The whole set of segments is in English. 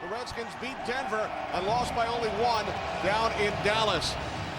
The Redskins beat Denver and lost by only 1 down in Dallas.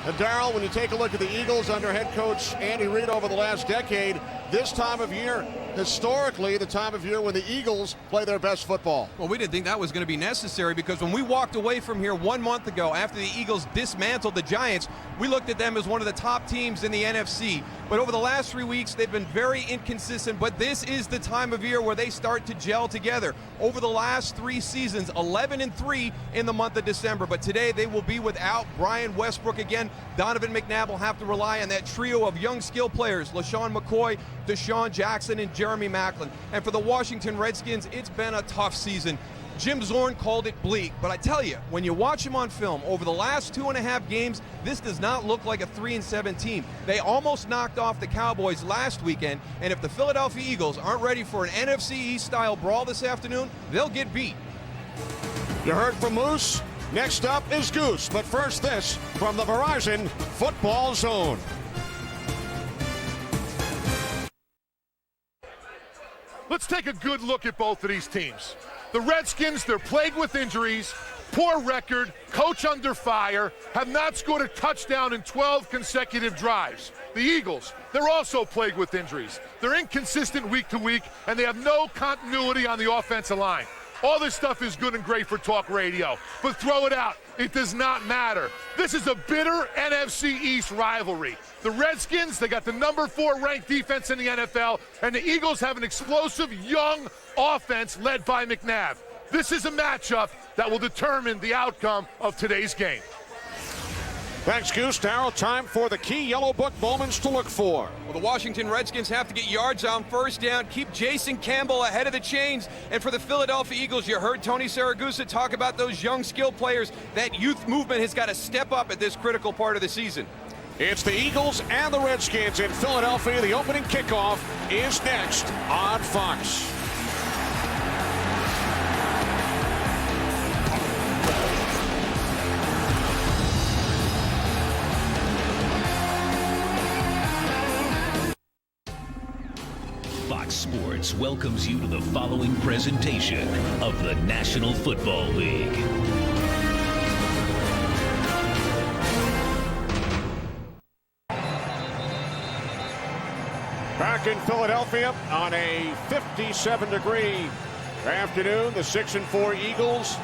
And Darryl, when you take a look at the Eagles under head coach Andy Reid over the last decade, this time of year, historically, the time of year when the Eagles play their best football. Well, we didn't think that was going to be necessary because when we walked away from here 1 month ago after the Eagles dismantled the Giants, we looked at them as one of the top teams in the NFC. But over the last 3 weeks, they've been very inconsistent, but this is the time of year where they start to gel together. Over the last 3 seasons, 11-3 in the month of December, but today they will be without Brian Westbrook again. Donovan McNabb will have to rely on that trio of young skill players, LaShawn McCoy, Deshawn Jackson, and Jeremy Maclin. And for the Washington Redskins, it's been a tough season. Jim Zorn called it bleak, but I tell you, when you watch him on film, over the last 2.5 games, this does not look like a 3-7 team. They almost knocked off the Cowboys last weekend, and if the Philadelphia Eagles aren't ready for an NFC East-style brawl this afternoon, they'll get beat. You heard from Moose. Next up is Goose, but first this from the Verizon Football Zone. Let's take a good look at both of these teams. The Redskins, they're plagued with injuries, poor record, coach under fire, have not scored a touchdown in 12 consecutive drives. The Eagles, they're also plagued with injuries. They're inconsistent week to week, and they have no continuity on the offensive line. All this stuff is good and great for talk radio, but throw it out. It does not matter. This is a bitter NFC East rivalry. The Redskins, they got the number 4 ranked defense in the NFL, and the Eagles have an explosive young offense led by McNabb. This is a matchup that will determine the outcome of today's game. Thanks, Goose. Darryl, time for the key Yellow Book moments to look for. Well, the Washington Redskins have to get yards on first down, keep Jason Campbell ahead of the chains. And for the Philadelphia Eagles, you heard Tony Siragusa talk about those young skill players. That youth movement has got to step up at this critical part of the season. It's the Eagles and the Redskins in Philadelphia. The opening kickoff is next on Fox. Fox Sports welcomes you to the following presentation of the National Football League. Back in Philadelphia on a 57-degree afternoon, the 6-4 Eagles,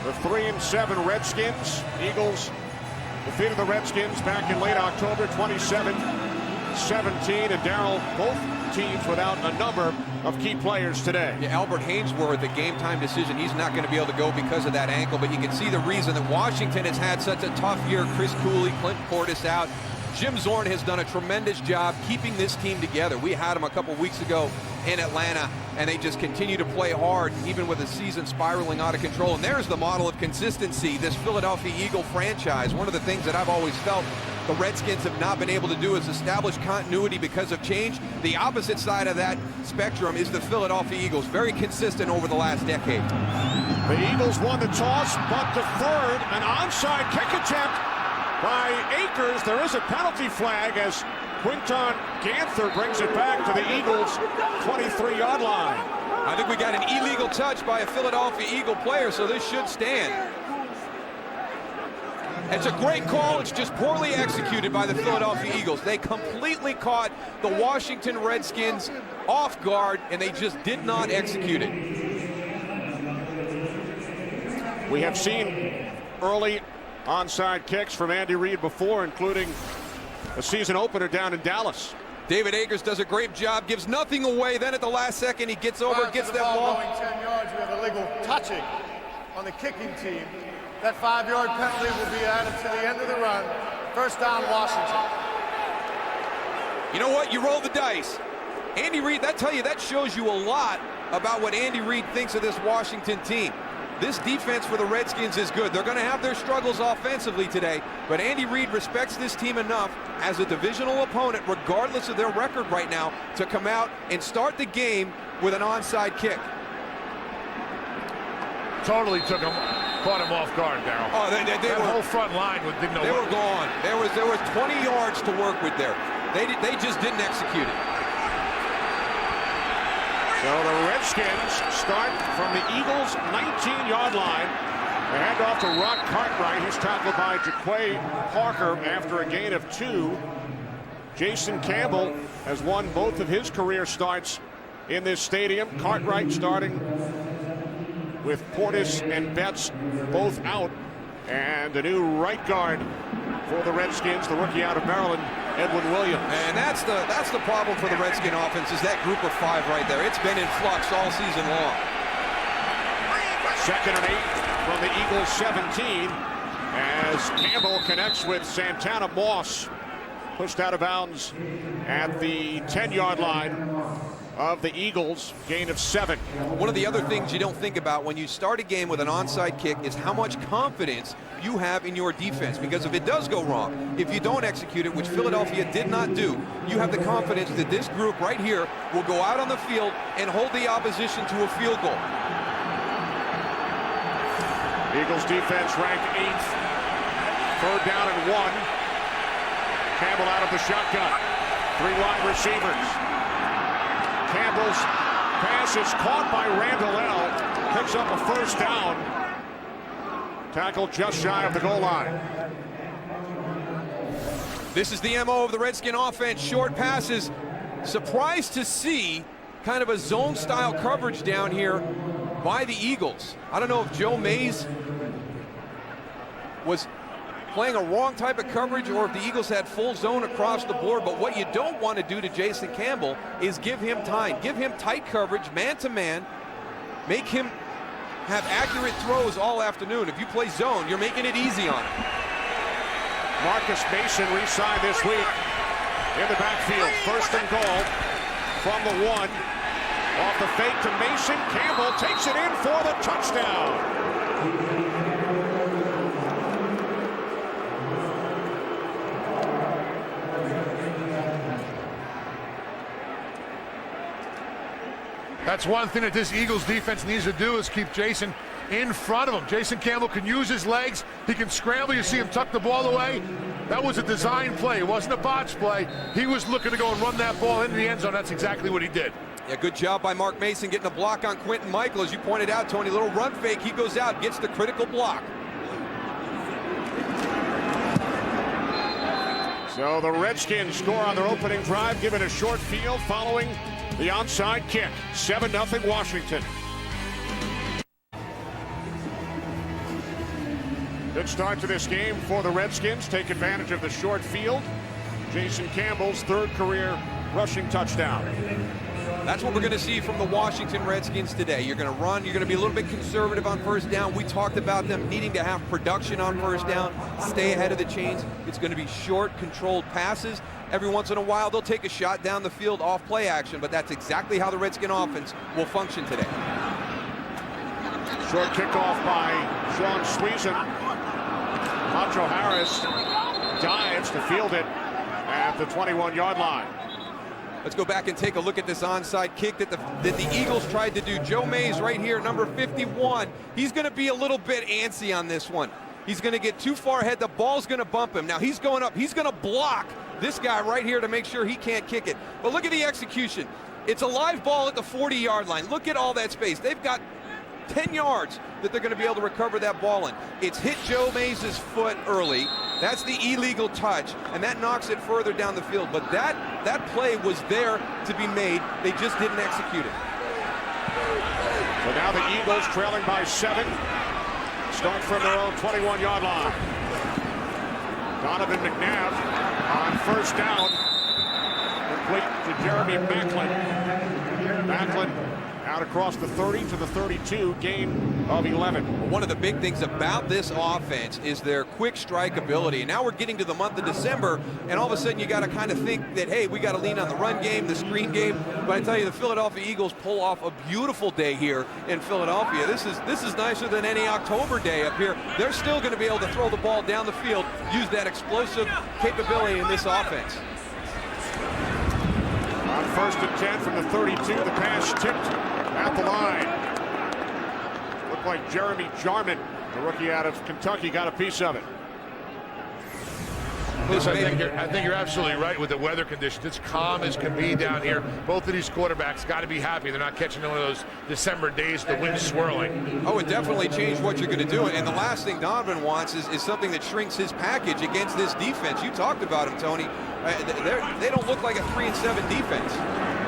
the 3-7 Redskins. Eagles defeated the Redskins back in late October, 27-17, and Darryl, both teams without a number of key players today. Yeah, Albert Hainsworth, a game-time decision. He's not going to be able to go because of that ankle, but you can see the reason that Washington has had such a tough year. Chris Cooley, Clint Portis out. Jim Zorn has done a tremendous job keeping this team together. We had them a couple weeks ago in Atlanta, and they just continue to play hard, even with the season spiraling out of control. And there's the model of consistency, this Philadelphia Eagle franchise. One of the things that I've always felt the Redskins have not been able to do is establish continuity because of change. The opposite side of that spectrum is the Philadelphia Eagles, very consistent over the last decade. The Eagles won the toss, but deferred an onside kick attempt by Akers. There is a penalty flag as Quinton Ganther brings it back to the Eagles' 23-yard line. I think we got an illegal touch by a Philadelphia Eagle player, so this should stand. It's a great call. It's just poorly executed by the Philadelphia Eagles. They completely caught the Washington Redskins off guard, and they just did not execute it. We have seen early onside kicks from Andy Reid before, including a season opener down in Dallas. David Akers does a great job, gives nothing away. Then at the last second, he gets over, gets that ball. Going 10 yards, we have illegal touching on the kicking team. That 5-yard penalty will be added to the end of the run. First down, Washington. You know what? You roll the dice. Andy Reid, that shows you a lot about what Andy Reid thinks of this Washington team. This defense for the Redskins is good. They're going to have their struggles offensively today, but Andy Reid respects this team enough as a divisional opponent, regardless of their record right now, to come out and start the game with an onside kick. Totally caught him off guard, Darryl. Oh, that whole front line didn't know. They were gone. There was 20 yards to work with there. They just didn't execute it. So the Redskins start from the Eagles' 19-yard line The handoff to Ron Cartwright. He's tackled by Jaquay Parker after a gain of 2. Jason Campbell has won both of his career starts in this stadium. Cartwright starting with Portis and Betts both out. And a new right guard for the Redskins, the rookie out of Maryland, Edwin Williams. And that's the problem for the Redskin offense, is that group of 5 right there. It's been in flux all season long. 2nd and 8 from the Eagles 17 as Campbell connects with Santana Moss. Pushed out of bounds at the 10-yard line of the Eagles, gain of 7. One of the other things you don't think about when you start a game with an onside kick is how much confidence you have in your defense, because if it does go wrong, if you don't execute it, which Philadelphia did not do, you have the confidence that this group right here will go out on the field and hold the opposition to a field goal. Eagles defense ranked 8th. 3rd down and 1. Campbell out of the shotgun. 3 wide receivers. Campbell's pass is caught by Randall L. Picks up a 1st down. Tackled just shy of the goal line. This is the MO of the Redskin offense. Short passes. Surprised to see kind of a zone-style coverage down here by the Eagles. I don't know if Joe Mays was playing a wrong type of coverage or if the Eagles had full zone across the board, but what you don't want to do to Jason Campbell is give him time. Give him tight coverage, man-to-man. Make him have accurate throws all afternoon. If you play zone, you're making it easy on him. Marcus Mason re-signed this week in the backfield. 1st and goal from the 1. Off the fake to Mason. Campbell takes it in for the touchdown. That's one thing that this Eagles defense needs to do, is keep Jason in front of him. Jason Campbell can use his legs. He can scramble. You see him tuck the ball away. That was a design play. It wasn't a botch play. He was looking to go and run that ball into the end zone. That's exactly what he did. Yeah, good job by Mark Mason getting a block on Quentin Michael. As you pointed out, Tony, little run fake. He goes out, gets the critical block. So the Redskins score on their opening drive, given a short field following the onside kick. 7-0 Washington. Good start to this game for the Redskins. Take advantage of the short field. Jason Campbell's 3rd career rushing touchdown. That's what we're going to see from the Washington Redskins today. You're going to run. You're going to be a little bit conservative on 1st down. We talked about them needing to have production on 1st down, stay ahead of the chains. It's going to be short, controlled passes. Every once in a while, they'll take a shot down the field off play action, but that's exactly how the Redskin offense will function today. Short kickoff by Sean Sweezen. Macho Harris dives to field it at the 21-yard line. Let's go back and take a look at this onside kick that the Eagles tried to do. Joe Mays right here, number 51. He's going to be a little bit antsy on this one. He's going to get too far ahead. The ball's going to bump him. Now he's going up. He's going to block this guy right here to make sure he can't kick it. But look at the execution. It's a live ball at the 40-yard line. Look at all that space. They've got 10 yards that they're going to be able to recover that ball in. It's hit Joe Mays' foot early. That's the illegal touch, and that knocks it further down the field. But that play was there to be made. They just didn't execute it. So now the Eagles trailing by 7. Start from their own 21-yard line. Donovan McNabb on 1st down. Complete to Jeremy Macklin. Macklin out across the 30 to the 32, gain of 11. One of the big things about this offense is their quick strike ability. And now we're getting to the month of December, and all of a sudden you got to kind of think that, hey, we got to lean on the run game, the screen game. But I tell you, the Philadelphia Eagles pull off a beautiful day here in Philadelphia. This is nicer than any October day up here. They're still going to be able to throw the ball down the field, use that explosive capability in this offense. On 1st and 10 from the 32, the pass tipped at the line. Looked like Jeremy Jarman, the rookie out of Kentucky, got a piece of it. Listen, I think you're absolutely right with the weather conditions. It's calm as can be down here. Both of these quarterbacks got to be happy they're not catching one of those December days, the wind swirling. Oh, it definitely changed what you're going to do. And the last thing Donovan wants is something that shrinks his package against this defense. You talked about him, Tony. They don't look like a 3-7 defense.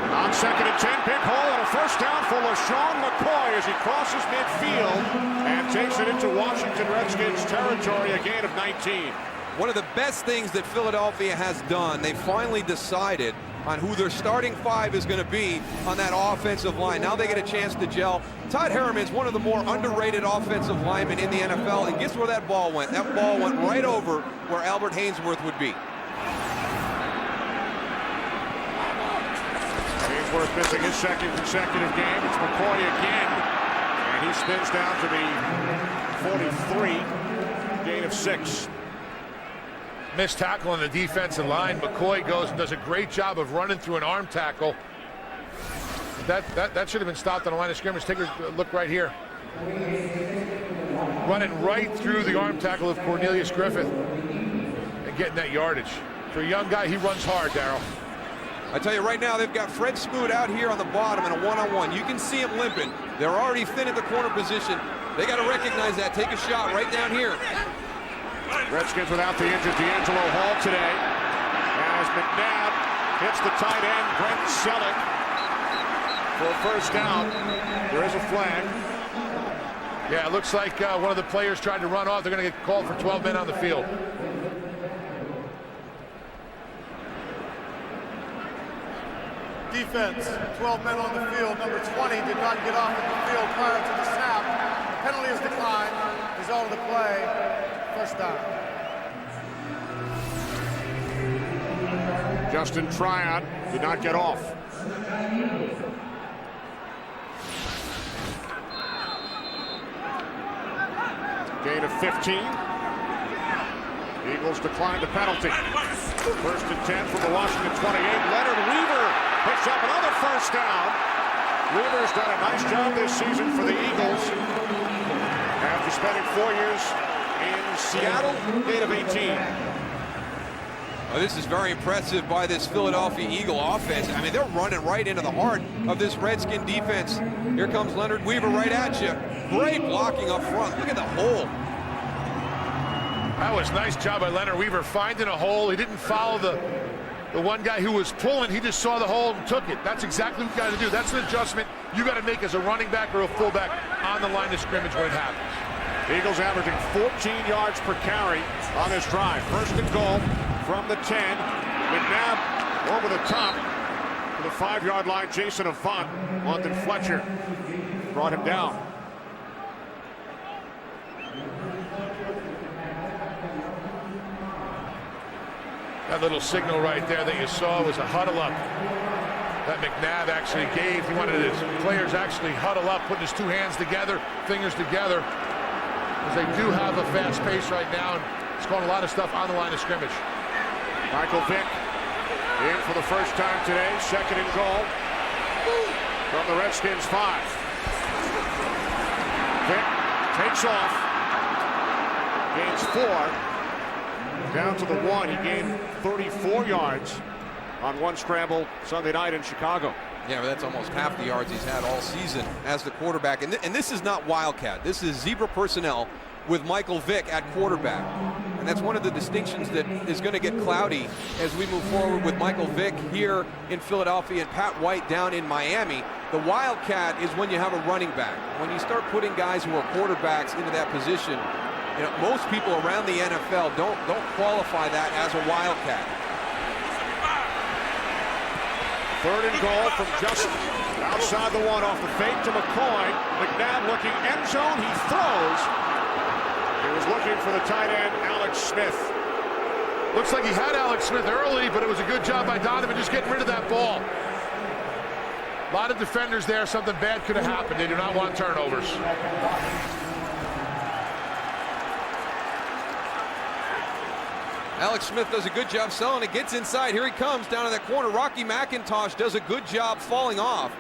On 2nd and 10, big hole and a first down for LeSean McCoy as he crosses midfield and takes it into Washington Redskins territory, a gain of 19. One of the best things that Philadelphia has done, they finally decided on who their starting 5 is going to be on that offensive line. Now they get a chance to gel. Todd Harriman's one of the more underrated offensive linemen in the NFL, and guess where that ball went? That ball went right over where Albert Hainsworth would be. Hainsworth missing his 2nd consecutive game. It's McCoy again, and he spins down to the 43, gain of 6. Missed tackle on the defensive line. McCoy goes and does a great job of running through an arm tackle. That should have been stopped on the line of scrimmage. Take a look right here. Running right through the arm tackle of Cornelius Griffith and getting that yardage. For a young guy, he runs hard, Darryl. I tell you right now, they've got Fred Smoot out here on the bottom in a one-on-one. You can see him limping. They're already thin at the corner position. They got to recognize that. Take a shot right down here. Redskins without the injured D'Angelo Hall today. As McNabb hits the tight end, Brent Selleck, for a first down. There is a flag. Yeah, it looks like one of the players tried to run off. They're going to get called for 12 men on the field. Defense, 12 men on the field. Number 20 did not get off of the field prior to the snap. Penalty is declined. Result of the play, first down. Justin Tryon did not get off. Gain of 15. Eagles declined the penalty. 1st and 10 from the Washington 28. Leonard Weaver picks up another first down. Weaver's done a nice job this season for the Eagles. After spending 4 years in Seattle, gain of 18. Oh, this is very impressive by this Philadelphia Eagle offense. I mean, they're running right into the heart of this Redskin defense. Here comes Leonard Weaver right at you. Great blocking up front. Look at the hole. That was a nice job by Leonard Weaver finding a hole. He didn't follow the one guy who was pulling. He just saw the hole and took it. That's exactly what you got to do. That's an adjustment you got to make as a running back or a fullback on the line of scrimmage when it happens. Eagles averaging 14 yards per carry on this drive. 1st and goal from the 10. McNabb over the top to the 5-yard line. Jason Avant, London Fletcher brought him down. That little signal right there that you saw was a huddle up that McNabb actually gave. He wanted his players actually huddle up, putting his 2 hands together, fingers together, because they do have a fast pace right now, and it's calling a lot of stuff on the line of scrimmage. Michael Vick in for the first time today. 2nd and goal from the Redskins 5. Vick takes off, gains 4. Down to the 1. He gained 34 yards on one scramble Sunday night in Chicago. Yeah, but that's almost half the yards he's had all season as the quarterback. And this is not Wildcat. This is Zebra personnel with Michael Vick at quarterback. And that's one of the distinctions that is going to get cloudy as we move forward with Michael Vick here in Philadelphia and Pat White down in Miami. The Wildcat is when you have a running back. When you start putting guys who are quarterbacks into that position, you know, most people around the NFL don't qualify that as a Wildcat. 3rd and goal from Justin. Outside the 1 off the fake to McCoy. McNabb looking end zone. He throws. He was looking for the tight end, Alex Smith. Looks like he had Alex Smith early, but it was a good job by Donovan just getting rid of that ball. A lot of defenders there. Something bad could have happened. They do not want turnovers. Alex Smith does a good job selling it, gets inside. Here he comes down in that corner. Rocky McIntosh does a good job falling off.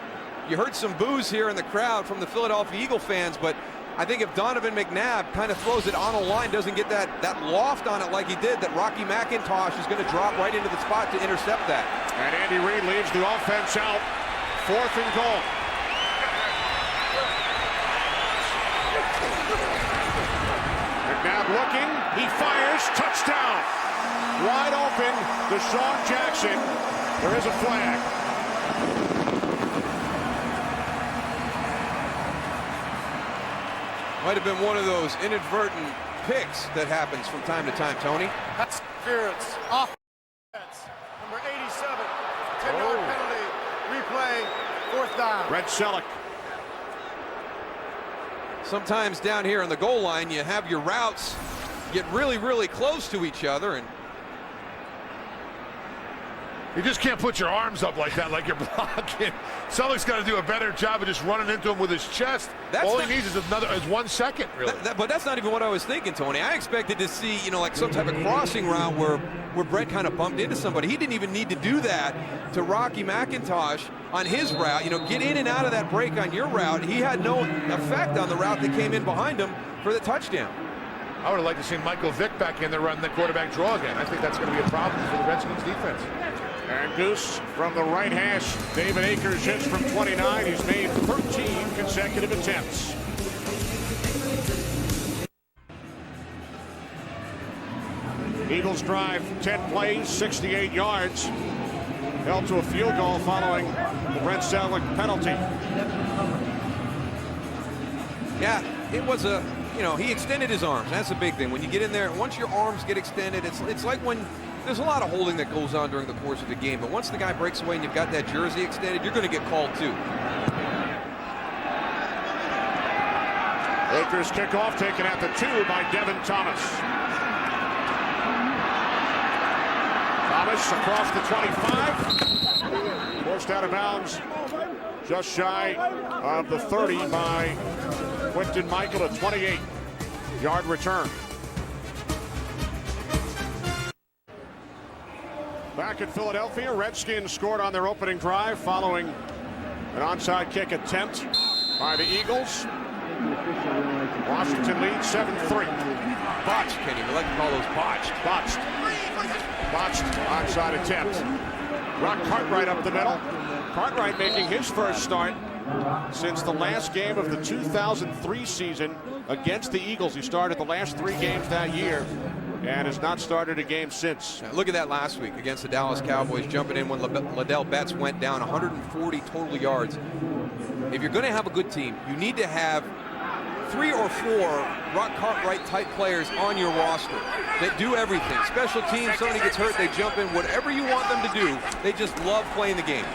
You heard some boos here in the crowd from the Philadelphia Eagle fans, but I think if Donovan McNabb kind of throws it on a line, doesn't get that loft on it like he did, that Rocky McIntosh is going to drop right into the spot to intercept that. And Andy Reid leaves the offense out. 4th and goal. McNabb looking. He fires. Touchdown. Wide open. Deshawn Jackson. There is a flag. Might have been one of those inadvertent picks that happens from time to time, Tony. That's interference. Offense. Number 87. 10-yard penalty. Replay. 4th down. Red Selleck. Sometimes down here on the goal line, you have your routes get really, really close to each other, and You just can't put your arms up like that, like you're blocking. Selleck's got to do a better job of just running into him with his chest. All he needs is 1 second, really. But that's not even what I was thinking, Tony. I expected to see, like some type of crossing route where Brett kind of bumped into somebody. He didn't even need to do that to Rocky McIntosh on his route. Get in and out of that break on your route. He had no effect on the route that came in behind him for the touchdown. I would have liked to see Michael Vick back in there running the quarterback draw again. I think that's going to be a problem for the Redskins defense. And Goose from the right hash. David Akers hits from 29. He's made 13 consecutive attempts. Eagles drive 10 plays, 68 yards. Held to a field goal following the Brent Selleck penalty. Yeah, it was a, he extended his arms. That's a big thing. When you get in there, once your arms get extended, it's like when there's a lot of holding that goes on during the course of the game. But once the guy breaks away and you've got that jersey extended, you're going to get called too. Akers kickoff taken at the 2 by Devin Thomas. Thomas across the 25. Forced out of bounds just shy of the 30 by Quinton Michael, a 28-yard return. Back in Philadelphia, Redskins scored on their opening drive following an onside kick attempt by the Eagles. Washington leads 7-3. Botched, Kenny. We like to call those botched. Botched onside attempt. Rock Cartwright up the middle. Cartwright making his first start since the last game of the 2003 season against the Eagles. He started the last 3 games that year and has not started a game since. Now, look at that last week against the Dallas Cowboys, jumping in when Liddell Betts went down 140 total yards. If you're going to have a good team, you need to have 3 or 4 Rock Cartwright type players on your roster that do everything. Special teams, somebody gets hurt, they jump in. Whatever you want them to do, they just love playing the game.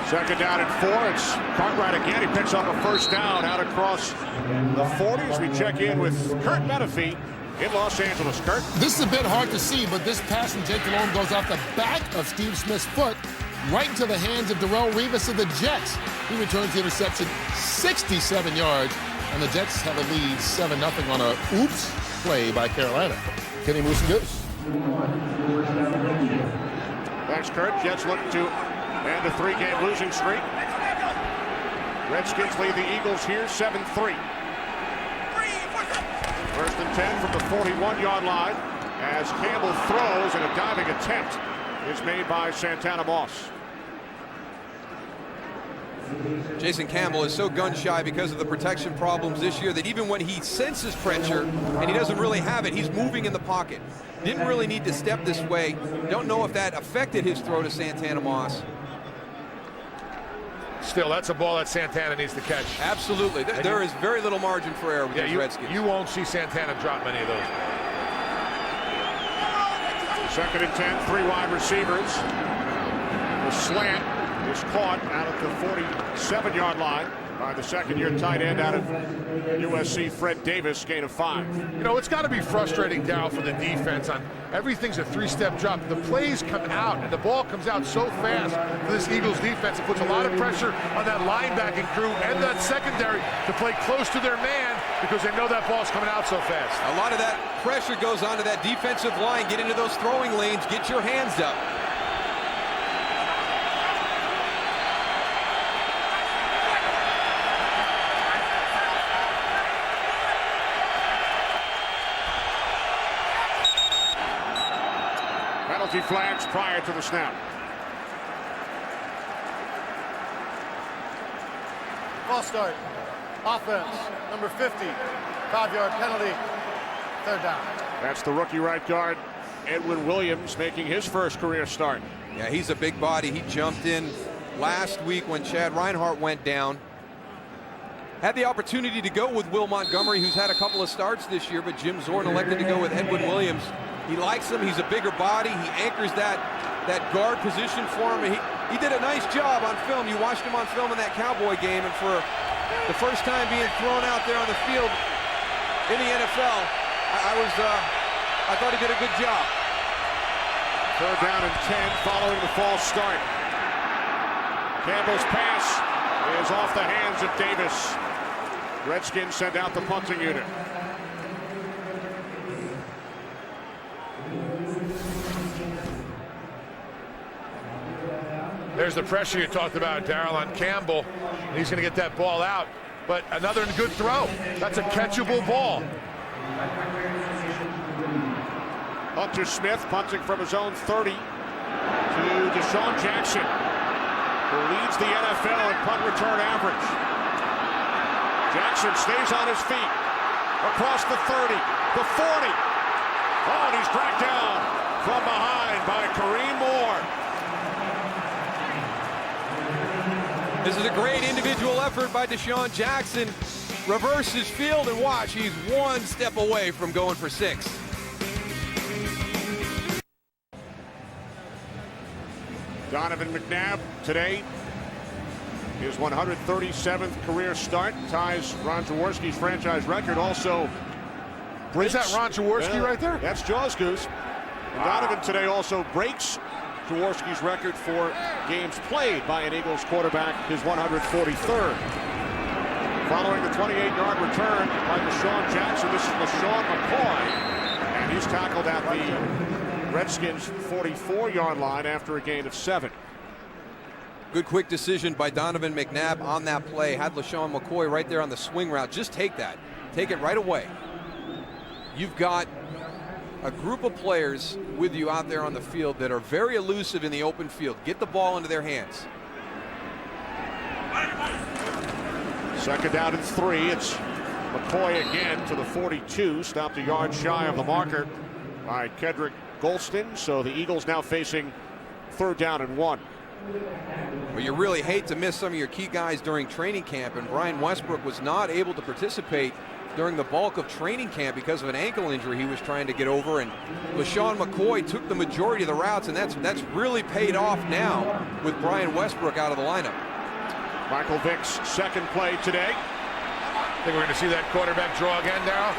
Second down and 4. It's Cartwright again. He picks up a first down out across the 40s. We check in with Kurt Menefee in Los Angeles. Kurt? This is a bit hard to see, but this pass from Jake Delhomme goes off the back of Steve Smith's foot right into the hands of Darrell Revis of the Jets. He returns the interception 67 yards, and the Jets have a lead 7-0 on a oops play by Carolina. Kenny Moose and Goose. Thanks, Kurt. Jets look to end a 3-game losing streak. Redskins lead the Eagles here 7-3. First and 10 from the 41-yard line as Campbell throws, and a diving attempt is made by Santana Moss. Jason Campbell is so gun-shy because of the protection problems this year that even when he senses pressure and he doesn't really have it, he's moving in the pocket. Didn't really need to step this way. Don't know if that affected his throw to Santana Moss. Still, that's a ball that Santana needs to catch. Absolutely. There is very little margin for error with the Redskins. You won't see Santana drop many of those. Second and 10, 3 wide receivers. The slant is caught out of the 47-yard line by the second-year tight end out of USC, Fred Davis, gain of 5. It's got to be frustrating, Darryl, for the defense. Everything's a 3-step drop. The plays come out, and the ball comes out so fast for this Eagles defense. It puts a lot of pressure on that linebacking crew and that secondary to play close to their man because they know that ball's coming out so fast. A lot of that pressure goes onto that defensive line. Get into those throwing lanes. Get your hands up. Penalty flags prior to the snap. False start. Offense, number 50. 5-yard penalty. Third down. That's the rookie right guard, Edwin Williams, making his first career start. Yeah, he's a big body. He jumped in last week when Chad Reinhardt went down. Had the opportunity to go with Will Montgomery, who's had a couple of starts this year, but Jim Zorn elected to go with Edwin Williams. He likes him. He's a bigger body. He anchors that guard position for him. He did a nice job on film. You watched him on film in that Cowboy game, and for the first time being thrown out there on the field in the NFL, I thought he did a good job. Third down and 10 following the false start. Campbell's pass is off the hands of Davis. Redskins send out the punting unit. There's the pressure you talked about, Darryl, on Campbell. He's going to get that ball out. But another good throw. That's a catchable ball. Hunter Smith punting from his own 30 to Deshawn Jackson, who leads the NFL in punt return average. Jackson stays on his feet. Across the 30, the 40. Oh, and he's dragged down from behind by Kareem Moore. This is a great individual effort by Deshawn Jackson. Reverse his field and watch. He's one step away from going for 6. Donovan McNabb today, his 137th career start, ties Ron Jaworski's franchise record. Also breaks. Is that Ron Jaworski right there? That's Jaws Goose. And Donovan today also breaks Jaworski's record for games played by an Eagles quarterback, his 143rd. Following the 28-yard return by Deshawn Jackson, this is LaShawn McCoy, and he's tackled at the Redskins 44-yard line after a gain of 7. Good quick decision by Donovan McNabb on that play. Had LaShawn McCoy right there on the swing route. Just take that. Take it right away. You've got a group of players with you out there on the field that are very elusive in the open field. Get the ball into their hands. Second down and 3. It's McCoy again to the 42. Stopped a yard shy of the marker by Kedrick Golston. So the Eagles now facing third down and 1. Well, you really hate to miss some of your key guys during training camp, and Brian Westbrook was not able to participate during the bulk of training camp because of an ankle injury he was trying to get over, and LaShawn McCoy took the majority of the routes, and that's really paid off now with Brian Westbrook out of the lineup. Michael Vick's second play today. I think we're going to see that quarterback draw again, Darryl.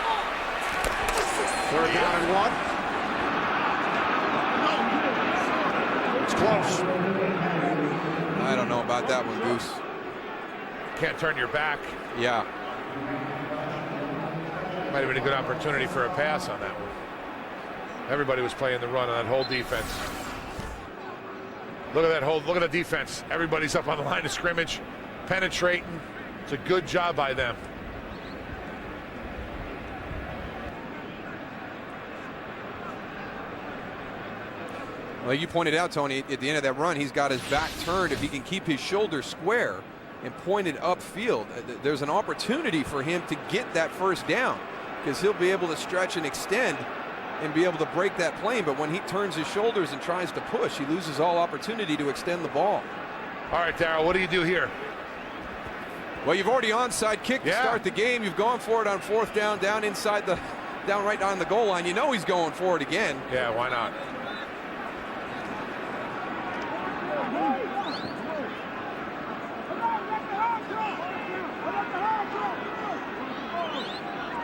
Third down and 1. It's close. I don't know about that one, Goose. Can't turn your back. Yeah. Might have been a good opportunity for a pass on that one. Everybody was playing the run on that whole defense. Look at that hold. Look at the defense. Everybody's up on the line of scrimmage, penetrating. It's a good job by them. Well, you pointed out, Tony, at the end of that run, he's got his back turned. If he can keep his shoulders square and pointed upfield, there's an opportunity for him to get that first down, because he'll be able to stretch and extend and be able to break that plane. But when he turns his shoulders and tries to push, he loses all opportunity to extend the ball. All right, Darryl, what do you do here? Well, you've already onside kicked to start the game. You've gone for it on fourth down, down right on the goal line. You know he's going for it again. Yeah, why not?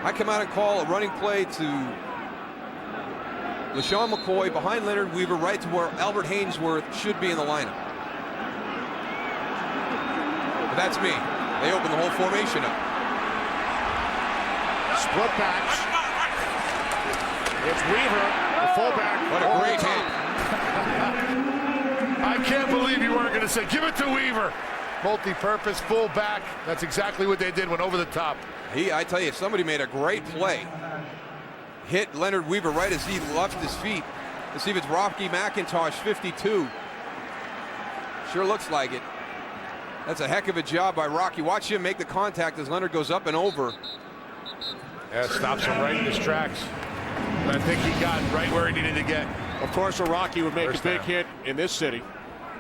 I come out and call a running play to LaShawn McCoy behind Leonard Weaver, right to where Albert Haynesworth should be in the lineup. But that's me. They open the whole formation up. Split backs. It's Weaver, the fullback. What a great hit. I can't believe you weren't going to say, give it to Weaver. Multi-purpose fullback. That's exactly what they did, went over the top. I tell you, somebody made a great play. Hit Leonard Weaver right as he left his feet. Let's see if it's Rocky McIntosh, 52. Sure looks like it. That's a heck of a job by Rocky. Watch him make the contact as Leonard goes up and over. Yeah, it stops him right in his tracks. And I think he got right where he needed to get. Of course, a Rocky would make a big hit in this city.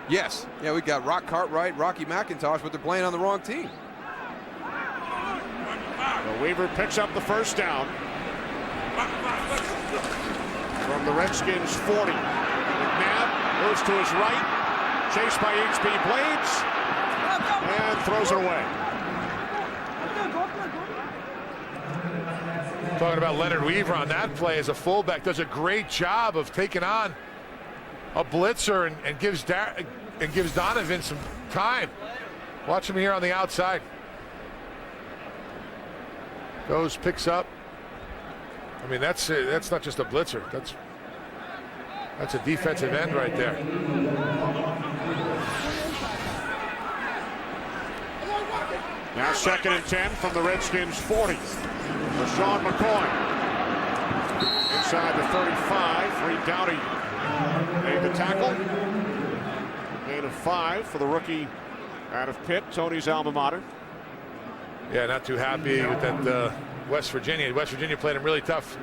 Yes. Yeah, we got Rock Cartwright, Rocky McIntosh, but they're playing on the wrong team. So Weaver picks up the first down from the Redskins 40. McNabb moves to his right, chased by H.B. Blades, and throws it away. Talking about Leonard Weaver on that play as a fullback, does a great job of taking on a blitzer and gives Donovan some time. Watch him here on the outside. Goes, picks up. I mean, that's not just a blitzer. That's a defensive end right there. Now 2nd and 10 from the Redskins 40. Deshawn McCoy inside the 35. Reed Downey made the tackle. Gain of 5 for the rookie out of Pitt, Tony's alma mater. Yeah, not too happy with that West Virginia. West Virginia played them really tough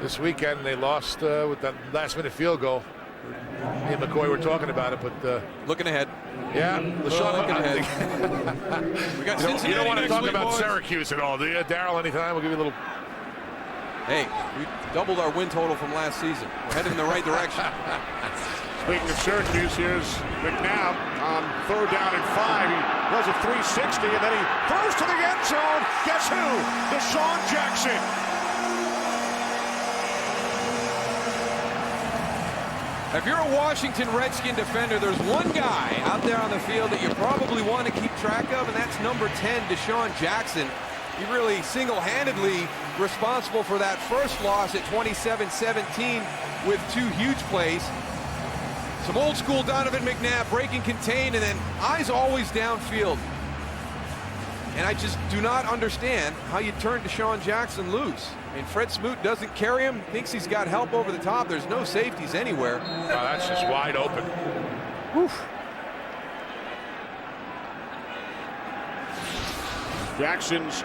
this weekend, and they lost with that last-minute field goal. Me and McCoy were talking about it, but looking ahead. Yeah, looking ahead. We got Cincinnati. You don't want to talk about boys. Syracuse at all, do you, Darryl? Anytime, we'll give you a little. Hey, we doubled our win total from last season. We're heading in the right direction. Speaking of Syracuse, here's McNabb on 3rd down and 5. He was a 360, and then he throws to the end zone. Guess who? Deshawn Jackson. If you're a Washington Redskin defender, there's one guy out there on the field that you probably want to keep track of, and that's number 10, Deshawn Jackson. He really single-handedly responsible for that first loss at 27-17 with 2 huge plays. Some old school Donovan McNabb breaking contain, and then eyes always downfield. And I just do not understand how you turn Deshawn Jackson loose. I mean, Fred Smoot doesn't carry him, thinks he's got help over the top. There's no safeties anywhere. Oh, that's just wide open. Oof. Jackson's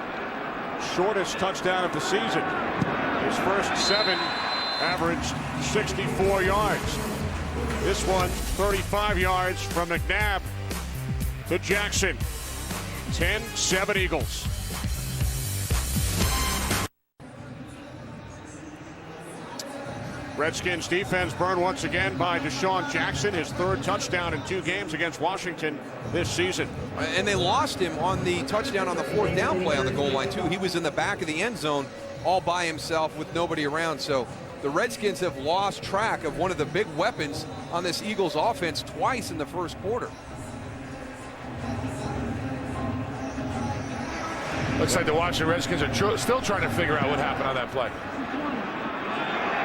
shortest touchdown of the season. His first 7 averaged 64 yards. This one, 35 yards from McNabb to Jackson. 10-7 Eagles. Redskins defense burned once again by Deshawn Jackson, his 3rd touchdown in 2 games against Washington this season. And they lost him on the touchdown on the 4th down play on the goal line, too. He was in the back of the end zone all by himself with nobody around. So the Redskins have lost track of one of the big weapons on this Eagles offense twice in the first quarter. Looks like the Washington Redskins are still trying to figure out what happened on that play.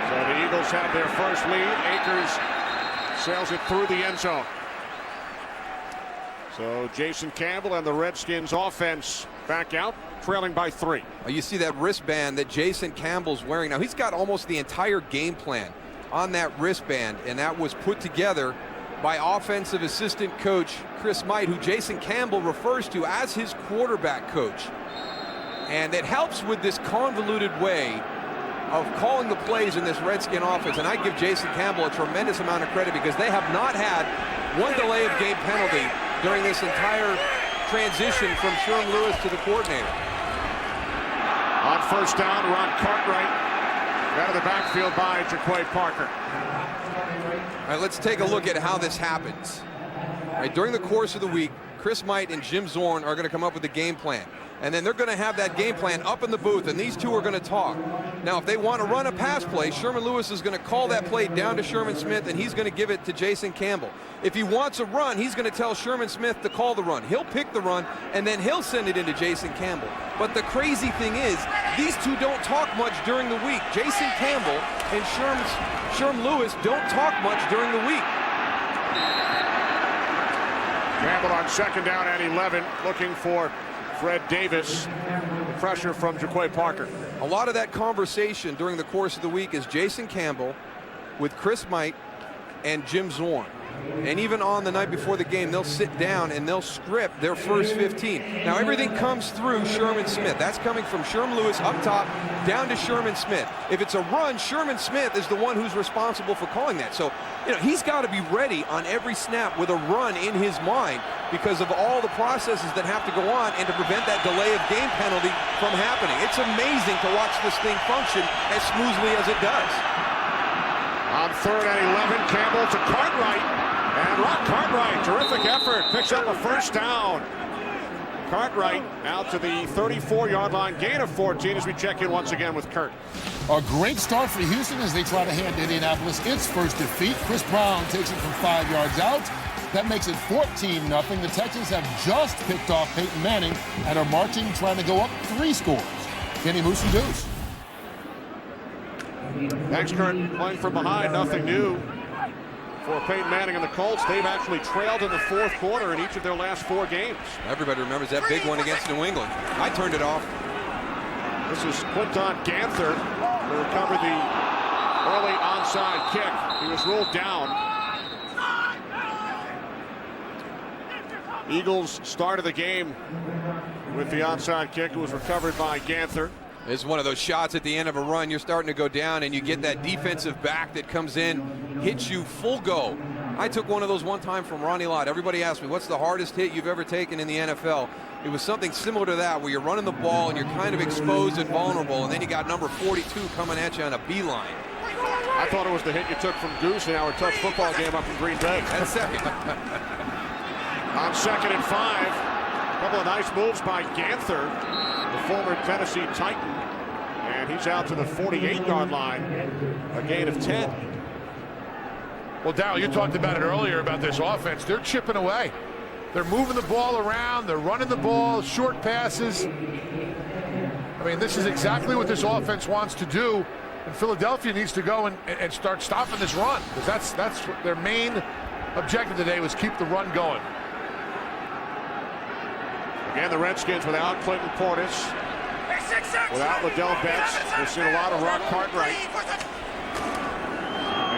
So the Eagles have their first lead. Akers sails it through the end zone. So Jason Campbell and the Redskins offense back out, trailing by 3. You see that wristband that Jason Campbell's wearing. Now, he's got almost the entire game plan on that wristband, and that was put together by offensive assistant coach Chris Might, who Jason Campbell refers to as his quarterback coach. And it helps with this convoluted way of calling the plays in this Redskin offense. And I give Jason Campbell a tremendous amount of credit because they have not had one delay of game penalty during this entire transition from Sherman Lewis to the coordinator. On first down, Ron Cartwright out of the backfield by Jaquay Parker. All right, let's take a look at how this happens. All right, during the course of the week, Chris Might and Jim Zorn are going to come up with a game plan. And then they're going to have that game plan up in the booth, and these two are going to talk. Now, if they want to run a pass play, Sherman Lewis is going to call that play down to Sherman Smith, and he's going to give it to Jason Campbell. If he wants a run, he's going to tell Sherman Smith to call the run. He'll pick the run, and then he'll send it into Jason Campbell. But the crazy thing is, these two don't talk much during the week. Jason Campbell and Sherman Lewis don't talk much during the week. Campbell on second down and 11, looking for Fred Davis. Pressure from Jaquay Parker. A lot of that conversation during the course of the week is Jason Campbell with Chris Mike and Jim Zorn. And even on the night before the game, they'll sit down and they'll script their first 15. Now, everything comes through Sherman Smith. That's coming from Sherman Lewis up top down to Sherman Smith. If it's a run, Sherman Smith is the one who's responsible for calling that. So, he's got to be ready on every snap with a run in his mind because of all the processes that have to go on and to prevent that delay of game penalty from happening. It's amazing to watch this thing function as smoothly as it does. On 3rd and 11, Campbell to Cartwright. And Rock Cartwright, terrific effort, picks up a first down. Cartwright out to the 34-yard line, gain of 14 as we check in once again with Kurt. A great start for Houston as they try to hand Indianapolis its first defeat. Chris Brown takes it from 5 yards out. That makes it 14-0. The Texans have just picked off Peyton Manning and are marching, trying to go up 3 scores. Kenny Moose and Deuce. Thanks, Kurt. Playing from behind, nothing new for Peyton Manning and the Colts. They've actually trailed in the 4th quarter in each of their last 4 games. Everybody remembers that big one against New England. I turned it off. This is Quinton Ganther who recovered the early onside kick. He was ruled down. Eagles started the game with the onside kick. It was recovered by Ganther. It's one of those shots at the end of a run. You're starting to go down and you get that defensive back that comes in, hits you full go. I took one of those one time from Ronnie Lott. Everybody asked me, what's the hardest hit you've ever taken in the NFL? It was something similar to that, where you're running the ball and you're kind of exposed and vulnerable, and then you got number 42 coming at you on a beeline. I thought it was the hit you took from Goose in our touch football game up in Green Bay. And second. On 2nd and 5, a couple of nice moves by Ganther, the former Tennessee Titan, and he's out to the 48-yard line, a gain of 10. Well, Darryl, you talked about it earlier about this offense. They're chipping away. They're moving the ball around. They're running the ball, short passes. I mean, this is exactly what this offense wants to do. And Philadelphia needs to go and start stopping this run, because that's their main objective today, was keep the run going. Again, the Redskins without Clinton Portis, without Liddell Betts. We've seen a lot of Rock Cartwright.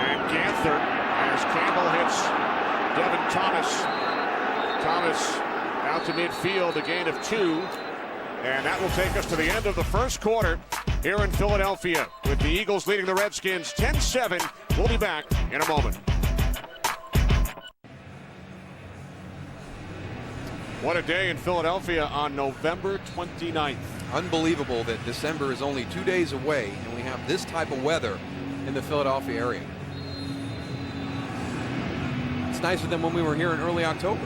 And Ganther, as Campbell hits Devin Thomas. Thomas out to midfield, a gain of 2. And that will take us to the end of the 1st quarter here in Philadelphia, with the Eagles leading the Redskins 10-7. We'll be back in a moment. What a day in Philadelphia on November 29th. Unbelievable that December is only 2 days away and we have this type of weather in the Philadelphia area. It's nicer than when we were here in early October.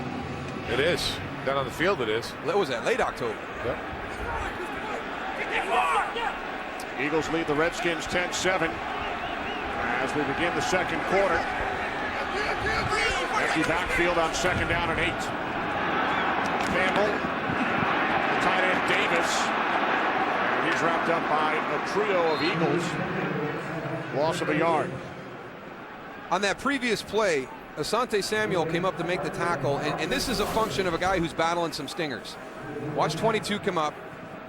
It is. Down on the field it is. What was that, late October? Yep. Eagles lead the Redskins 10-7 as we begin the 2nd quarter. Empty backfield on 2nd down and 8. Campbell, the tight end Davis, and he's wrapped up by a trio of Eagles. Loss of a yard. On that previous play, Asante Samuel came up to make the tackle, and this is a function of a guy who's battling some stingers. Watch 22 come up.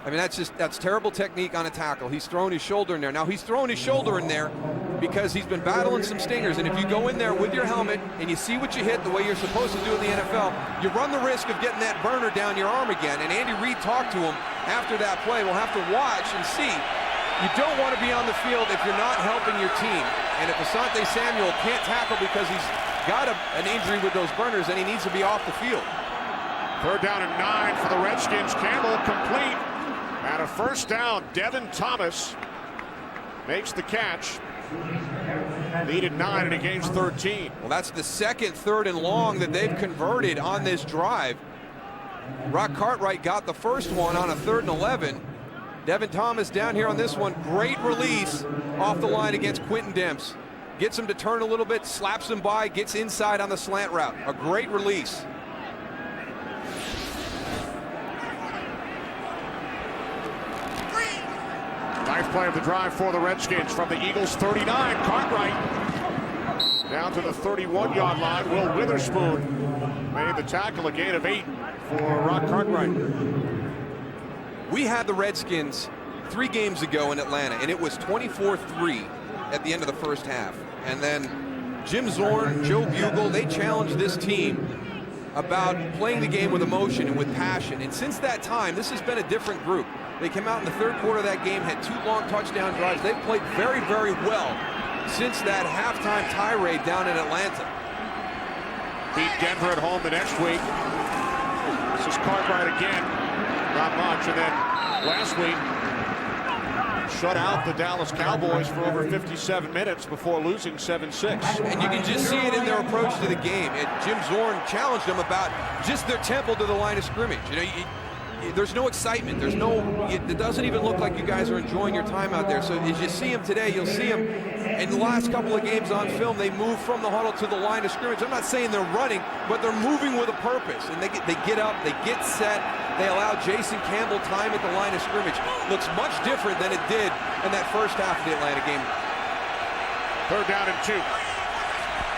I mean, that's terrible technique on a tackle. He's thrown his shoulder in there. Now, he's thrown his shoulder in there because he's been battling some stingers, and if you go in there with your helmet and you see what you hit the way you're supposed to do in the NFL, you run the risk of getting that burner down your arm again. And Andy Reid talked to him after that play. We'll have to watch and see. You don't want to be on the field if you're not helping your team. And if Asante Samuel can't tackle because he's got an injury with those burners, then he needs to be off the field. 3rd down and 9 for the Redskins. Campbell complete. And a first down. Devin Thomas makes the catch. Needed 9 and he gains 13. Well, that's the 2nd 3rd and long that they've converted on this drive. Rock Cartwright got the first one on a 3rd and 11. Devin Thomas down here on this one. Great release off the line against Quentin Demps. Gets him to turn a little bit, slaps him by, gets inside on the slant route. A great release. Ninth play of the drive for the Redskins from the Eagles 39. Cartwright down to the 31-yard line. Will Witherspoon made the tackle, a gain of 8 for Rock Cartwright. We had the Redskins 3 games ago in Atlanta, and it was 24-3 at the end of the first half. And then Jim Zorn, Joe Bugle, they challenged this team about playing the game with emotion and with passion. And since that time, this has been a different group. They came out in the third quarter of that game, had 2 long touchdown drives. They've played very, very well since that halftime tirade down in Atlanta. Beat Denver at home the next week. This is Cartwright again. Not much. And then last week, shut out the Dallas Cowboys for over 57 minutes before losing 7-6. And you can just see it in their approach to the game. Jim Zorn challenged them about just their tempo to the line of scrimmage. You know, there's no excitement. It doesn't even look like you guys are enjoying your time out there. So as you see them today, you'll see them in the last couple of games on film. They move from the huddle to the line of scrimmage. I'm not saying they're running, but they're moving with a purpose. And they get up, they get set. They allow Jason Campbell time at the line of scrimmage. Looks much different than it did in that first half of the Atlanta game. 3rd down and 2.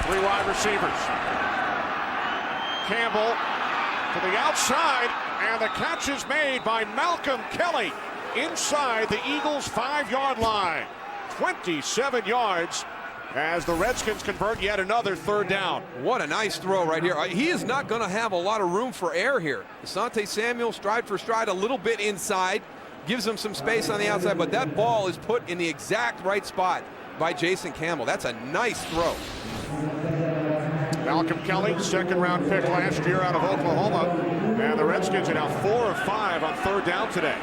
3 wide receivers. Campbell to the outside, and the catch is made by Malcolm Kelly inside the Eagles' 5-yard line. 27 yards as the Redskins convert yet another 3rd down. What a nice throw right here. He is not going to have a lot of room for air here. Asante Samuel, stride for stride, a little bit inside, gives him some space on the outside, but that ball is put in the exact right spot by Jason Campbell. That's a nice throw. Malcolm Kelly, 2nd-round pick last year out of Oklahoma. And the Redskins are now 4 of 5 on 3rd down today.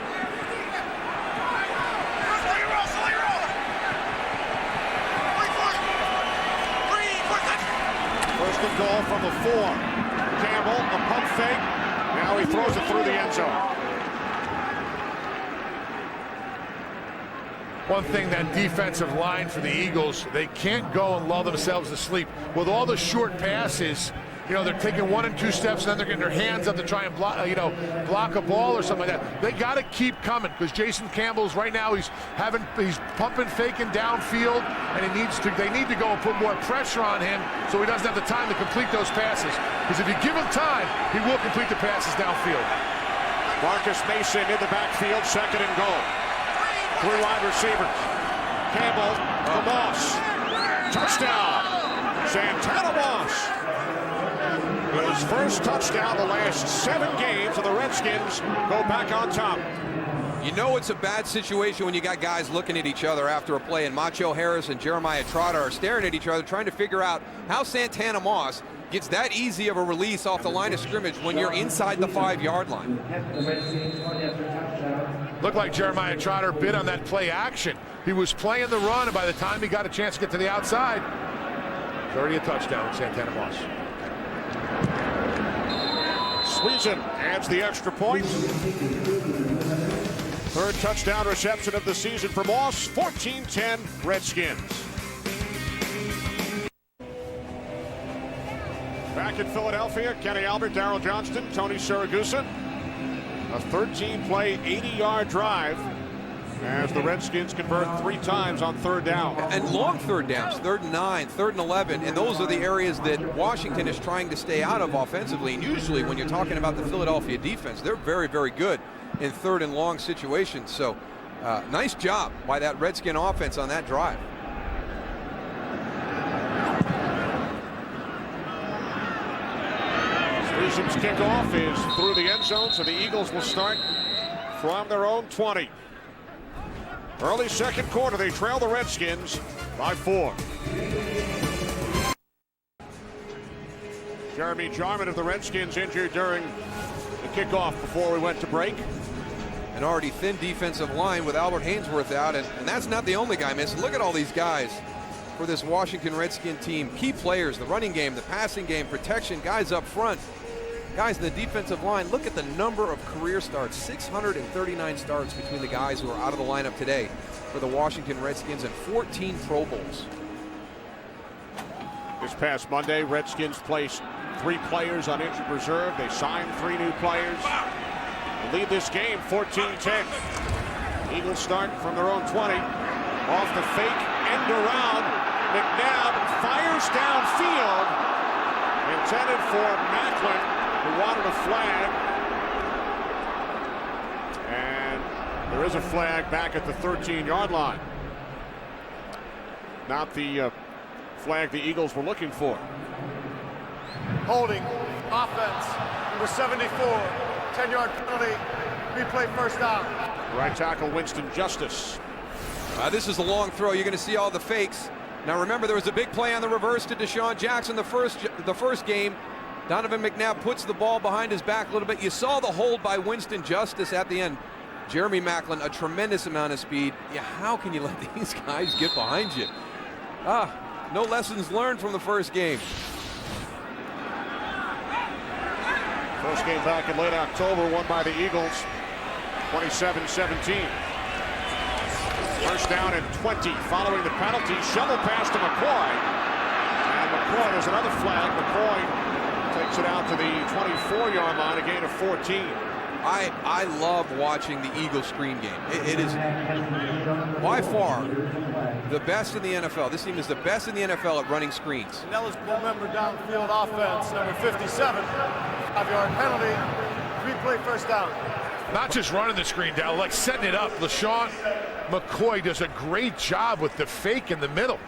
First and goal from the 4. Campbell, a pump fake. Now he throws it through the end zone. One thing, that defensive line for the Eagles, they can't go and lull themselves to sleep. With all the short passes, you know, they're taking 1 and 2 steps, and then they're getting their hands up to try and block a ball or something like that. They got to keep coming, because Jason Campbell's right now, he's pumping, faking downfield, and they need to go and put more pressure on him so he doesn't have the time to complete those passes. Because if you give him time, he will complete the passes downfield. Marcus Mason in the backfield, 2nd and goal. 3 wide receivers. Campbell to Moss. Touchdown. Santana Moss. His first touchdown the last 7 games, and the Redskins go back on top. You know it's a bad situation when you got guys looking at each other after a play, and Macho Harris and Jeremiah Trotter are staring at each other trying to figure out how Santana Moss gets that easy of a release off the line of scrimmage when you're inside the 5-yard line. Looked like Jeremiah Trotter bid on that play action. He was playing the run, and by the time he got a chance to get to the outside, it's already a touchdown, Santana Moss. Sweezen adds the extra point. 3rd touchdown reception of the season for Moss. 14-10 Redskins. Back in Philadelphia, Kenny Albert, Darryl Johnston, Tony Siragusa. A 13-play, 80-yard drive as the Redskins convert 3 times on 3rd down. And long 3rd downs, 3rd and 9, 3rd and 11, and those are the areas that Washington is trying to stay out of offensively. And usually when you're talking about the Philadelphia defense, they're very, very good in 3rd and long situations. So nice job by that Redskin offense on that drive. Sweezen's kickoff is through the end zone, so the Eagles will start from their own 20. Early 2nd quarter, they trail the Redskins by 4. Jeremy Jarman of the Redskins injured during the kickoff before we went to break. An already thin defensive line with Albert Hainsworth out, and that's not the only guy missing. Look at all these guys for this Washington Redskin team. Key players, the running game, the passing game, protection, guys up front. Guys in the defensive line, look at the number of career starts. 639 starts between the guys who are out of the lineup today for the Washington Redskins, and 14 Pro Bowls. This past Monday, Redskins placed 3 players on injured reserve. They signed 3 new players. They lead this game 14-10. Eagles start from their own 20. Off the fake, end around. McNabb fires downfield. Intended for Macklin, who wanted a flag. And there is a flag back at the 13-yard line. not the flag the Eagles were looking for. Holding, offense, number 74, 10-yard penalty, replay first down. Right tackle Winston Justice. This is a long throw. You're going to see all the fakes. Now remember, there was a big play on the reverse to Deshawn Jackson the first game. Donovan McNabb puts the ball behind his back a little bit. You saw the hold by Winston Justice at the end. Jeremy Maclin, a tremendous amount of speed. Yeah, how can you let these guys get behind you? No lessons learned from the first game. First game back in late October, won by the Eagles, 27-17. First down and 20 following the penalty. Shovel pass to McCoy. And McCoy, there's another flag. McCoy takes it out to the 24-yard line, a gain of 14. I love watching the Eagles screen game. It is by far the best in the NFL. This team is the best in the NFL at running screens. Ineligible member downfield offense, number 57, 5-yard penalty, replay first down. Not just running the screen down, like setting it up. LeSean McCoy does a great job with the fake in the middle.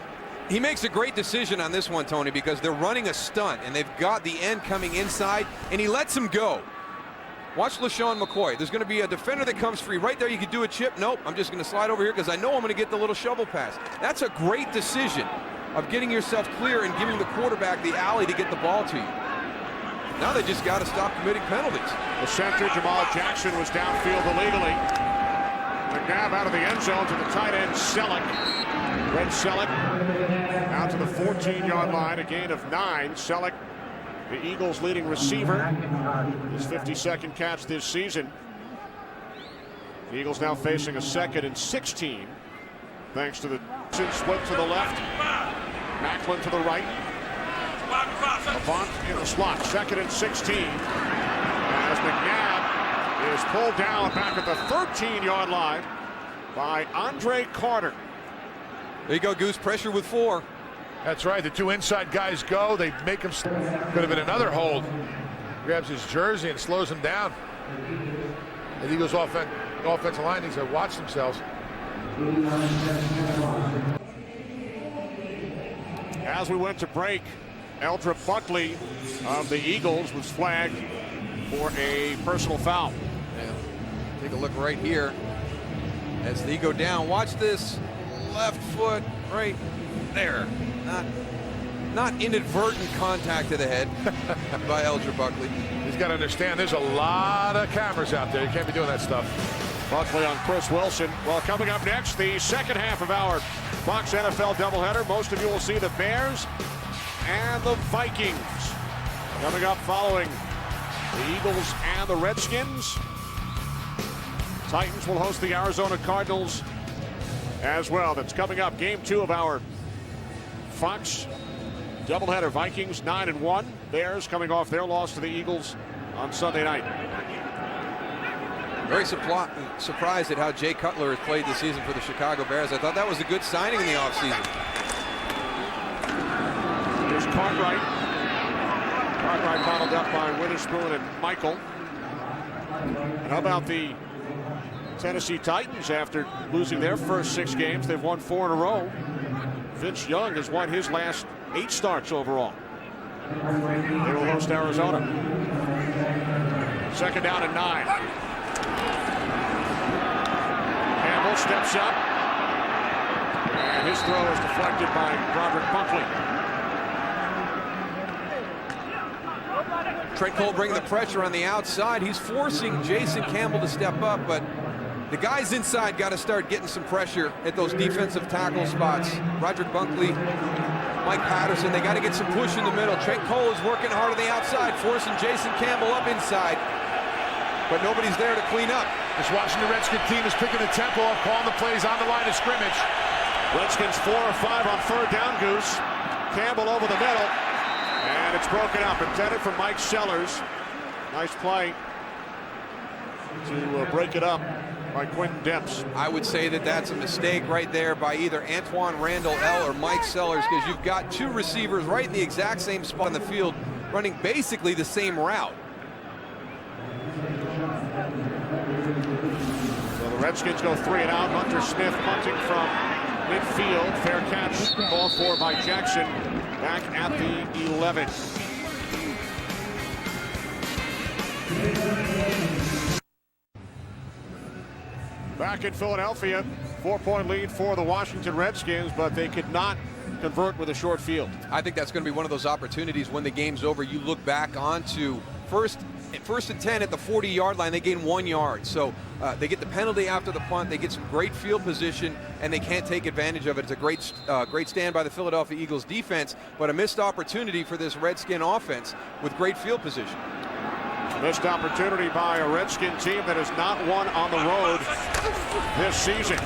He makes a great decision on this one, Tony, because they're running a stunt and they've got the end coming inside and he lets him go. Watch LeSean McCoy. There's going to be a defender that comes free right there. You could do a chip. Nope, I'm just going to slide over here because I know I'm going to get the little shovel pass. That's a great decision of getting yourself clear and giving the quarterback the alley to get the ball to you. Now they just got to stop committing penalties. The center, Jamal Jackson, was downfield illegally. McNabb out of the end zone to the tight end, Selleck. Red Selleck out to the 14-yard line, a gain of 9. Selleck, the Eagles' leading receiver, his 52nd catch this season. The Eagles now facing a 2nd and 16, thanks to the split to the left, Maclin to the right, Avant in the slot, 2nd and 16, as McNabb is pulled down back at the 13-yard line by Andre Carter. There you go, Goose. Pressure with 4. That's right. The two inside guys go. They make him. Could have been another hold. Grabs his jersey and slows him down. The Eagles' offensive line needs to watch themselves. As we went to break, Eldra Buckley of the Eagles was flagged for a personal foul. Yeah. Take a look right here as they go down. Watch this. Left foot right there. Not inadvertent contact to the head by Eldra Buckley. He's got to understand there's a lot of cameras out there. You can't be doing that stuff. Buckley on Chris Wilson. Well, coming up next, the second half of our Fox NFL doubleheader. Most of you will see the Bears and the Vikings. Coming up following the Eagles and the Redskins. Titans will host the Arizona Cardinals as well. That's coming up. Game 2 of our Fox doubleheader. Vikings 9-1. Bears coming off their loss to the Eagles on Sunday night. Very surprised at how Jay Cutler has played this season for the Chicago Bears. I thought that was a good signing in the offseason. Here's Cartwright. Cartwright bottled up by Witherspoon and Michael. And how about the Tennessee Titans? After losing their first 6 games, they've won 4 in a row. Vince Young has won his last 8 starts overall. They will host Arizona. 2nd down and 9. Campbell steps up. And his throw is deflected by Roderick Buckley. Trent Cole bringing the pressure on the outside. He's forcing Jason Campbell to step up, but the guys inside got to start getting some pressure at those defensive tackle spots. Roderick Buckley, Mike Patterson, they got to get some push in the middle. Trent Cole is working hard on the outside, forcing Jason Campbell up inside, but nobody's there to clean up. Just watching the Redskins team is picking the tempo up, calling the plays on the line of scrimmage. Redskins 4 or 5 on 3rd down, Goose. Campbell over the middle, and it's broken up. Intended for Mike Sellers. Nice play to break it up by Quentin Demps. I would say that that's a mistake right there by either Antoine Randall L. or Mike Sellers, because you've got 2 receivers right in the exact same spot on the field running basically the same route. So the Redskins go 3 and out. Hunter Smith punting from midfield. Fair catch called for by Jackson back at the 11. Back in Philadelphia, 4-point lead for the Washington Redskins, but they could not convert with a short field. I think that's going to be one of those opportunities when the game's over. You look back onto first and 10 at the 40-yard line. They gain 1 yard. So they get the penalty after the punt. They get some great field position, and they can't take advantage of it. It's a great stand by the Philadelphia Eagles defense, but a missed opportunity for this Redskin offense with great field position. Missed opportunity by a Redskin team that has not won on the road this season.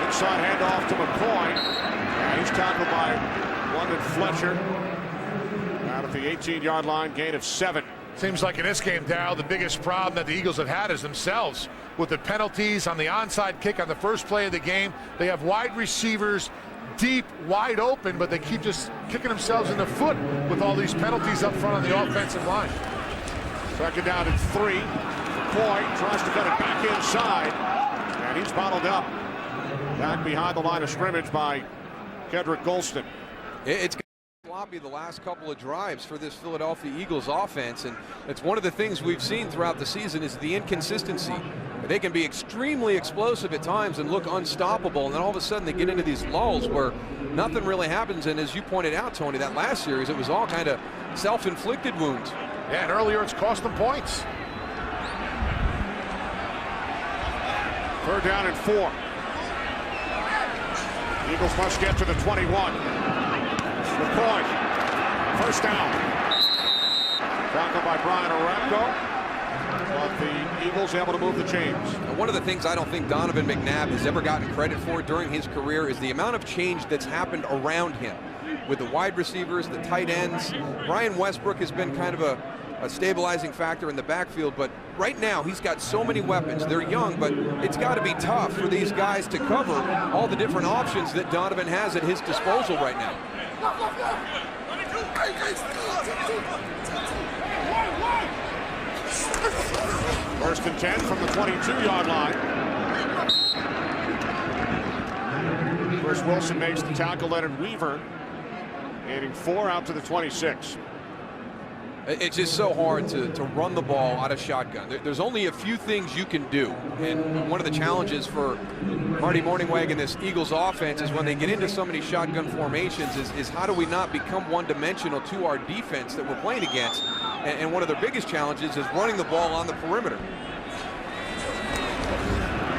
Inside handoff to McCoy. And he's tackled by London Fletcher. Out at the 18-yard line, gain of 7. Seems like in this game, Darryl, the biggest problem that the Eagles have had is themselves. With the penalties on the onside kick on the first play of the game, they have wide receivers deep, wide open, but they keep just kicking themselves in the foot with all these penalties up front on the offensive line. Second down and 3. McCoy tries to cut it back inside, and he's bottled up back behind the line of scrimmage by Kedrick Golston. It's sloppy the last couple of drives for this Philadelphia Eagles offense, and it's one of the things we've seen throughout the season is the inconsistency. They can be extremely explosive at times and look unstoppable, and then all of a sudden they get into these lulls where nothing really happens. And as you pointed out, Tony, that last series, it was all kind of self-inflicted wounds. Yeah, and earlier it's cost them points. Third down and 4. Eagles must get to the 21. McCoy, first down. Tackled by Brian Orakpo. But the Eagles able to move the chains. Now, one of the things I don't think Donovan McNabb has ever gotten credit for during his career is the amount of change that's happened around him. With the wide receivers, the tight ends. Ryan Westbrook has been kind of a stabilizing factor in the backfield, but right now he's got so many weapons. They're young, but it's got to be tough for these guys to cover all the different options that Donovan has at his disposal right now. First and 10 from the 22-yard line. Chris Wilson makes the tackle. Leonard Weaver gaining 4 out to the 26. It's just so hard to run the ball out of shotgun. There's only a few things you can do. And one of the challenges for Marty Mornhinweg and this Eagles offense is when they get into so many shotgun formations is how do we not become one-dimensional to our defense that we're playing against. And one of their biggest challenges is running the ball on the perimeter.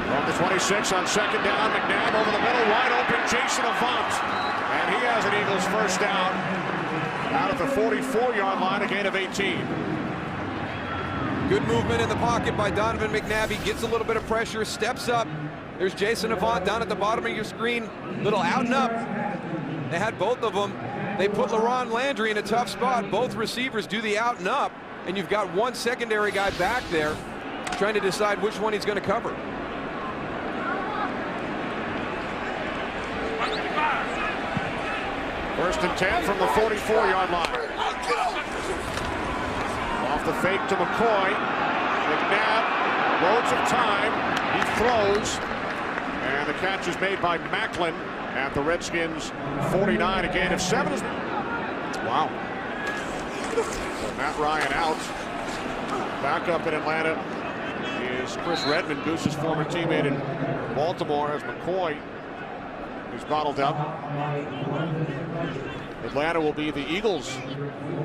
From the 26 on second down, McNabb over the middle, wide open, Jason Avant. And he has an Eagles first down. Out at the 44-yard line, a gain of 18. Good movement in the pocket by Donovan McNabb. He gets a little bit of pressure, steps up. There's Jason Avant down at the bottom of your screen. Little out and up. They had both of them. They put LaRon Landry in a tough spot. Both receivers do the out and up, and you've got one secondary guy back there trying to decide which one he's going to cover. First and 10 from the 44-yard line. Off the fake to McCoy. McNabb, loads of time. He throws. And the catch is made by Macklin at the Redskins 49, a gain of 7. Wow. So Matt Ryan out. Back up in Atlanta is Chris Redmond, Goose's former teammate in Baltimore, as McCoy is bottled up. Atlanta will be the Eagles'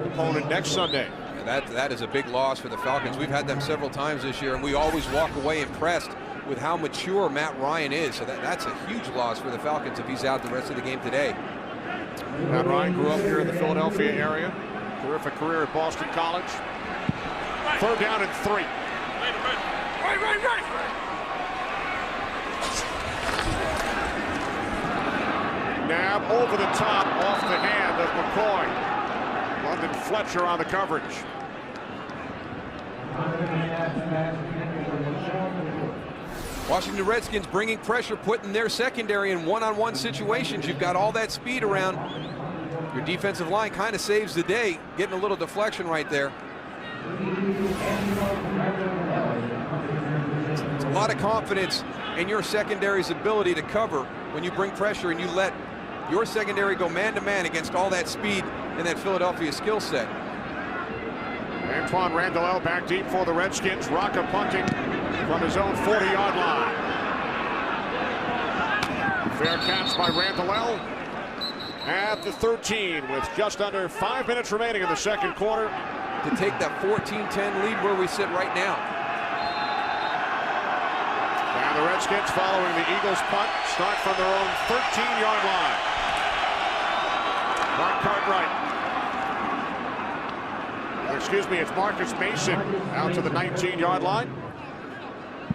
opponent next Sunday. That is a big loss for the Falcons. We've had them several times this year, and we always walk away impressed with how mature Matt Ryan is. So that's a huge loss for the Falcons if he's out the rest of the game today. Matt Ryan grew up here in the Philadelphia area. Terrific career at Boston College. Third down and 3. Nab over the top, off the hand of McCoy. London Fletcher on the coverage. Washington Redskins bringing pressure, putting their secondary in one-on-one situations. You've got all that speed around. Your defensive line kind of saves the day, getting a little deflection right there. It's a lot of confidence in your secondary's ability to cover when you bring pressure and you let your secondary go man-to-man against all that speed and that Philadelphia skill set. Antoine Randall back deep for the Redskins. Rocca punting from his own 40-yard line. Fair catch by Randall at the 13 with just under 5 minutes remaining in the second quarter. To take that 14-10 lead where we sit right now. And the Redskins, following the Eagles punt, start from their own 13-yard line. Mark Cartwright. Excuse me, it's Marcus Mason out to the 19-yard line.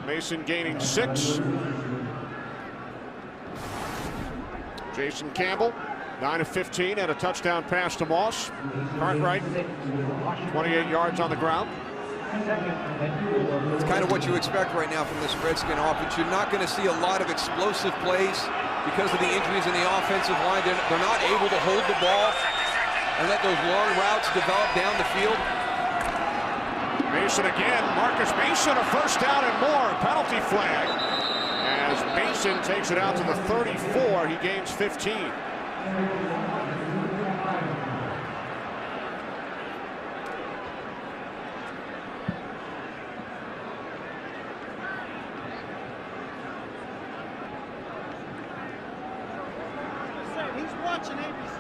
Mason gaining 6. Jason Campbell, 9 of 15, and a touchdown pass to Moss. Cartwright, 28 yards on the ground. It's kind of what you expect right now from this Redskin offense. You're not going to see a lot of explosive plays because of the injuries in the offensive line. They're not able to hold the ball and let those long routes develop down the field. Mason again. Marcus Mason, a first down and more. Penalty flag. As Mason takes it out to the 34, he gains 15. He's watching ABC.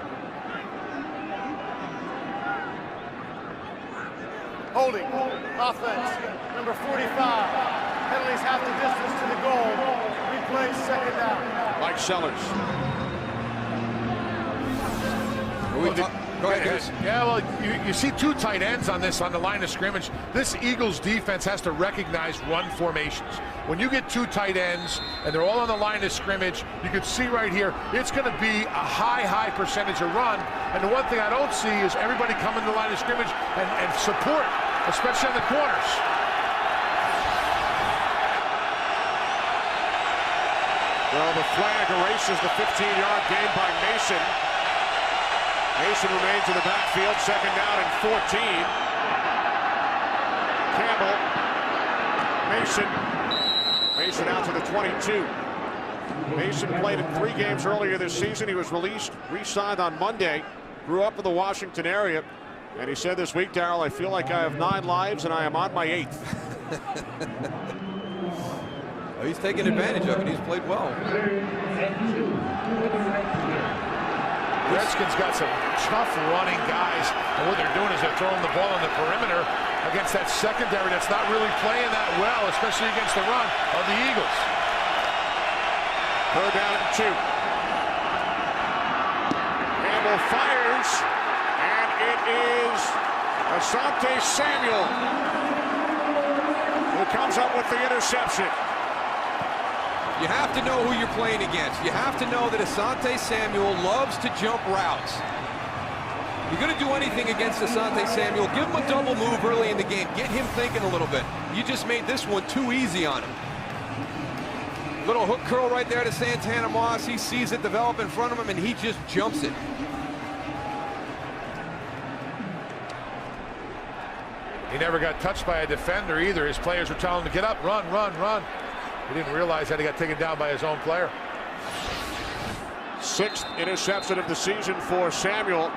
Holding, offense, number 45. Penalties half the distance to the goal. Replay, second down. Mike Sellers. Go ahead, guys. Yeah, well, you see two tight ends on the line of scrimmage. This Eagles defense has to recognize run formations. When you get two tight ends and they're all on the line of scrimmage, you can see right here, it's going to be a high percentage of run. And the one thing I don't see is everybody coming to the line of scrimmage and support, especially on the corners. Well, the flag erases the 15-yard gain by Mason. Mason remains in the backfield, second down and 14. Campbell, Mason out to the 22. Mason played in 3 games earlier this season. He was released, re-signed on Monday, grew up in the Washington area, and he said this week, Darryl, I feel like I have 9 lives and I am on my 8th. Well, he's taken advantage of it. He's played well. Redskins got some tough running guys, and what they're doing is they're throwing the ball on the perimeter against that secondary that's not really playing that well, especially against the run of the Eagles. Third down and 2. Campbell fires, and it is Asante Samuel who comes up with the interception. You have to know who you're playing against. You have to know that Asante Samuel loves to jump routes. You're going to do anything against Asante Samuel, give him a double move early in the game. Get him thinking a little bit. You just made this one too easy on him. Little hook curl right there to Santana Moss. He sees it develop in front of him, and he just jumps it. He never got touched by a defender either. His players were telling him to get up, run. He didn't realize that he got taken down by his own player. 6th interception of the season for Samuel.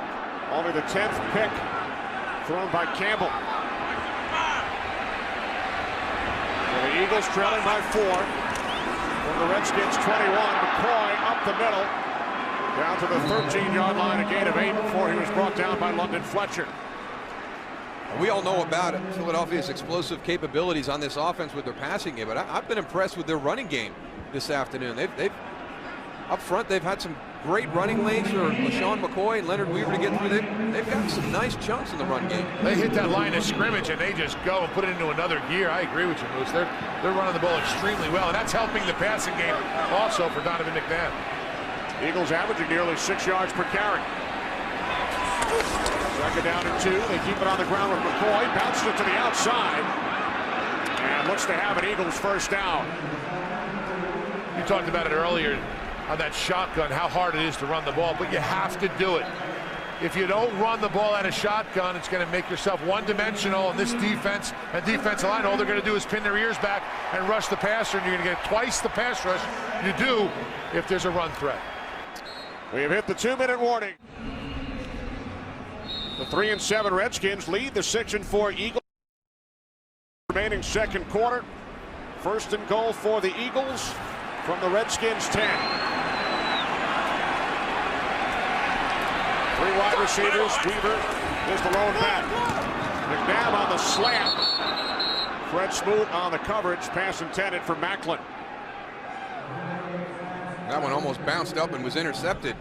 Only the 10th pick thrown by Campbell. So the Eagles trailing by 4. From the Redskins 21, McCoy up the middle. Down to the 13-yard line, a gain of 8 before he was brought down by London Fletcher. We all know about it. Philadelphia's explosive capabilities on this offense with their passing game, but I've been impressed with their running game this afternoon. They've up front, they've had some great running lanes for LaShawn McCoy and Leonard Weaver to get through. They've got some nice chunks in the run game. They hit that line of scrimmage and they just go and put it into another gear. I agree with you, Moose. They're running the ball extremely well, and that's helping the passing game also for Donovan McNabb. Eagles averaging nearly 6 yards per carry. Second down and 2. They keep it on the ground with McCoy. Bounces it to the outside. And looks to have an Eagles first down. You talked about it earlier on that shotgun, how hard it is to run the ball, but you have to do it. if you don't run the ball out of shotgun, it's going to make yourself one-dimensional. And this defense and defensive line, all they're going to do is pin their ears back and rush the passer, and you're going to get twice the pass rush you do if there's a run threat. We have hit the 2-minute warning. The 3-7 Redskins lead the 6-4 Eagles. Remaining second quarter. First and goal for the Eagles from the Redskins 10. 3 wide receivers. Weaver is the lone back. McNabb on the slant. Fred Smoot on the coverage. Pass intended for Macklin. That one almost bounced up and was intercepted.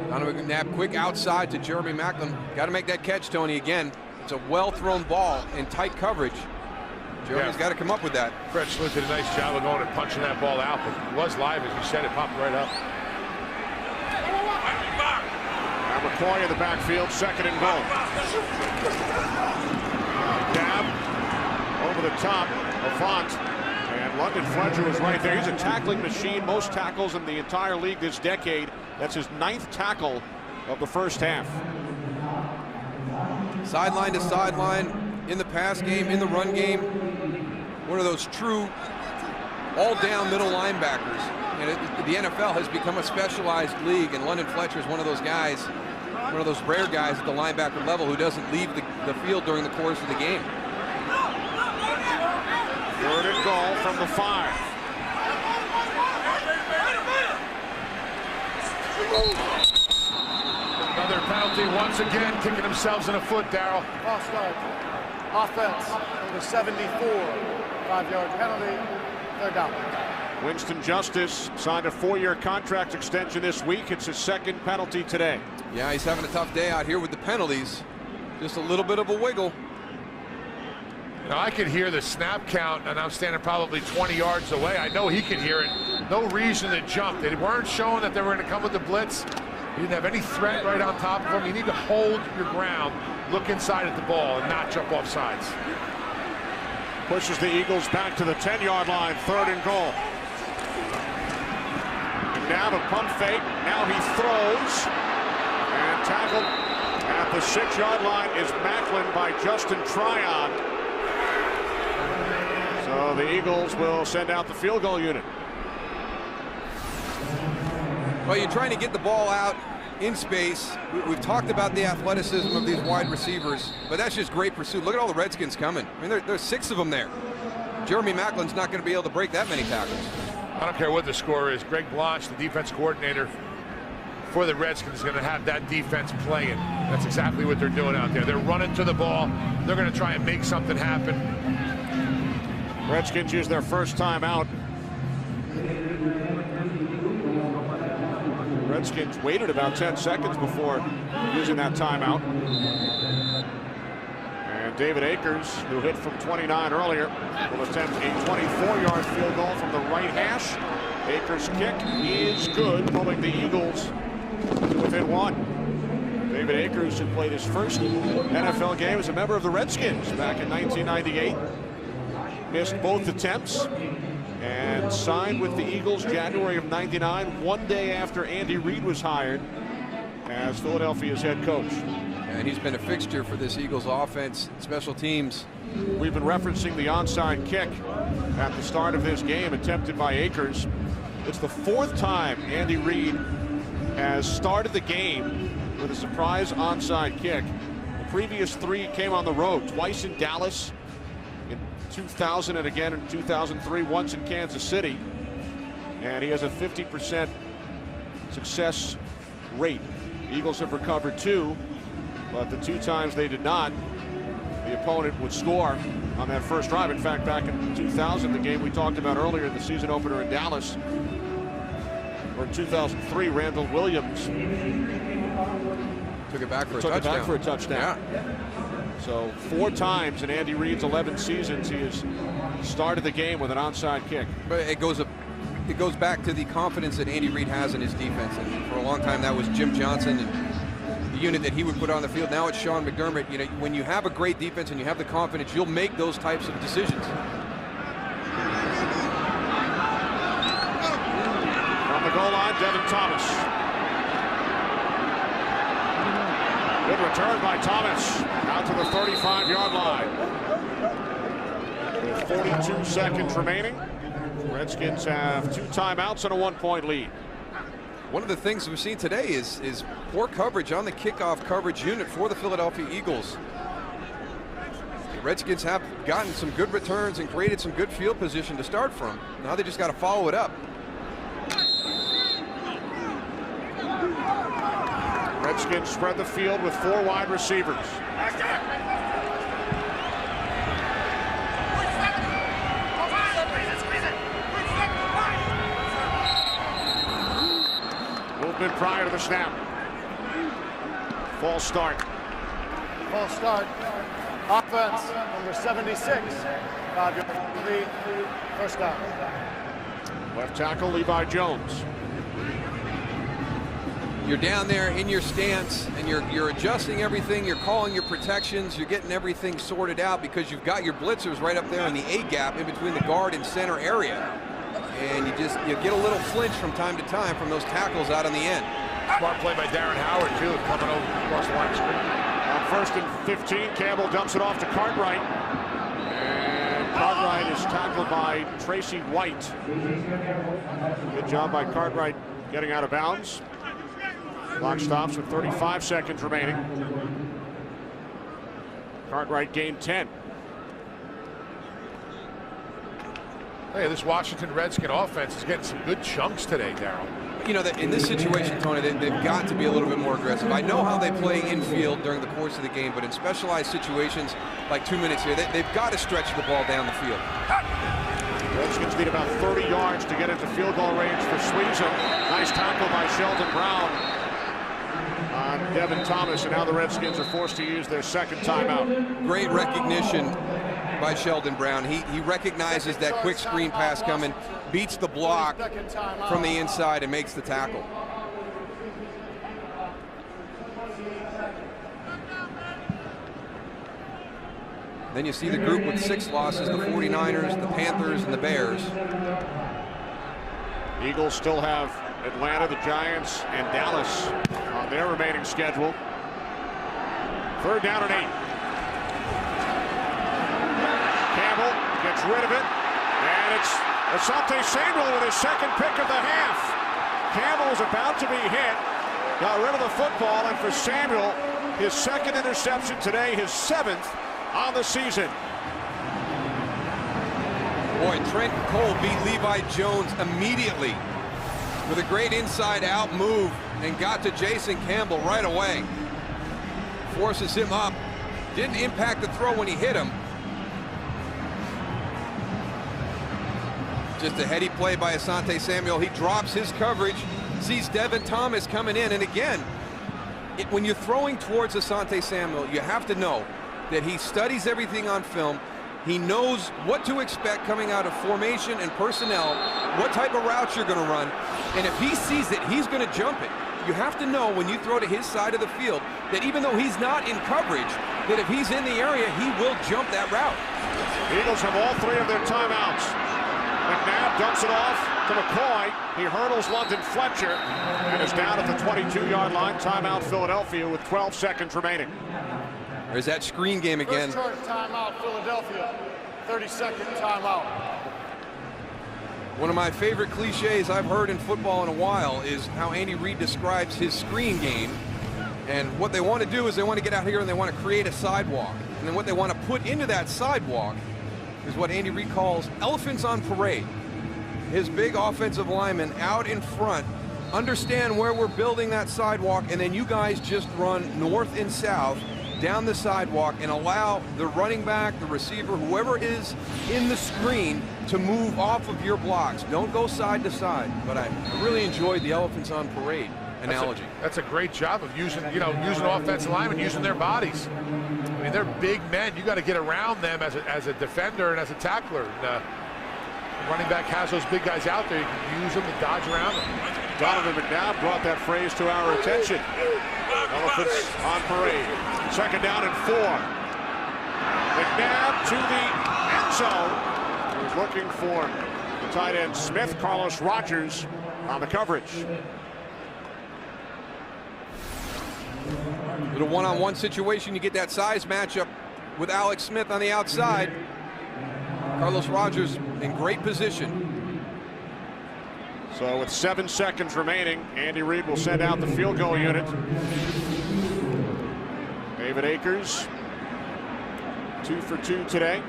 Donovan McNabb quick outside to Jeremy Macklin. Got to make that catch, Tony, again. It's a well-thrown ball in tight coverage. Jeremy's got to come up with that. Fred Smoot did a nice job of going and punching that ball out, but it was live, as you said. It popped right up. Now McCoy in the backfield, second and goal. Cab over the top, Avant. And London Fletcher was right there. He's a tackling machine. Most tackles in the entire league this decade. That's his 9th tackle of the first half. Sideline to sideline, in the pass game, in the run game. One of those true all-down middle linebackers. And the NFL has become a specialized league, and London Fletcher is one of those guys, one of those rare guys at the linebacker level who doesn't leave the field during the course of the game. Third and goal from the 5. Another penalty once again, kicking themselves in the foot, Darryl. False start. Offense, number 74. 5-yard penalty. Third down. Winston Justice signed a 4-year contract extension this week. It's his 2nd penalty today. Yeah, he's having a tough day out here with the penalties. Just a little bit of a wiggle. Now, I could hear the snap count, and I'm standing probably 20 yards away. I know he could hear it. No reason to jump. They weren't showing that they were going to come with the blitz. You didn't have any threat right on top of them. You need to hold your ground, look inside at the ball, and not jump off sides. Pushes the Eagles back to the 10-yard line. Third and goal. McNabb a pump fake. Now he throws. And tackled at the 6-yard line is Macklin by Justin Tryon. So the Eagles will send out the field goal unit. Well, you're trying to get the ball out in space. We've talked about the athleticism of these wide receivers, but that's just great pursuit. Look at all the Redskins coming. I mean, there's 6 of them there. Jeremy Macklin's not going to be able to break that many tackles. I don't care what the score is. Greg Blanche, the defense coordinator for the Redskins, is going to have that defense playing. That's exactly what they're doing out there. They're running to the ball. They're going to try and make something happen. Redskins use their first time out. Redskins waited about 10 seconds before using that timeout. And David Akers, who hit from 29 earlier, will attempt a 24-yard field goal from the right hash. Akers' kick is good, pulling the Eagles to within 1. David Akers, who played his first NFL game as a member of the Redskins back in 1998, missed both attempts and signed with the Eagles January of '99, 1 day after Andy Reid was hired as Philadelphia's head coach. And he's been a fixture for this Eagles offense, special teams. We've been referencing the onside kick at the start of this game, attempted by Akers. It's the 4th time Andy Reid has started the game with a surprise onside kick. The previous 3 came on the road, twice in Dallas, in 2000 and again in 2003, once in Kansas City. And he has a 50% success rate. The Eagles have recovered 2, but the 2 times they did not, the opponent would score on that first drive. In fact, back in 2000, the game we talked about earlier, the season opener in Dallas, or in 2003, Randall Williams took it back for a touchdown. Yeah. So 4 times in Andy Reid's 11 seasons, he has started the game with an onside kick. But it goes back to the confidence that Andy Reid has in his defense. And for a long time, that was Jim Johnston and the unit that he would put on the field. Now it's Sean McDermott. You know, when you have a great defense and you have the confidence, you'll make those types of decisions. From the goal line, Devin Thomas. Good return by Thomas. Out to the 35-yard line. With 42 seconds remaining. Redskins have 2 timeouts and a 1-point lead. One of the things we've seen today is poor coverage on the kickoff coverage unit for the Philadelphia Eagles. The Redskins have gotten some good returns and created some good field position to start from. Now they just got to follow it up. Redskins spread the field with 4 wide receivers. Movement prior to the snap. False start. False start. Offense, number 76. 5-yard lead. First down. Left tackle Levi Jones. You're down there in your stance and you're adjusting everything, you're calling your protections, you're getting everything sorted out because you've got your blitzers right up there in the A gap in between the guard and center area. And you get a little flinch from time to time from those tackles out on the end. Smart play by Darren Howard, too, coming over across the line of scrimmage. On 1st and 15, Campbell dumps it off to Cartwright. And Cartwright is tackled by Tracy White. Good job by Cartwright getting out of bounds. Clock stops with 35 seconds remaining. Cartwright gained 10. Hey, this Washington Redskin offense is getting some good chunks today, Darryl. You know, that in this situation, Tony, they've got to be a little bit more aggressive. I know how they play infield during the course of the game, but in specialized situations like 2 minutes here, they've got to stretch the ball down the field. Redskins need about 30 yards to get into field goal range for Siragusa. Nice tackle by Sheldon Brown on Devin Thomas, and now the Redskins are forced to use their 2nd timeout. Great recognition by Sheldon Brown. He recognizes that quick screen pass coming, beats the block from the inside and makes the tackle. Then you see the group with 6 losses, the 49ers, the Panthers, and the Bears. Eagles still have Atlanta, the Giants, and Dallas on their remaining schedule. 3rd down and 8. Campbell gets rid of it, and it's Asante Samuel with his 2nd pick of the half. Campbell was about to be hit, got rid of the football, and for Samuel, his 2nd interception today, his 7th on the season. Boy, Trent Cole beat Levi Jones immediately with a great inside-out move and got to Jason Campbell right away. Forces him up. Didn't impact the throw when he hit him. Just a heady play by Asante Samuel. He drops his coverage, sees Devin Thomas coming in, and again, when you're throwing towards Asante Samuel, you have to know that he studies everything on film. He knows what to expect coming out of formation and personnel, what type of routes you're going to run, and if he sees it, he's going to jump it. You have to know when you throw to his side of the field that even though he's not in coverage, that if he's in the area, he will jump that route. The Eagles have all 3 of their timeouts. McNabb dumps it off to McCoy. He hurdles London Fletcher and is down at the 22-yard line. Timeout Philadelphia with 12 seconds remaining. There's that screen game again. First timeout Philadelphia. 32nd timeout. One of my favorite cliches I've heard in football in a while is how Andy Reid describes his screen game. And what they want to do is they want to get out here and they want to create a sidewalk. And then what they want to put into that sidewalk is what Andy Reid calls elephants on parade. His big offensive linemen out in front understand where we're building that sidewalk, and then you guys just run north and south down the sidewalk and allow the running back, the receiver, whoever is in the screen to move off of your blocks. Don't go side to side. But I really enjoyed the elephants on parade analogy. That's a great job of using offensive linemen, using their bodies. I mean, they're big men. You got to get around them as a defender and as a tackler. The running back has those big guys out there. You can use them to dodge around them. Donovan McNabb brought that phrase to our attention. Elephants on parade. 2nd down and 4. McNabb to the end zone. He was looking for tight end Smith, Carlos Rogers on the coverage. Little one-on-one situation, you get that size matchup with Alex Smith on the outside. Carlos Rogers in great position. So with 7 seconds remaining, Andy Reid will send out the field goal unit. David Akers, 2 for 2 today.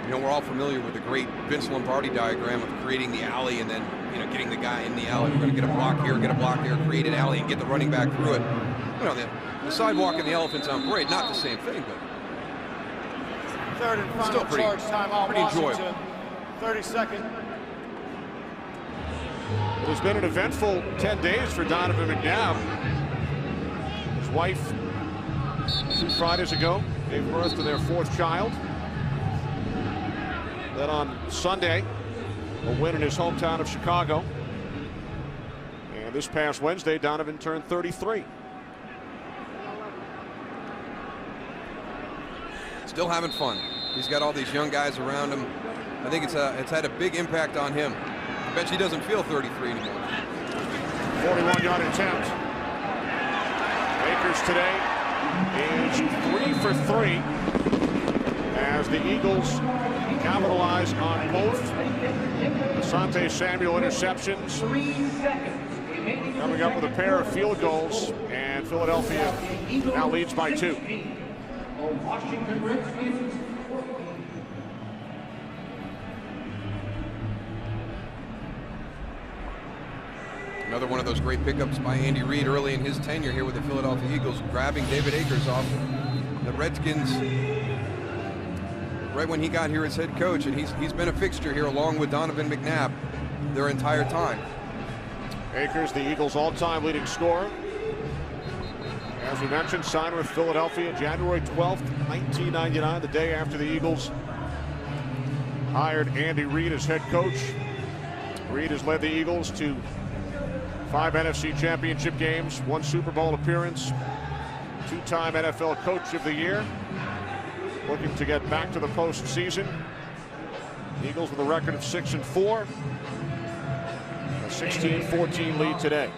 You know, we're all familiar with the great Vince Lombardi diagram of creating the alley and then, you know, getting the guy in the alley. We're going to get a block here, get a block there, create an alley, and get the running back through it. You know, the sidewalk and the elephants on parade, not the same thing, but Third and final still pretty Washington. enjoyable. 30 seconds. It has been an eventful 10 days for Donovan McNabb. His wife, 2 Fridays ago, gave birth to their 4th child. Then on Sunday, a win in his hometown of Chicago. And this past Wednesday, Donovan turned 33. Still having fun. He's got all these young guys around him. I think it's had a big impact on him. I bet he doesn't feel 33 anymore. 41-yard attempt. Akers today is 3 for 3 as the Eagles capitalize on both Asante Samuel interceptions. Coming up with a pair of field goals, and Philadelphia now leads by 2. Washington Redskins. Another one of those great pickups by Andy Reid early in his tenure here with the Philadelphia Eagles, grabbing David Akers off the Redskins right when he got here as head coach, and he's been a fixture here along with Donovan McNabb their entire time. Akers, the Eagles' all-time leading scorer. As we mentioned, signed with Philadelphia January 12th, 1999, the day after the Eagles hired Andy Reid as head coach. Reid has led the Eagles to 5 NFC championship games, 1 Super Bowl appearance, 2-time NFL Coach of the Year. Looking to get back to the postseason. The Eagles with a record of 6-4. A 16-14 lead today.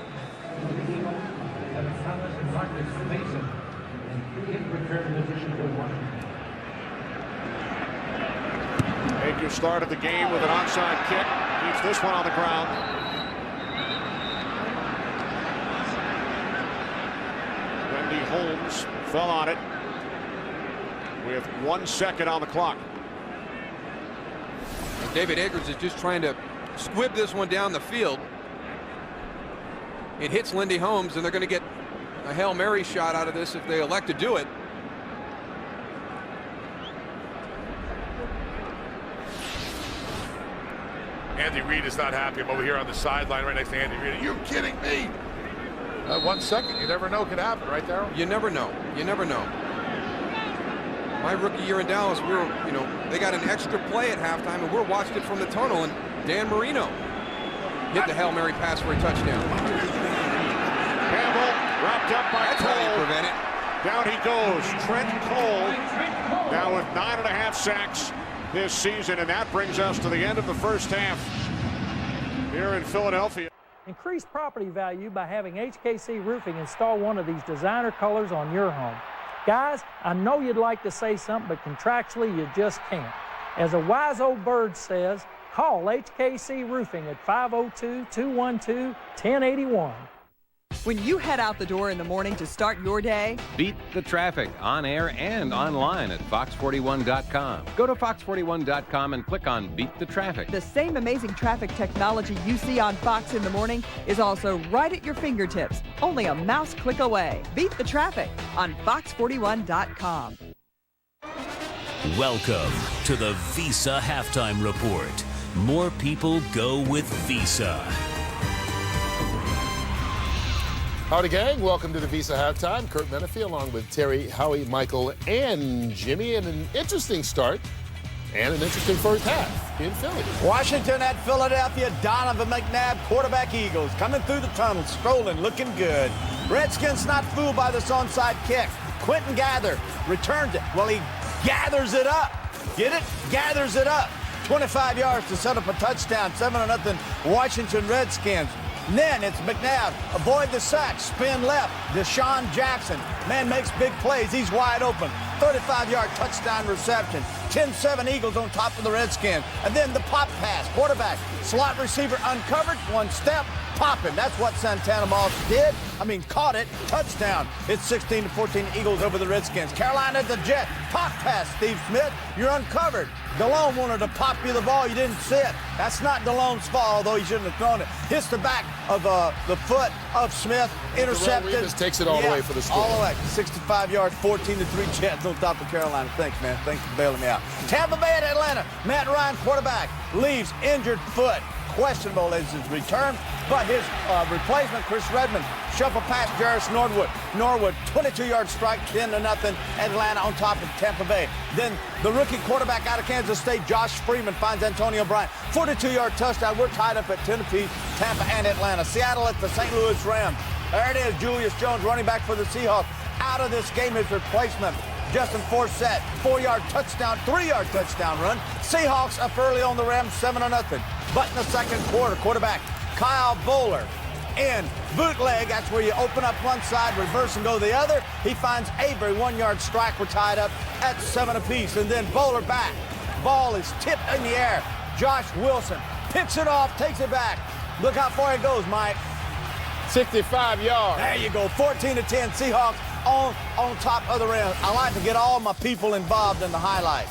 Akers started the game with an onside kick. Keeps this one on the ground. Wendy Holmes fell on it with 1 second on the clock. And David Akers is just trying to squib this one down the field. It hits Lindy Holmes, and they're going to get a Hail Mary shot out of this if they elect to do it. Andy Reid is not happy. I'm over here on the sideline right next to Andy Reid. Are you kidding me? 1 second, you never know, could happen, right, Darryl? You never know. You never know. My rookie year in Dallas, we were, you know, they got an extra play at halftime, and we're watching it from the tunnel, and Dan Marino hit the Hail Mary pass for a touchdown. Campbell wrapped up by That's Cole. how you prevent it. Down he goes. Trent Cole now with 9.5 sacks this season, and that brings us to the end of the first half here in Philadelphia. Increase property value by having HKC Roofing install one of these designer colors on your home. Guys, I know you'd like to say something, but contractually you just can't. As a wise old bird says, call HKC Roofing at 502-212-1081. When you head out the door in the morning to start your day, beat the traffic on air and online at fox41.com. Go to fox41.com and click on Beat the Traffic. the same amazing traffic technology you see on Fox in the morning is also right at your fingertips, only a mouse click away. Beat the traffic on fox41.com. Welcome to the Visa Halftime Report. More people go with Visa. Howdy, gang. Welcome to the Visa Halftime. Kurt Menefee along with Terry, Howie, Michael, and Jimmy. And an interesting start and an interesting first half in Philly. Washington at Philadelphia. Donovan McNabb, quarterback Eagles, coming through the tunnel, strolling, looking good. Redskins not fooled by this onside kick. Quentin Gather returns it. Well, he gathers it up. Get it? Gathers it up. 25 yards to set up a touchdown. 7-0 Washington Redskins. And then it's McNabb. Avoid the sack. Spin left. Deshawn Jackson. Man makes big plays. He's wide open. 35-yard touchdown reception. 10-7 Eagles on top of the Redskins. And then the pop pass. Quarterback. Slot receiver uncovered. One step. Popping. That's what Santana Moss did. Caught it. Touchdown. It's 16-14 Eagles over the Redskins. Carolina the Jet. Pop pass, Steve Smith. You're uncovered. DeLone wanted to pop you the ball. You didn't see it. That's not DeLone's fault, although he shouldn't have thrown it. Hits the back of the foot of Smith. Intercepted. Darryl takes it all the way for the score. All the way. 65 yards, 14-3 Jets on top of Carolina. Thanks, man. Thanks for bailing me out. Tampa Bay at Atlanta. Matt Ryan, quarterback, leaves injured foot. Questionable is his return, but his replacement, Chris Redmond, shuffle past Jarvis Norwood. Norwood, 22-yard strike, 10-0 Atlanta on top of Tampa Bay. Then the rookie quarterback out of Kansas State, Josh Freeman, finds Antonio Bryant. 42-yard touchdown. We're tied up at 10 apiece, Tampa and Atlanta. Seattle at the St. Louis Rams. There it is, Julius Jones, running back for the Seahawks. Out of this game, his replacement, Justin Forsett, 4-yard touchdown, 3-yard touchdown run. Seahawks up early on the Rams, 7-0. But in the second quarter, quarterback Kyle Bowler in bootleg. That's where you open up one side, reverse and go the other. He finds Avery, 1-yard strike. We're tied up at 7 apiece. And then Bowler back. Ball is tipped in the air. Josh Wilson picks it off, takes it back. Look how far it goes, Mike. 65 yards. There you go, 14-10 Seahawks on top of the Rams. I like to get all my people involved in the highlights.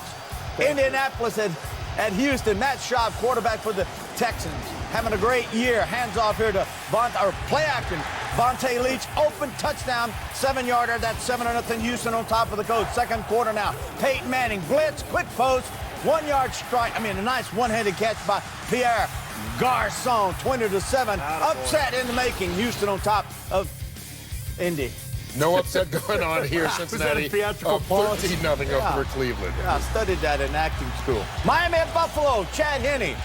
Indianapolis at Houston. Matt Schaub, quarterback for the Texans, having a great year. Hands off here to play action. Vontae Leach, open touchdown, 7-yarder. That's 7-0 Houston on top of the coach. Second quarter now. Peyton Manning, blitz, quick post, 1-yard strike. A nice one-handed catch by Pierre Garçon, 20-7. Upset in the making. Houston on top of Indy. No upset going on here, Cincinnati. 13-0 over Cleveland. I studied that in acting school. Miami at Buffalo, Chad Henne.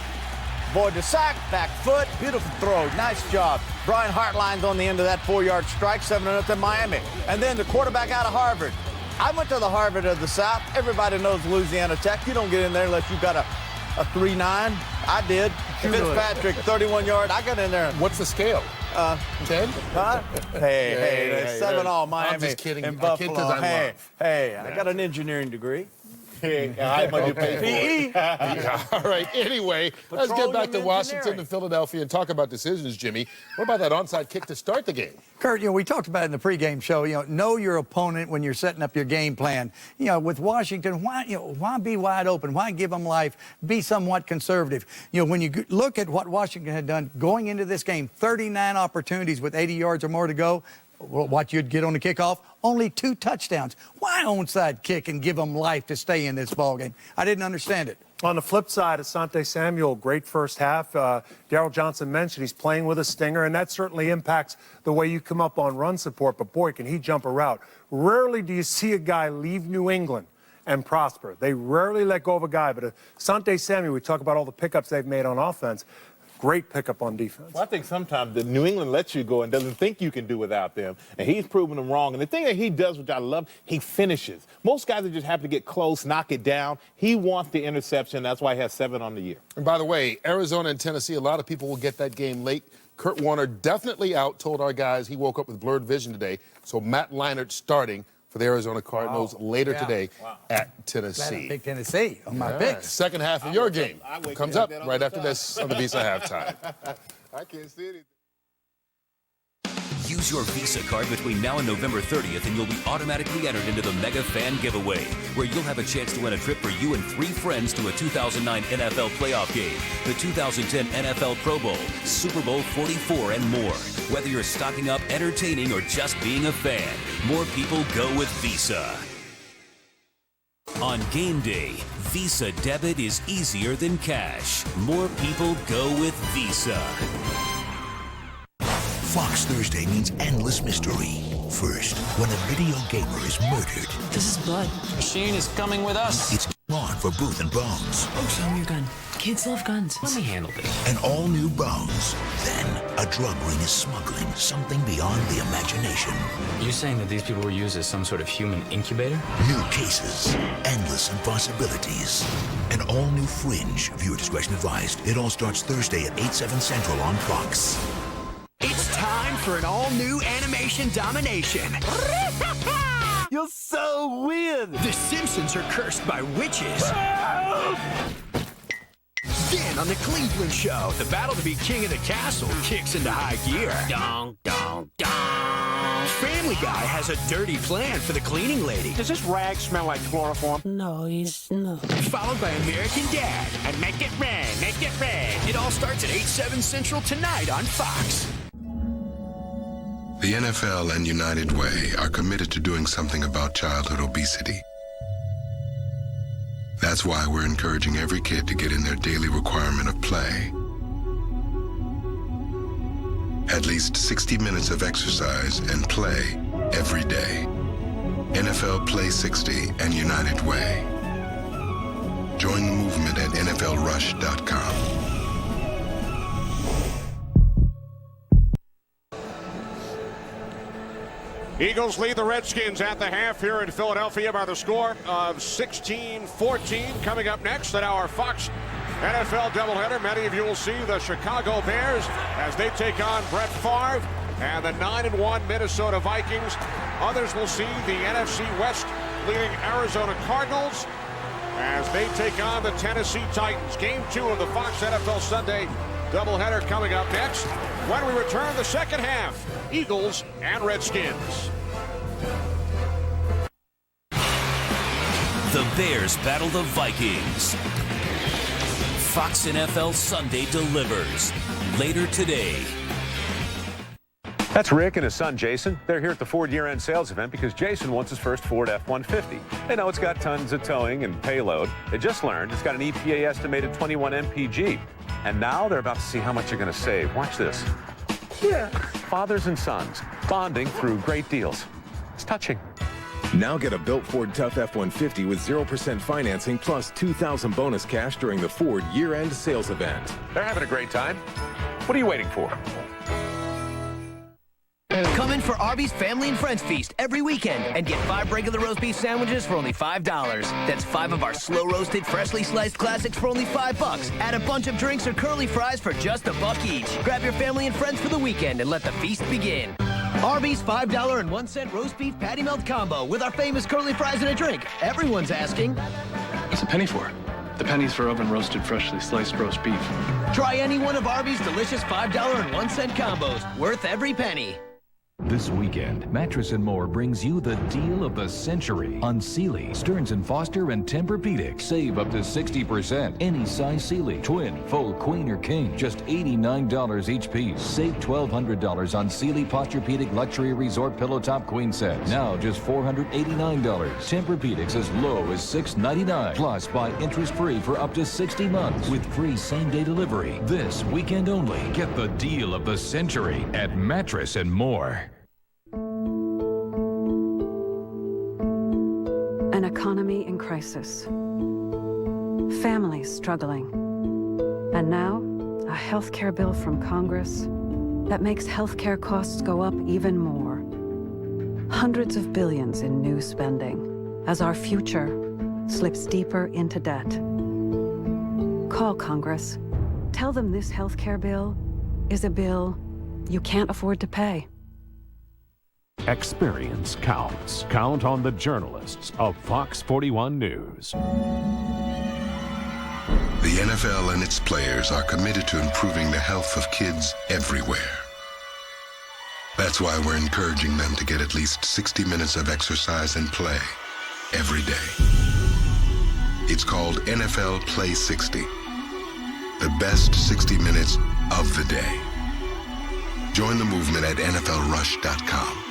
Boy, the sack, back foot, beautiful throw, nice job. Brian Hartline's on the end of that 4-yard strike, 7-0 Miami. And then the quarterback out of Harvard. I went to the Harvard of the South. Everybody knows Louisiana Tech. You don't get in there unless you've got a 3.9. I did. Fitzpatrick, 31-yard. I got in there. What's the scale? 10? Huh? Hey, 7-all Miami. I'm just kidding. In Buffalo. I got an engineering degree. I might do PE. All right. Anyway, let's get back to Washington and Philadelphia and talk about decisions, Jimmy. What about that onside kick to start the game? Kurt, we talked about it in the pregame show. Know your opponent when you're setting up your game plan. With Washington, why be wide open? Why give them life? Be somewhat conservative. When you look at what Washington had done going into this game, 39 opportunities with 80 yards or more to go. What you'd get on the kickoff, only 2 touchdowns. Why onside kick and give them life to stay in this ballgame? I didn't understand it. On the flip side, Asante Samuel, great first half. Darryl Johnston mentioned he's playing with a stinger, and that certainly impacts the way you come up on run support. But, boy, can he jump a route. Rarely do you see a guy leave New England and prosper. They rarely let go of a guy. But Asante Samuel, we talk about all the pickups they've made on offense. Great pickup on defense. Well, I think sometimes the New England lets you go and doesn't think you can do without them, and he's proven them wrong. And the thing that he does, which I love, he finishes. Most guys are just happy to get close, knock it down. He wants the interception. That's why he has 7 on the year. And by the way, Arizona and Tennessee, a lot of people will get that game late. Kurt Warner definitely out, told our guys he woke up with blurred vision today. So Matt Leinart starting for the Arizona Cardinals later today at Tennessee. Glad I picked Tennessee on my picks. Second half of your game comes up right after this on the Visa halftime. I can't see anything. Use your Visa card between now and November 30th and you'll be automatically entered into the Mega Fan Giveaway, where you'll have a chance to win a trip for you and 3 friends to a 2009 NFL playoff game, the 2010 NFL Pro Bowl, Super Bowl 44, and more. Whether you're stocking up, entertaining, or just being a fan, more people go with Visa. On game day, Visa debit is easier than cash. More people go with Visa. Fox Thursday means endless mystery. First, when a video gamer is murdered. This is blood. Machine is coming with us. It's on for Booth and Bones. Oh, show me your gun. Kids love guns. Let me handle this. An all-new Bones. Then, A drug ring is smuggling something beyond the imagination. You saying that these people were used as some sort of human incubator? New cases, endless impossibilities. An all-new Fringe. Viewer discretion advised. It all starts Thursday at 8/7 Central on Fox. It's time for an all-new animation domination. You're so weird. The Simpsons are cursed by witches. Then on the Cleveland Show, the battle to be king of the castle kicks into high gear. Dong, dong, dong. Family Guy has a dirty plan for the cleaning lady. Does this rag smell like chloroform? No, he's not. Followed by American Dad. And make it red, make it red. It all starts at 8/7 Central tonight on Fox. The NFL and United Way are committed to doing something about childhood obesity. That's why we're encouraging every kid to get in their daily requirement of play. At least 60 minutes of exercise and play every day. NFL Play 60 and United Way. Join the movement at NFLRush.com. Eagles lead the Redskins at the half here in Philadelphia by the score of 16-14. Coming up next at our Fox NFL doubleheader, many of you will see the Chicago Bears as they take on Brett Favre and the 9-1 Minnesota Vikings. Others will see the NFC West leading Arizona Cardinals as they take on the Tennessee Titans. Game 2 of the Fox NFL Sunday doubleheader coming up next when we return the second half. Eagles and Redskins. The Bears battle the Vikings. Fox NFL Sunday delivers later today. That's Rick and his son Jason. They're here at the Ford year-end sales event because Jason wants his first Ford F-150. They know it's got tons of towing and payload. They just learned it's got an EPA estimated 21 mpg. And now they're about to see how much they're going to save. Watch this. Yeah. Fathers and sons bonding through great deals. It's touching. Now get a built Ford Tough F-150 with 0% financing plus $2,000 bonus cash during the Ford year-end sales event. They're having a great time. What are you waiting for? Come in for Arby's Family and Friends Feast every weekend and get 5 regular roast beef sandwiches for only $5. That's 5 of our slow-roasted, freshly sliced classics for only $5. Add a bunch of drinks or curly fries for just $1 each. Grab your family and friends for the weekend and let the feast begin. Arby's $5.01 roast beef patty melt combo with our famous curly fries and a drink. Everyone's asking. What's a penny for? The penny's for oven-roasted, freshly sliced roast beef. Try any one of Arby's delicious $5.01 combos. Worth every penny. This weekend, Mattress & More brings you the deal of the century on Sealy, Stearns & Foster, and Tempur-Pedic. Save up to 60%. Any size Sealy, twin, full, queen, or king. Just $89 each piece. Save $1,200 on Sealy Posturepedic Luxury Resort Pillow Top Queen Set. Now just $489. Tempur-Pedic's as low as $699. Plus, buy interest-free for up to 60 months with free same-day delivery. This weekend only. Get the deal of the century at Mattress & More. An economy in crisis. Families struggling. And now, a health care bill from Congress that makes health care costs go up even more. Hundreds of billions in new spending as our future slips deeper into debt. Call Congress. Tell them this health care bill is a bill you can't afford to pay. Experience counts. Count on the journalists of Fox 41 News. The NFL and its players are committed to improving the health of kids everywhere. That's why we're encouraging them to get at least 60 minutes of exercise and play every day. It's called NFL Play 60. The best 60 minutes of the day. Join the movement at NFLRush.com.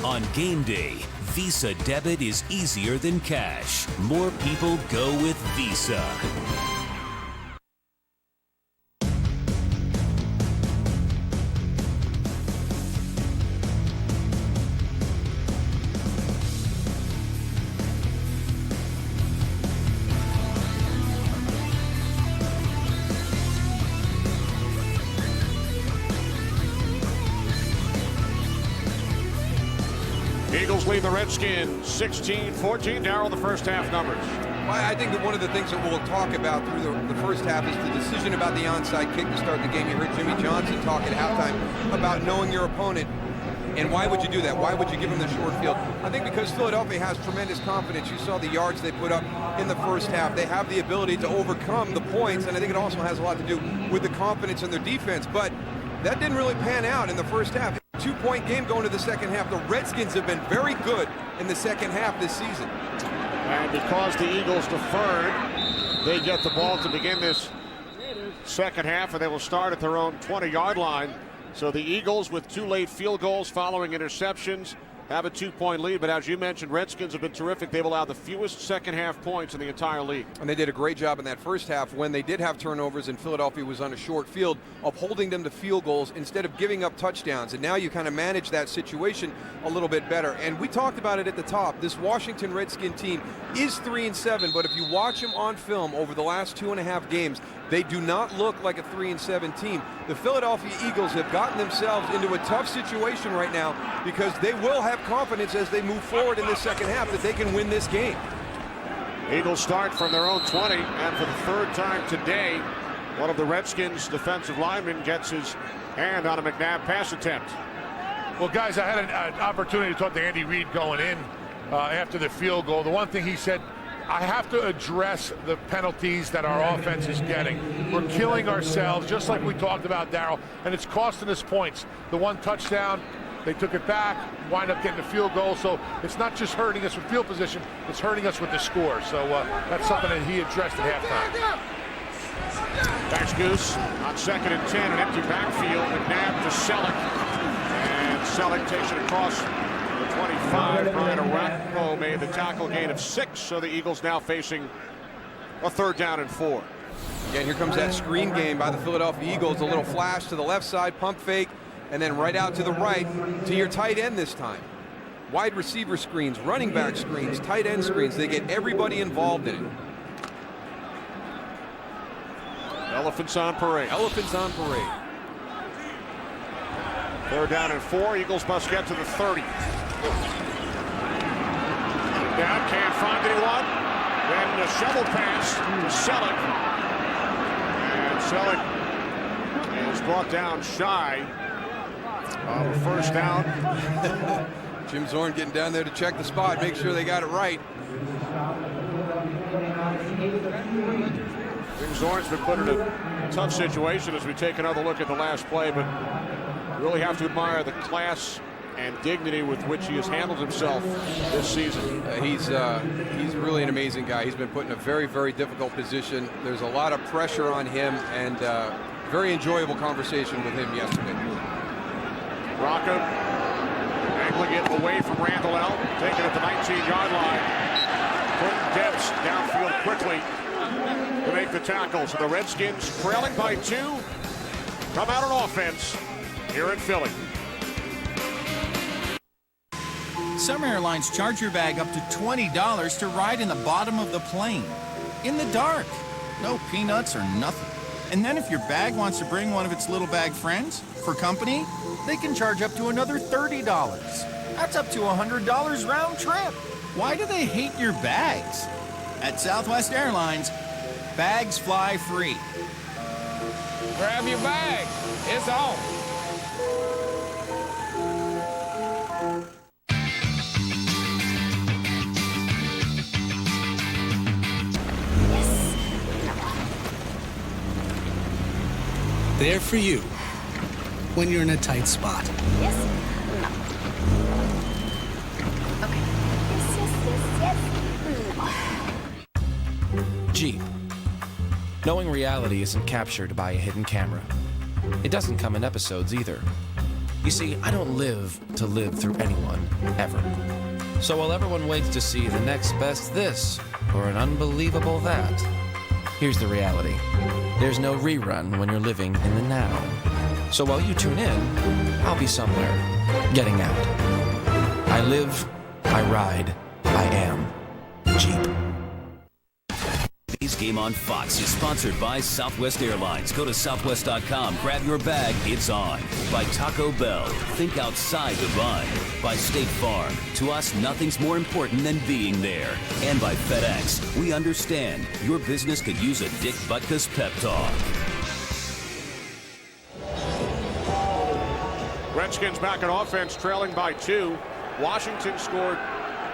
On game day, Visa debit is easier than cash. More people go with Visa. Eagles lead the Redskins 16-14. Darryl, the first half numbers. Well, I think that one of the things that we'll talk about through the first half is the decision about the onside kick to start the game. You heard Jimmy Johnston talk at halftime about knowing your opponent. And why would you do that? Why would you give them the short field? I think because Philadelphia has tremendous confidence. You saw the yards they put up in the first half. They have the ability to overcome the points, and I think it also has a lot to do with the confidence in their defense. But that didn't really pan out in the first half. 2-point game going to the second half. The Redskins have been very good in the second half this season. And because the Eagles deferred, they get the ball to begin this second half, and they will start at their own 20-yard line. So the Eagles, with 2 late field goals following interceptions, have a 2-point lead. But as you mentioned, Redskins have been terrific. They've allowed the fewest second half points in the entire league. And they did a great job in that first half when they did have turnovers and Philadelphia was on a short field of holding them to field goals instead of giving up touchdowns. And now you kind of manage that situation a little bit better. And we talked about it at the top. This Washington Redskin team is 3-7, but if you watch them on film over the last 2.5 games, they do not look like a 3-7 team. The Philadelphia Eagles have gotten themselves into a tough situation right now because they will have confidence as they move forward in the second half that they can win this game. Eagles start from their own 20, and for the third time today, one of the Redskins' defensive linemen gets his hand on a McNabb pass attempt. Well, guys, I had an opportunity to talk to Andy Reid going in after the field goal. The one thing he said, I have to address the penalties that our offense is getting. We're killing ourselves, just like we talked about, Darryl, and it's costing us points. The one touchdown, they took it back, wind up getting a field goal. So it's not just hurting us with field position, it's hurting us with the score. So that's something that he addressed at halftime. Backs Goose on 2nd and 10, an empty backfield. McNabb to Selleck, and Selleck takes it across the 25. Brian Arakpo made the tackle, gain of 6, so the Eagles now facing a 3rd down and 4. Again, here comes that screen game by the Philadelphia Eagles. A little flash to the left side, pump fake, and then right out to the right to your tight end this time. Wide receiver screens, running back screens, tight end screens. They get everybody involved in it. Elephants on parade. Elephants on parade. 3rd down and 4. Eagles must get to the 30. Down, can't find anyone. Then a shovel pass to Selleck. And Selleck is brought down shy of a 1st down. Jim Zorn getting down there to check the spot, make sure they got it right. Jim Zorn's been put in a tough situation as we take another look at the last play, but really have to admire the class and dignity with which he has handled himself this season. He's really an amazing guy. He's been put in a very, very difficult position. There's a lot of pressure on him, and very enjoyable conversation with him yesterday. Rocca angling it away from Randall L. Taking it at the 19-yard line. Putting Debs downfield quickly to make the tackle. So the Redskins trailing by 2. Come out on offense here in Philly. Some airlines charge your bag up to $20 to ride in the bottom of the plane. In the dark. No peanuts or nothing. And then if your bag wants to bring one of its little bag friends for company, they can charge up to another $30. That's up to $100 round trip. Why do they hate your bags? At Southwest Airlines, bags fly free. Grab your bag. It's on. There for you when you're in a tight spot. Yes. No. Okay. Yes. No. Jeep. Knowing reality isn't captured by a hidden camera. It doesn't come in episodes either. You see, I don't live to live through anyone, ever. So while everyone waits to see the next best this or an unbelievable that, here's the reality. There's no rerun when you're living in the now. So while you tune in, I'll be somewhere, getting out. I live, I ride, I am Jeep. These Eagles game on Fox is sponsored by Southwest Airlines. Go to southwest.com, grab your bag, it's on. By Taco Bell, think outside the bun. By State Farm, to us, nothing's more important than being there. And by FedEx, we understand your business could use a Dick Butkus pep talk. Redskins back in offense, trailing by 2. Washington scored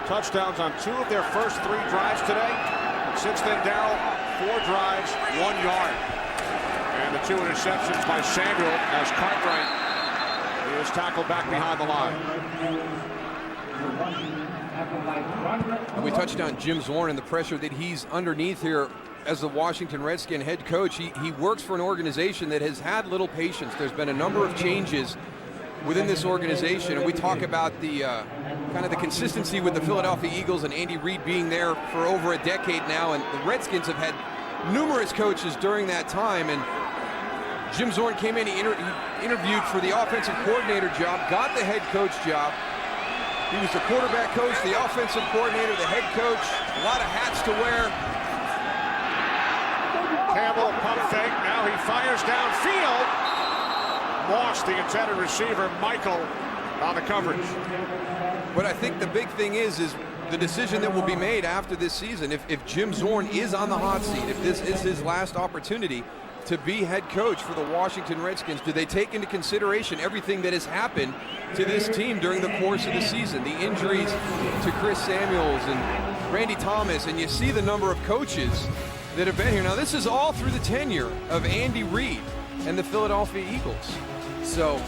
touchdowns on 2 of their first 3 drives today. And since then, Darryl, 4 drives, 1 yard. And the 2 interceptions by Samuel as Cartwright is tackled back behind the line. And we touched on Jim Zorn and the pressure that he's underneath here as the Washington Redskin head coach. He works for an organization that has had little patience. There's been a number of changes within this organization, and we talk about the kind of the consistency with the Philadelphia Eagles and Andy Reid being there for over a decade now, and the Redskins have had numerous coaches during that time. And Jim Zorn came in, he interviewed for the offensive coordinator job, got the head coach job. He was the quarterback coach, the offensive coordinator, the head coach, a lot of hats to wear. Campbell pump fake, now he fires downfield. Lost the intended receiver, Michael, on the coverage. But I think the big thing is the decision that will be made after this season. If Jim Zorn is on the hot seat, if this is his last opportunity to be head coach for the Washington Redskins, do they take into consideration everything that has happened to this team during the course of the season? The injuries to Chris Samuels and Randy Thomas, and you see the number of coaches that have been here. Now, this is all through the tenure of Andy Reid and the Philadelphia Eagles. So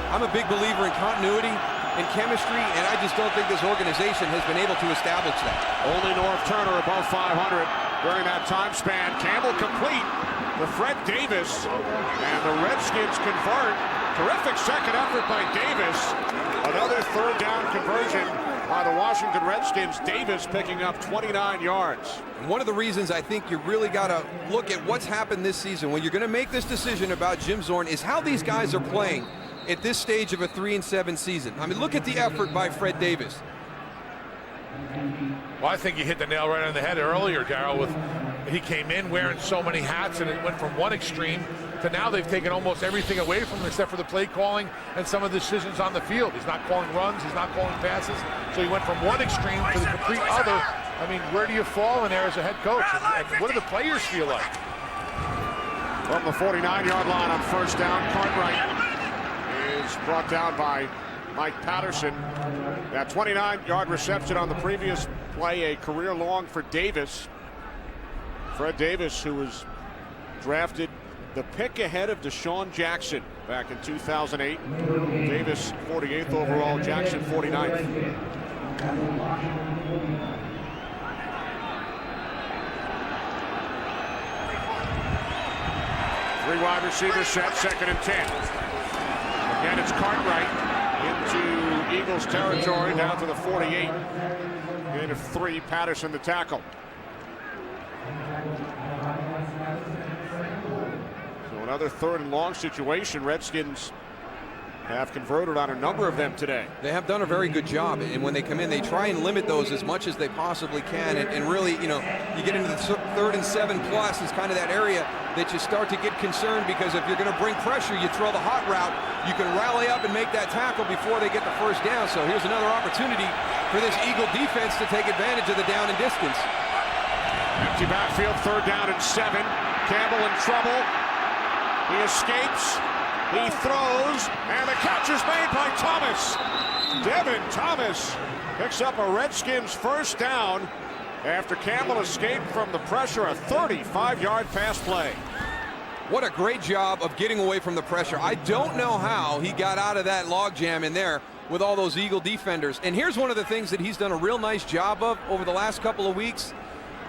I'm a big believer in continuity and chemistry, and I just don't think this organization has been able to establish that. Only North Turner above 500 during that time span. Campbell complete to Fred Davis, and the Redskins convert. Terrific second effort by Davis. Another third down conversion by the Washington Redskins. Davis picking up 29 yards. And one of the reasons I think you really got to look at what's happened this season when you're going to make this decision about Jim Zorn is how these guys are playing at this stage of a 3-7 season. I mean, look at the effort by Fred Davis. Well, I think you hit the nail right on the head earlier, Darryl. He came in wearing so many hats, and it went from one extreme to now they've taken almost everything away from him except for the play calling and some of the decisions on the field. He's not calling runs, he's not calling passes. So he went from one extreme to the complete other. I mean, where do you fall in there as a head coach? And what do the players feel like? From the 49-yard line on first down, Cartwright is brought down by Mike Patterson. That 29-yard reception on the previous play, a career long for Davis. Fred Davis, who was drafted the pick ahead of Deshawn Jackson back in 2008. Davis 48th overall, Jackson 49th. Three wide receiver set, 2nd and 10. Again, it's Cartwright into Eagles territory, down to the 48. Gain of 3, Patterson the tackle. So another 3rd and long situation. Redskins have converted on a number of them today. They have done a very good job, and when they come in, they try and limit those as much as they possibly can, and really, you know, you get into the 3rd and 7 plus is kind of that area that you start to get concerned, because if you're going to bring pressure, you throw the hot route, you can rally up and make that tackle before they get the first down. So here's another opportunity for this Eagle defense to take advantage of the down and distance. Empty backfield, 3rd down and 7. Campbell in trouble. He escapes. He throws, and the catch is made by Thomas. Devin Thomas picks up a Redskins first down after Campbell escaped from the pressure. A 35-yard pass play. What a great job of getting away from the pressure. I don't know how he got out of that logjam in there with all those Eagle defenders. And here's one of the things that he's done a real nice job of over the last couple of weeks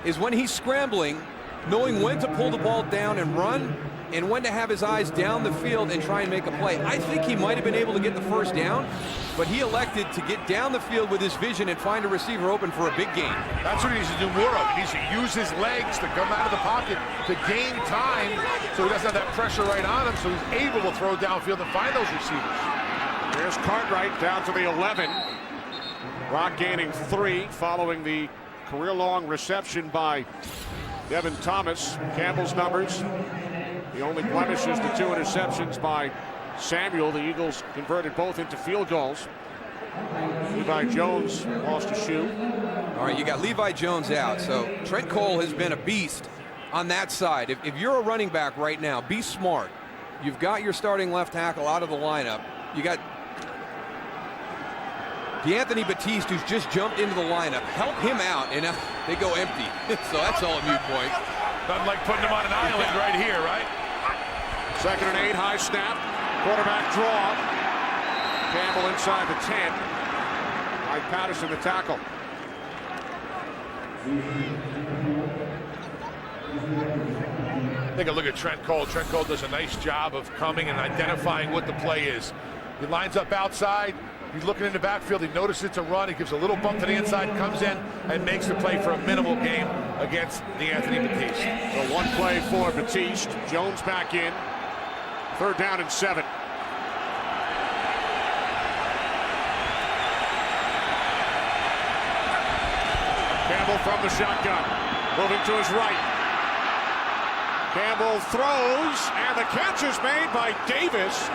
is when he's scrambling, knowing when to pull the ball down and run, and when to have his eyes down the field and try and make a play. I think he might have been able to get the first down, but he elected to get down the field with his vision and find a receiver open for a big gain. That's what he needs to do more of. He needs to use his legs to come out of the pocket to gain time so he doesn't have that pressure right on him, so he's able to throw downfield and find those receivers. There's Cartwright down to the 11. Rock gaining 3 following the career-long reception by Devin Thomas, Campbell's numbers. The only blemish is the 2 interceptions by Samuel. The Eagles converted both into field goals. Levi Jones lost a shoe. All right, you got Levi Jones out, so Trent Cole has been a beast on that side. If you're a running back right now, be smart. You've got your starting left tackle out of the lineup. You got D'Anthony Batiste, who's just jumped into the lineup. Help him out, and they go empty. So that's all a moot point. Nothing like putting him on an island right here, right? 2nd and 8, high snap. Quarterback draw. Campbell inside the 10. Mike Patterson, the tackle. Take a look at Trent Cole. Trent Cole does a nice job of coming and identifying what the play is. He lines up outside. He's looking in the backfield. He notices it's a run. He gives a little bump to the inside, comes in, and makes the play for a minimal gain against D'Anthony Batiste. So one play for Batiste. Jones back in. 3rd down and 7. Campbell from the shotgun. Moving to his right. Campbell throws, and the catch is made by Davis.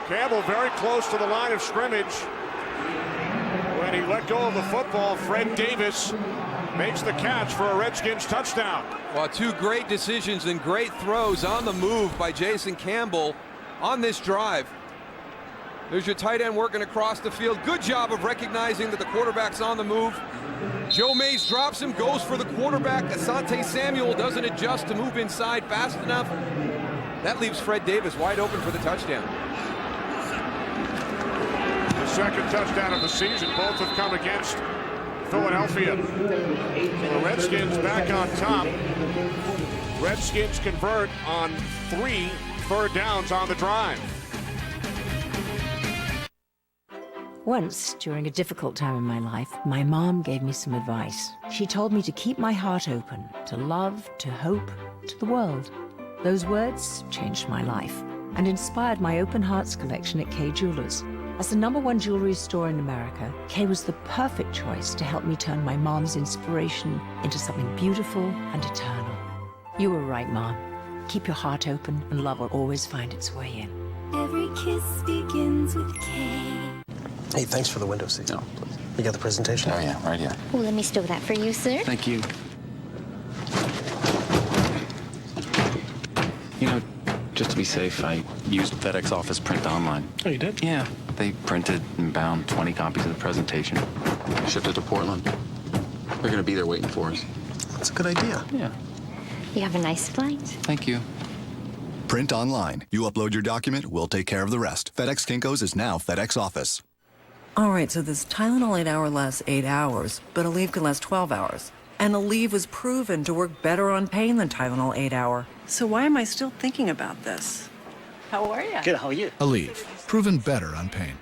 Campbell very close to the line of scrimmage. When he let go of the football, Fred Davis makes the catch for a Redskins touchdown. Well, 2 great decisions and great throws on the move by Jason Campbell on this drive. There's your tight end working across the field. Good job of recognizing that the quarterback's on the move. Joe Mays drops him, goes for the quarterback. Asante Samuel doesn't adjust to move inside fast enough. That leaves Fred Davis wide open for the touchdown. The 2nd touchdown of the season. Both have come against Philadelphia. The Redskins back on top. Redskins convert on 3 third downs on the drive. Once, during a difficult time in my life, my mom gave me some advice. She told me to keep my heart open, to love, to hope, to the world. Those words changed my life and inspired my Open Hearts collection at Kay Jewelers. As the #1 jewelry store in America, Kay was the perfect choice to help me turn my mom's inspiration into something beautiful and eternal. You were right, Mom. Keep your heart open and love will always find its way in. Every kiss begins with K. Hey, thanks for the window seat. No, please. You got the presentation? Oh, yeah, right here. Oh, let me stow that for you, sir. Thank you. You know, just to be safe, I used FedEx Office Print Online. Oh, you did? Yeah. They printed and bound 20 copies of the presentation. Shipped it to Portland. They're going to be there waiting for us. That's a good idea. Yeah. You have a nice flight. Thank you. Print online. You upload your document, we'll take care of the rest. FedEx Kinko's is now FedEx Office. All right, so this Tylenol 8 hour lasts 8 hours, but Aleve can last 12 hours. And Aleve was proven to work better on pain than Tylenol 8 hour. So why am I still thinking about this? How are you? Good, how are you? Aleve, proven better on pain.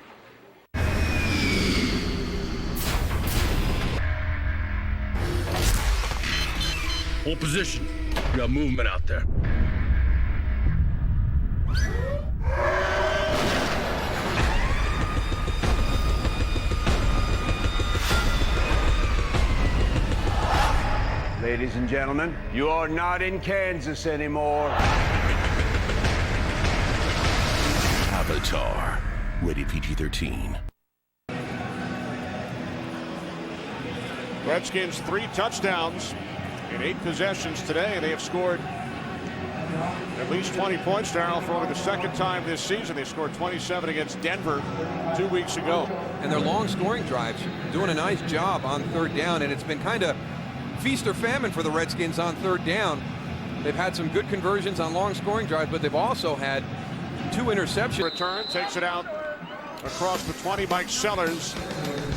Hold position. We got movement out there. Ladies and gentlemen, you are not in Kansas anymore. Avatar, rated PG-13. Redskins 3 touchdowns in 8 possessions today, and they have scored at least 20 points, Darryl, for only the 2nd time this season. They scored 27 against Denver 2 weeks ago. And their long scoring drives doing a nice job on 3rd down, and it's been kind of feast or famine for the Redskins on 3rd down. They've had some good conversions on long scoring drives, but they've also had 2 interceptions. Return, takes it out across the 20. Mike Sellers,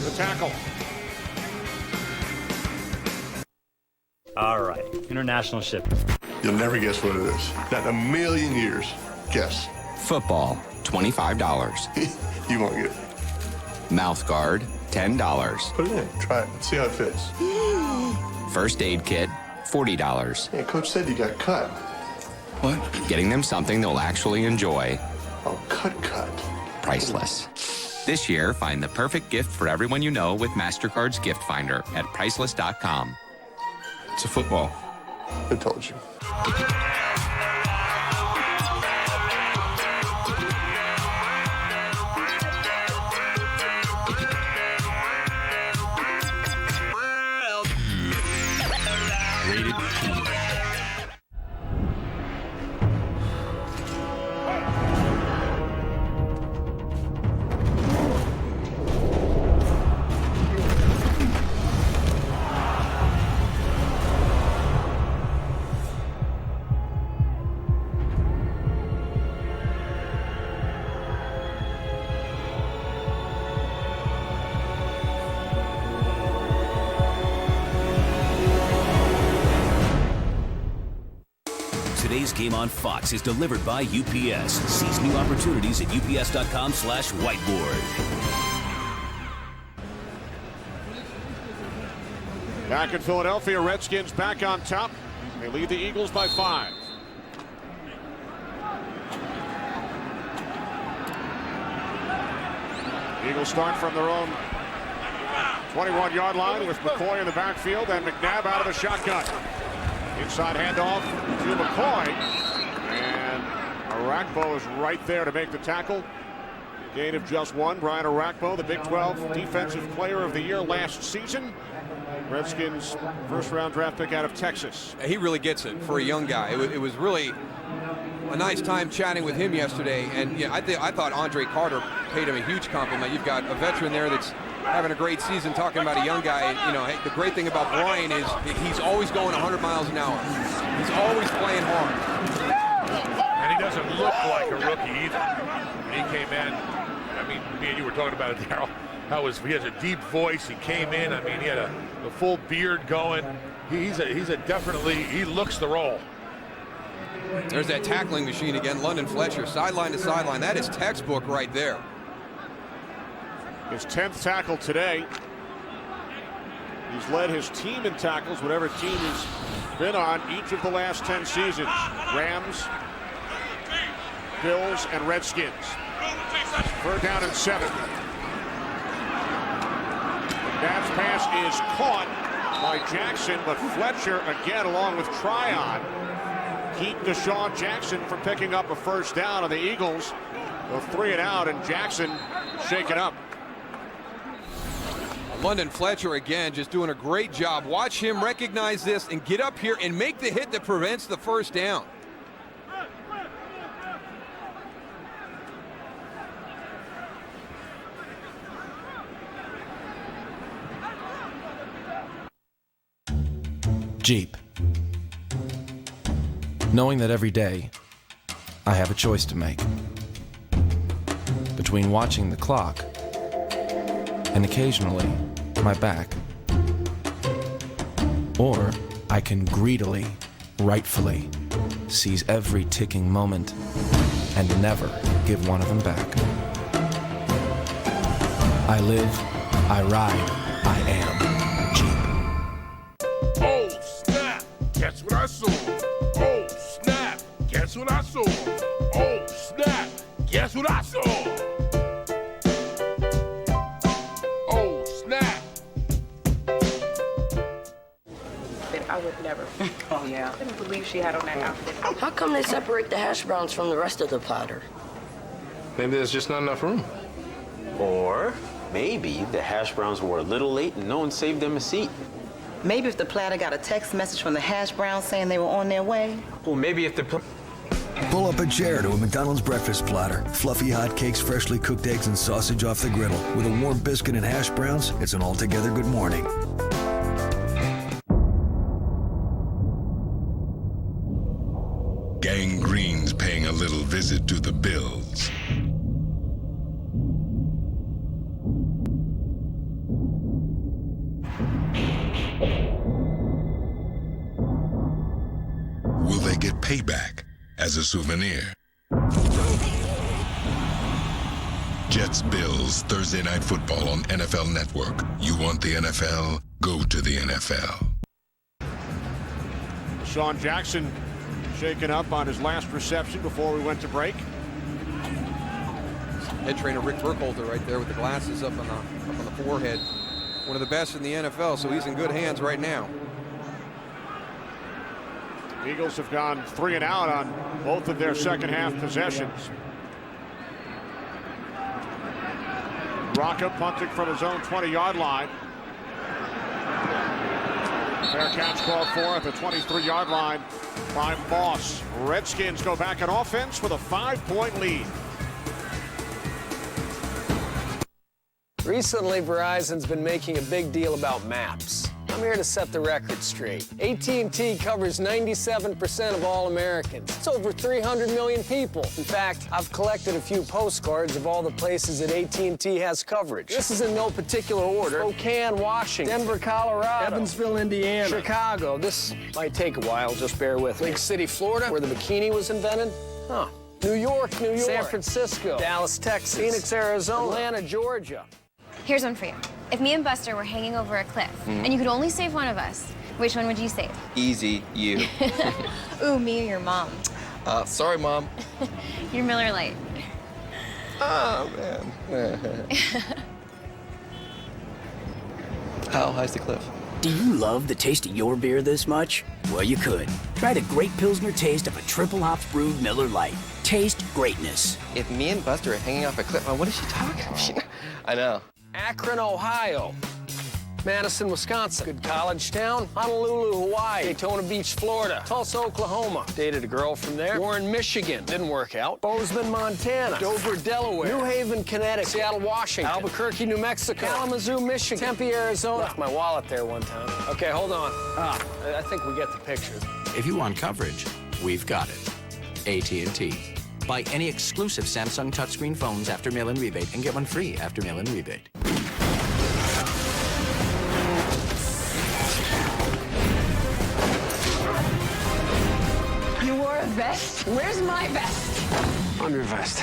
the tackle. All right, international shipping. You'll never guess what it is. Not in a million years. Guess. Football, $25. You won't get it. Mouth guard, $10. Put it in. Try it. See how it fits. First aid kit, $40. Yeah, Coach said you got cut. What? Getting them something they'll actually enjoy. Oh, cut. Priceless. This year, find the perfect gift for everyone you know with MasterCard's Gift Finder at Priceless.com. It's a football. Who told you? Rated P. Today's game on Fox is delivered by UPS. Seize new opportunities at ups.com/whiteboard. Back in Philadelphia, Redskins back on top. They lead the Eagles by 5. Eagles start from their own 21-yard line with McCoy in the backfield and McNabb out of the shotgun. Inside handoff to McCoy, and Arakpo is right there to make the tackle. Gain of just 1. Brian Arakpo, the Big 12 Defensive Player of the Year last season. Redskins first-round draft pick out of Texas. He really gets it for a young guy. It was really a nice time chatting with him yesterday, and yeah, I thought Andre Carter paid him a huge compliment. You've got a veteran there that's having a great season, talking about a young guy. You know, the great thing about Brian is he's always going 100 miles an hour. He's always playing hard. And he doesn't look like a rookie either. When he came in, I mean, me and you were talking about it, Darryl. He has a deep voice. He came in. I mean, he had a full beard going. He's a definitely, he looks the role. There's that tackling machine again. London Fletcher, sideline to sideline. That is textbook right there. His 10th tackle today. He's led his team in tackles, whatever team he's been on each of the last 10 seasons. Rams, Bills, and Redskins. 3rd down and 7. That pass is caught by Jackson, but Fletcher again, along with Tryon, keep Deshawn Jackson from picking up a first down, and the Eagles go 3 and out, and Jackson shaken up. London Fletcher again just doing a great job. Watch him recognize this and get up here and make the hit that prevents the first down. Jeep. Knowing that every day I have a choice to make between watching the clock and occasionally my back, or I can greedily, rightfully seize every ticking moment and never give one of them back. I live, I ride, I am Jeep. Oh, snap! Guess what I saw? Oh, snap! Guess what I saw? Oh, snap! Guess what I saw? Oh, snap! I would never. Oh, yeah. I couldn't believe she had on that outfit. How come they separate the hash browns from the rest of the platter? Maybe there's just not enough room. Or maybe the hash browns were a little late and no one saved them a seat. Maybe if the platter got a text message from the hash browns saying they were on their way. Well, maybe if the... Pull up a chair to a McDonald's breakfast platter. Fluffy hot cakes, freshly cooked eggs, and sausage off the griddle. With a warm biscuit and hash browns, it's an altogether good morning. Gangrene's paying a little visit to the Bills. Will they get payback as a souvenir? Jets Bills Thursday Night Football on NFL Network. You want the NFL? Go to the NFL. Deshawn Jackson shaken up on his last reception before we went to break. Head trainer Rick Burkholder right there with the glasses up on the forehead. One of the best in the NFL, so he's in good hands right now. Eagles have gone 3 and out on both of their second half possessions. Rocca punting from his own 20-yard line. Fair catch called for at the 23-yard line by Moss. Redskins go back in offense with a 5-point lead. Recently, Verizon's been making a big deal about maps. I'm here to set the record straight. AT&T covers 97% of all Americans. It's over 300 million people. In fact, I've collected a few postcards of all the places that AT&T has coverage. This is in no particular order. Spokane, Washington. Denver, Colorado. Evansville, Indiana. Chicago. This might take a while, just bear with me. Lake City, Florida, where the bikini was invented. Huh. New York. San Francisco. Dallas, Texas. Phoenix, Arizona. Atlanta, Georgia. Here's one for you. If me and Buster were hanging over a cliff, and you could only save one of us, which one would you save? Easy, you. Ooh, me or your mom? Sorry, Mom. Your Miller Lite. Oh, man. How high's the cliff? Do you love the taste of your beer this much? Well, you could. Try the great Pilsner taste of a triple hops brewed Miller Lite. Taste greatness. If me and Buster are hanging off a cliff, what is she talking about? I know. Akron, Ohio. Madison, Wisconsin. Good college town. Honolulu, Hawaii. Daytona Beach, Florida. Tulsa, Oklahoma. Dated a girl from there. Warren, Michigan. Didn't work out. Bozeman, Montana. Dover, Delaware. New Haven, Connecticut. Seattle, Washington. Albuquerque, New Mexico. Kalamazoo, Michigan. Tempe, Arizona. Left my wallet there one time. Okay, hold on. I think we get the picture. If you want coverage, we've got it. AT&T. Buy any exclusive Samsung touchscreen phones after mail-in rebate and get one free after mail-in rebate. You wore a vest? Where's my vest? On your vest.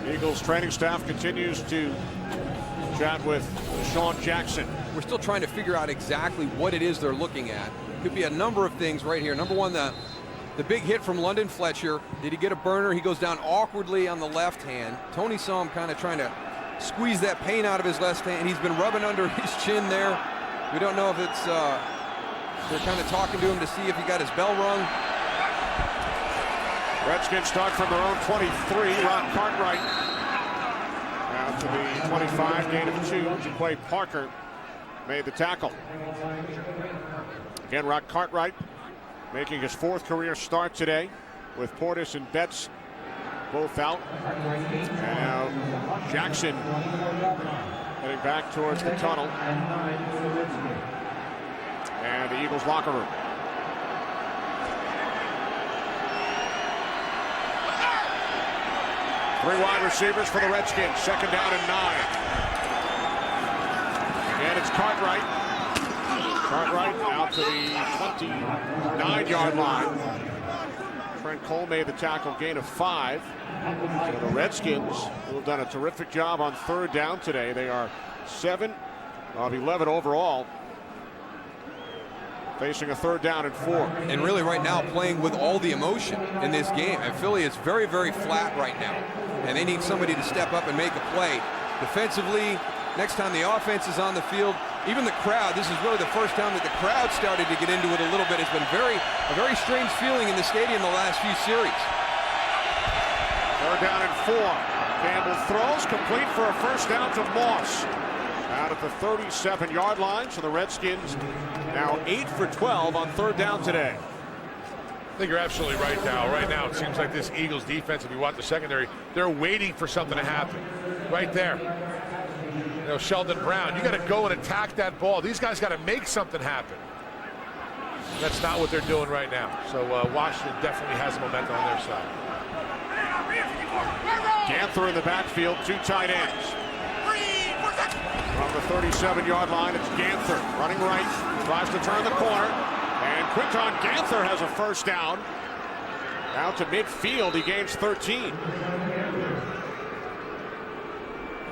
Eagles training staff continues to chat with Deshawn Jackson. We're still trying to figure out exactly what it is they're looking at. Could be a number of things right here. Number one, the big hit from London Fletcher. Did he get a burner? He goes down awkwardly on the left hand. Tony saw him kind of trying to squeeze that pain out of his left hand. He's been rubbing under his chin there. We don't know if it's, they're kind of talking to him to see if he got his bell rung. Redskins start from their own 23. Ron Cartwright out to the 25, gain of 2. Clay Parker made the tackle. Again, Rock Cartwright making his 4th career start today with Portis and Betts both out. And now Jackson heading back towards the tunnel. And the Eagles locker room. Three wide receivers for the Redskins. 2nd down and 9. And it's Cartwright. Cartwright out to the 29-yard line. Trent Cole made the tackle, gain of 5. So the Redskins, who have done a terrific job on 3rd down today. They are 7 of 11 overall. Facing a 3rd down and 4. And really right now playing with all the emotion in this game. And Philly is very, very flat right now. And they need somebody to step up and make a play. Defensively, next time the offense is on the field, even the crowd, this is really the first time that the crowd started to get into it a little bit. It's been a very strange feeling in the stadium the last few series. 3rd down and 4. Campbell throws, complete for a 1st down to Moss. Out at the 37-yard line, so the Redskins now 8 for 12 on 3rd down today. I think you're absolutely right, Dow. Right now, it seems like this Eagles defense, if you watch the secondary, they're waiting for something to happen. Right there. You know, Sheldon Brown, you got to go and attack that ball. These guys got to make something happen. That's not what they're doing right now. So Washington definitely has the momentum on their side. Ganther in the backfield, 2 tight ends. From the 37-yard line, it's Ganther running right, tries to turn the corner. And Quinton Ganther has a 1st down. Out to midfield, he gains 13.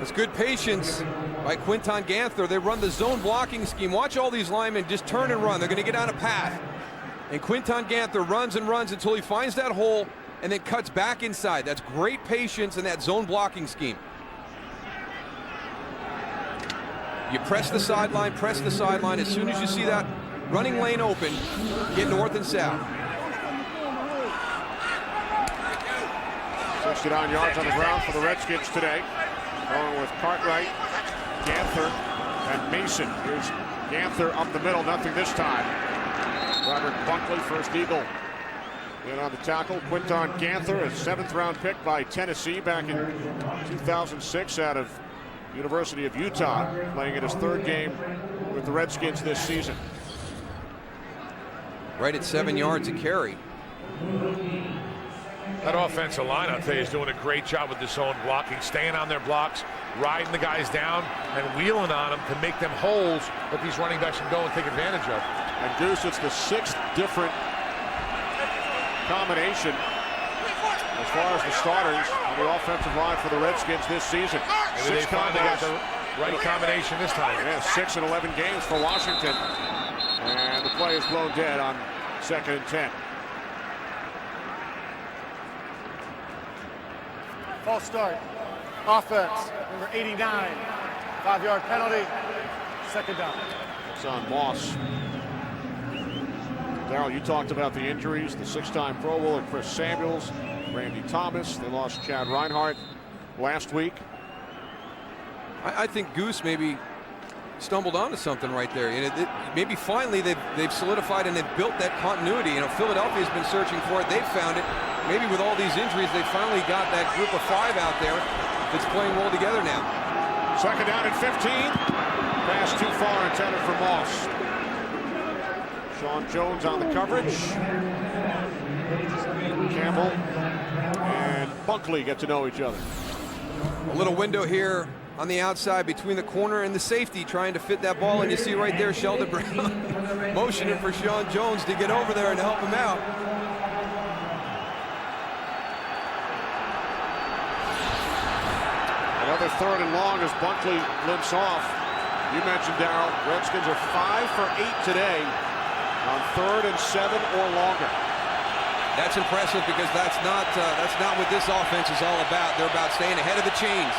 It's good patience by Quinton Ganther. They run the zone blocking scheme. Watch all these linemen just turn and run. They're going to get on a path. And Quinton Ganther runs and runs until he finds that hole and then cuts back inside. That's great patience in that zone blocking scheme. You press the sideline, press the sideline. As soon as you see that running lane open, get north and south. 69 yards on the ground for the Redskins today. Going with Cartwright, Ganther, and Mason. Here's Ganther up the middle, nothing this time. Robert Bunkley, first Eagle, in on the tackle. Quinton Ganther, a 7th-round pick by Tennessee back in 2006 out of University of Utah, playing in his 3rd game with the Redskins this season. Right at 7 yards a carry. That offensive line, I'll tell you, is doing a great job with this own blocking, staying on their blocks, riding the guys down, and wheeling on them to make them holes that these running backs can go and take advantage of. And Goose, it's the 6th different combination as far as the starters on the offensive line for the Redskins this season. Maybe 6 they finally got the right combination this time. Yeah, 6 in 11 games for Washington. And the play is blown dead on 2nd and 10. False start. Offense, number 89. 5-yard penalty. 2nd down. It's on Moss. Darryl, you talked about the injuries. The 6-time Pro Bowler Chris Samuels, Randy Thomas. They lost Chad Reinhardt last week. I think Goose maybe stumbled onto something right there. And maybe finally they've solidified and they've built that continuity. You know, Philadelphia's been searching for it. They've found it. Maybe with all these injuries, they finally got that group of 5 out there that's playing well together now. 2nd down and 15. Pass too far, intended for Moss. Sean Jones on the coverage. Campbell and Bunkley get to know each other. A little window here on the outside between the corner and the safety, trying to fit that ball. And you see right there Sheldon Brown motioning for Sean Jones to get over there and help him out. Another 3rd and long as Bunkley limps off. You mentioned, Darryl, Redskins are 5 for 8 today on 3rd and 7 or longer. That's impressive because that's not what this offense is all about. They're about staying ahead of the chains.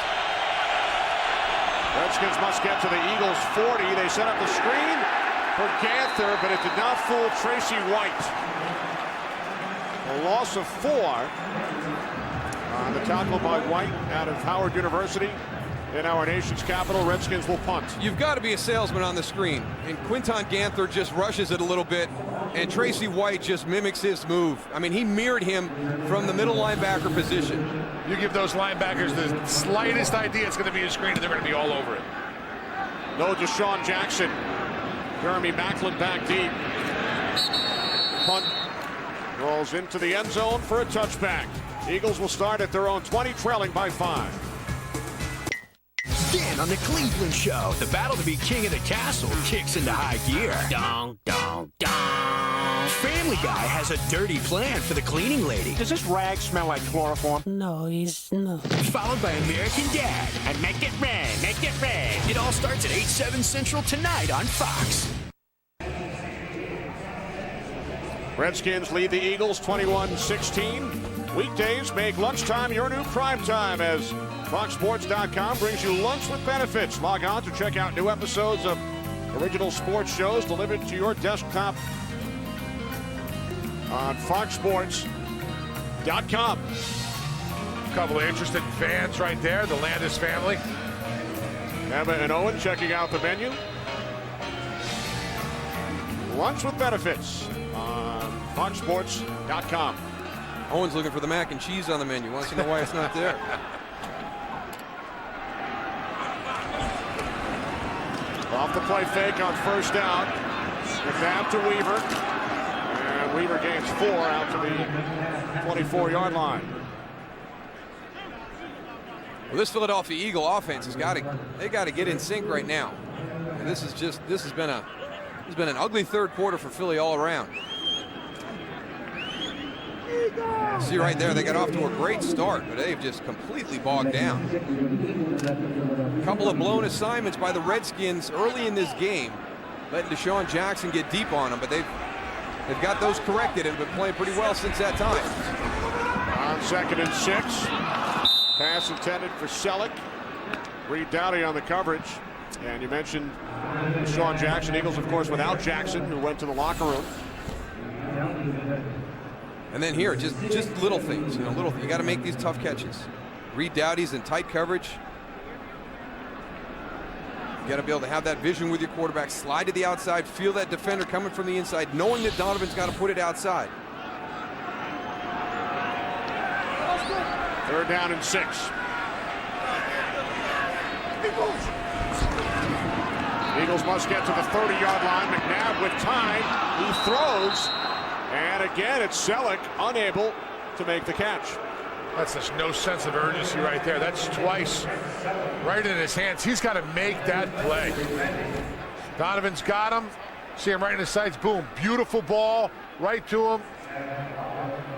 Redskins must get to the Eagles 40. They set up the screen for Ganther, but it did not fool Tracy White. A loss of 4 on the tackle by White out of Howard University in our nation's capital. Redskins will punt. You've got to be a salesman on the screen, and Quinton Ganther just rushes it a little bit, and Tracy White just mimics his move. I mean, he mirrored him from the middle linebacker position. You give those linebackers the slightest idea it's going to be a screen, and they're going to be all over it. No Deshawn Jackson. Jeremy Maclin back deep. Punt rolls into the end zone for a touchback. Eagles will start at their own 20, trailing by 5. Dan on the Cleveland Show. The battle to be king of the castle kicks into high gear. Dong, dong, dong. Family Guy has a dirty plan for the cleaning lady. Does this rag smell like chloroform? No, he's not. Followed by American Dad. And make it red, make it red. It all starts at 8/7 Central tonight on Fox. Redskins lead the Eagles 21-16. Weekdays make lunchtime your new prime time as FoxSports.com brings you lunch with benefits. Log on to check out new episodes of original sports shows delivered to your desktop on FoxSports.com. A couple of interested fans right there, the Landis family. Emma and Owen checking out the menu. Lunch with benefits on FoxSports.com. Owen's looking for the mac and cheese on the menu. Wants to know why it's not there. Off the play fake on 1st down. McNabb to Weaver. And Weaver gains 4 out to the 24-yard line. Well, this Philadelphia Eagle offense has got to get in sync right now. And this has been an ugly 3rd quarter for Philly all around. See right there, they got off to a great start, but they've just completely bogged down. A couple of blown assignments by the Redskins early in this game, letting Deshawn Jackson get deep on them, but they've got those corrected and been playing pretty well since that time. On 2nd and 6, pass intended for Selleck. Reed Dowdy on the coverage. And you mentioned Deshawn Jackson. Eagles, of course, without Jackson, who went to the locker room. And then here, just little things. You got to make these tough catches. Read Dowdy's in tight coverage. You got to be able to have that vision with your quarterback. Slide to the outside. Feel that defender coming from the inside, knowing that Donovan's got to put it outside. 3rd down and 6. Eagles must get to the 30-yard line. McNabb with time. He throws. And again, it's Selleck unable to make the catch. That's just no sense of urgency right there. That's twice right in his hands. He's got to make that play. Donovan's got him. See him right in his sights. Boom. Beautiful ball right to him.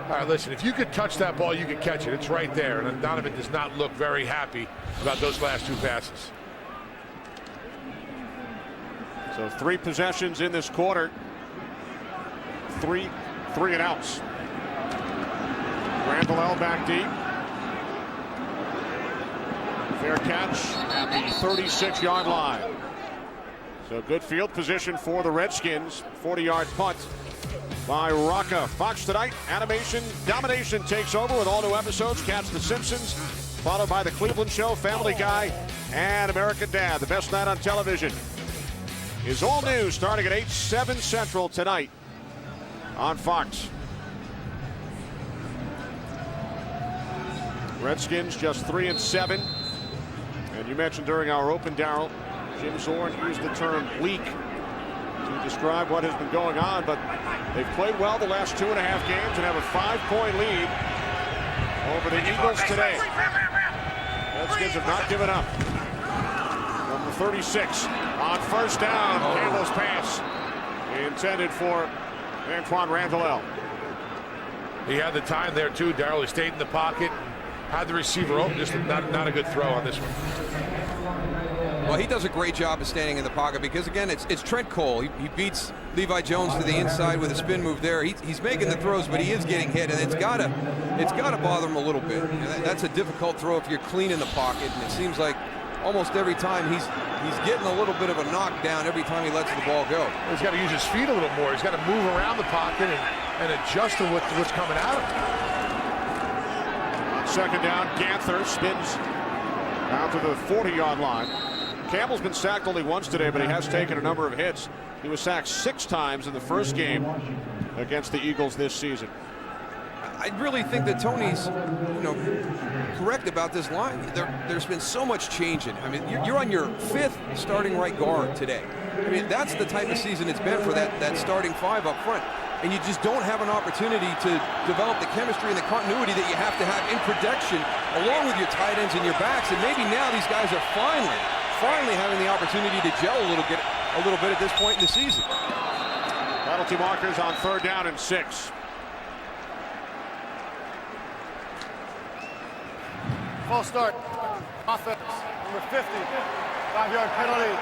All right, listen, if you could touch that ball, you could catch it. It's right there. And Donovan does not look very happy about those last 2 passes. So 3 possessions in this quarter. 3 and outs. Randall back deep. Fair catch at the 36-yard line. So good field position for the Redskins. 40-yard punt by Rocca. Fox tonight, animation domination takes over with all new episodes. Catch The Simpsons, followed by The Cleveland Show, Family Guy, and American Dad. The best night on television is all new, starting at 8/7 Central tonight on Fox. Redskins just 3-7. And you mentioned during our open, Darryl, Jim Zorn used the term weak to describe what has been going on, but they've played well the last 2.5 games and have a 5-point lead over the Eagles today. Redskins have not given up. Number 36 on 1st down. Campbell's pass intended for Antoine Randall. He had the time there too, Darryl. He stayed in the pocket, had the receiver open. Just not a good throw on this one. Well, he does a great job of standing in the pocket because, again, it's Trent Cole. He beats Levi Jones to the inside with a spin move there. He's making the throws, but he is getting hit, and it's got to bother him a little bit. And that's a difficult throw if you're clean in the pocket, and it seems like almost every time he's getting a little bit of a knockdown every time he lets the ball go. He's got to use his feet a little more. He's got to move around the pocket and adjust to what's coming at him. On 2nd down, Ganther spins out to the 40-yard line. Campbell's been sacked only once today, but he has taken a number of hits. He was sacked 6 times in the first game against the Eagles this season. I really think that Tony's, correct about this line. There's been so much changing. I mean, you're on your 5th starting right guard today. I mean, that's the type of season it's been for that starting 5 up front. And you just don't have an opportunity to develop the chemistry and the continuity that you have to have in protection along with your tight ends and your backs. And maybe now these guys are finally having the opportunity to gel a little bit at this point in the season. Penalty markers on 3rd down and 6. False start. Offense. Number 50. 5-yard penalty.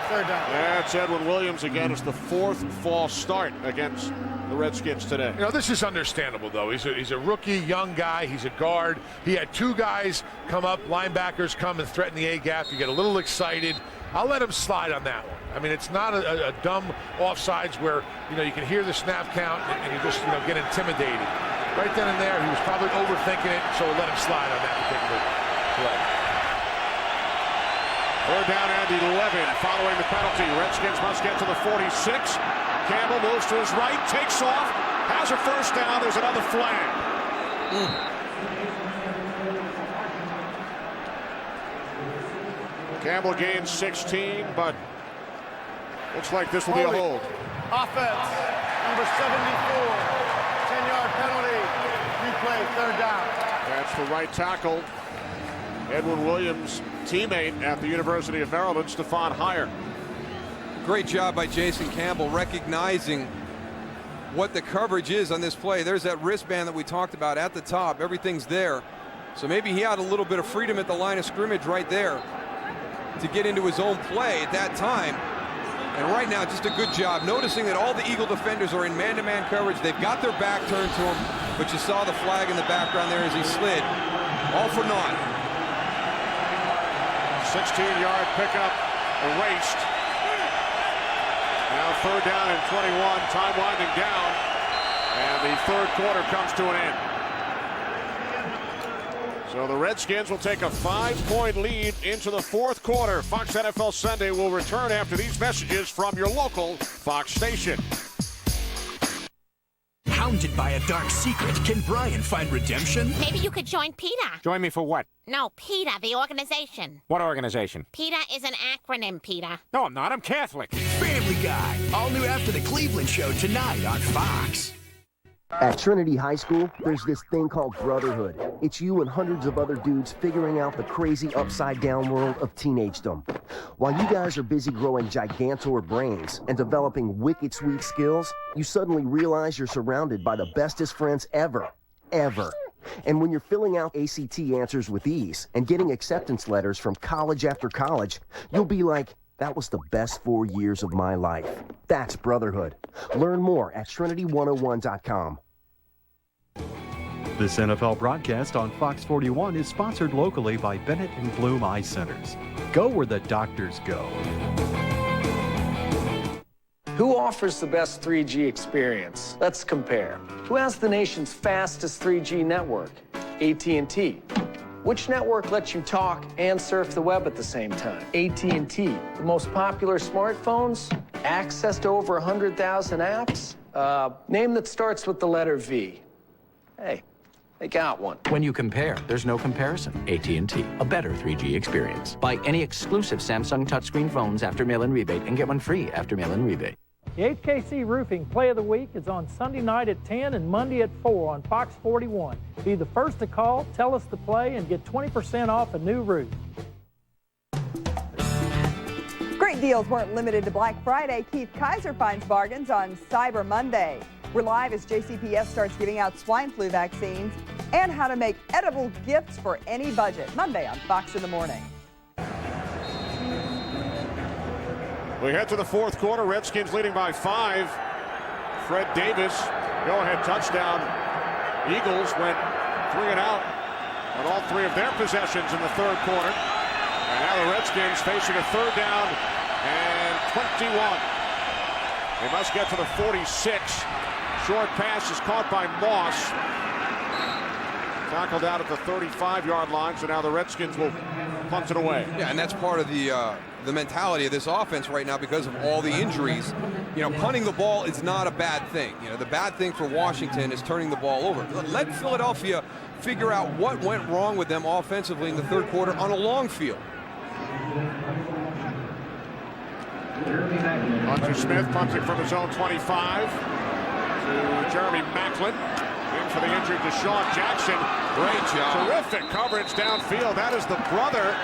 3rd down. That's Edwin Williams again. It's the 4th false start against the Redskins today. This is understandable, though. He's a rookie, young guy. He's a guard. He had 2 guys come up, linebackers come and threaten the A-gap. You get a little excited. I'll let him slide on that one. I mean, it's not a dumb offsides where, you can hear the snap count and you just, get intimidated. Right then and there, he was probably overthinking it, so we'll let him slide on that particular play. 3rd down and 11 following the penalty. Redskins must get to the 46. Campbell moves to his right, takes off, has a 1st down. There's another flag. Campbell gains 16, but looks like this will be a hold. Offense, number 74, 10-yard penalty, replay, 3rd down. That's the right tackle. Edwin Williams' teammate at the University of Maryland, Stephon Heyer. Great job by Jason Campbell recognizing what the coverage is on this play. There's that wristband that we talked about at the top. Everything's there. So maybe he had a little bit of freedom at the line of scrimmage right there to get into his own play at that time. And right now, just a good job noticing that all the Eagle defenders are in man-to-man coverage. They've got their back turned to him, but you saw the flag in the background there as he slid. All for naught. 16-yard pickup erased. Now 3rd down and 21, time winding down, and the 3rd quarter comes to an end. So the Redskins will take a 5-point lead into the 4th quarter. Fox NFL Sunday will return after these messages from your local Fox station. Hounded by a dark secret, can Brian find redemption? Maybe you could join PETA. Join me for what? No, PETA, the organization. What organization? PETA is an acronym, PETA. No, I'm not. I'm Catholic. Family Guy, all new after the Cleveland show tonight on Fox. At Trinity High School, there's this thing called brotherhood. It's you and hundreds of other dudes figuring out the crazy upside-down world of teenagedom. While you guys are busy growing gigantor brains and developing wicked sweet skills, you suddenly realize you're surrounded by the bestest friends ever. And when you're filling out ACT answers with ease and getting acceptance letters from college after college, you'll be like, that was the best 4 years of my life. That's brotherhood. Learn more at Trinity101.com. This NFL broadcast on Fox 41 is sponsored locally by Bennett & Bloom Eye Centers. Go where the doctors go. Who offers the best 3G experience? Let's compare. Who has the nation's fastest 3G network? AT&T. Which network lets you talk and surf the web at the same time? AT&T. The most popular smartphones? Access to over 100,000 apps? Name that starts with the letter V. Hey, they got one. When you compare, there's no comparison. AT&T, a better 3G experience. Buy any exclusive Samsung touchscreen phones after mail-in rebate and get one free after mail-in rebate. The HKC Roofing Play of the Week is on Sunday night at 10 and Monday at 4 on Fox 41. Be the first to call, tell us the play, and get 20% off a new roof. Great deals weren't limited to Black Friday. Keith Kaiser finds bargains on Cyber Monday. We're live as JCPS starts giving out swine flu vaccines and how to make edible gifts for any budget. Monday on Fox in the Morning. We head to the 4th quarter. Redskins leading by 5. Fred Davis, go-ahead touchdown. Eagles went 3 and out on all 3 of their possessions in the 3rd quarter. And now the Redskins facing a 3rd down and 21. They must get to the 46. Short pass is caught by Moss. Tackled out at the 35-yard line, so now the Redskins will punt it away. Yeah, and that's part of the mentality of this offense right now because of all the injuries. You know, punting the ball is not a bad thing. You know, the bad thing for Washington is turning the ball over. Let Philadelphia figure out what went wrong with them offensively in the 3rd quarter on a long field. Hunter Smith punting from his own 25 to Jeremy Maclin. In for the injured Deshawn Jackson. Great job. Terrific coverage downfield. That is the brother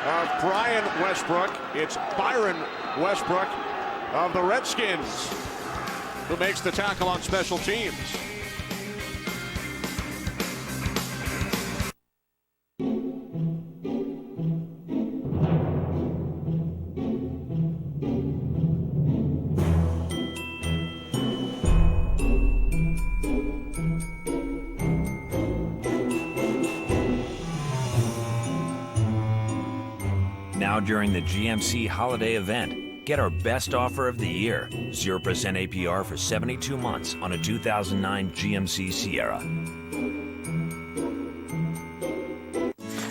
of Brian Westbrook. It's Byron Westbrook of the Redskins who makes the tackle on special teams. Now during the GMC holiday event, get our best offer of the year. 0% APR for 72 months on a 2009 GMC Sierra.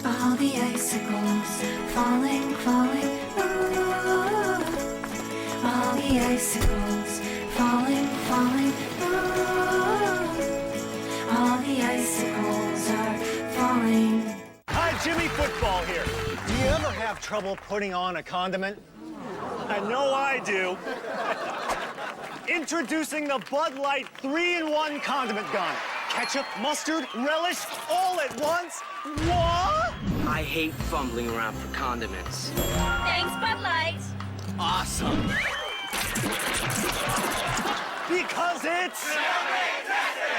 All the icicles falling, falling, ooh. All the icicles falling, falling, ooh. All the icicles are falling. Hi, Jimmy Football here. Do you ever have trouble putting on a condiment? I know I do. Introducing the Bud Light 3-in-1 condiment gun. Ketchup, mustard, relish, all at once. What? I hate fumbling around for condiments. Thanks, Bud Light. Awesome. Because it's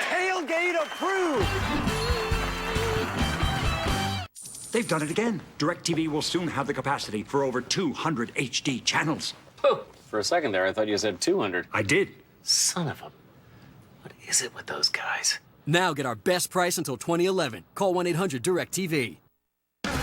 tailgate approved. They've done it again. DirecTV will soon have the capacity for over 200 HD channels. Oh, for a second there, I thought you said 200. I did. Son of a... What is it with those guys? Now get our best price until 2011. Call 1-800-DIRECTV.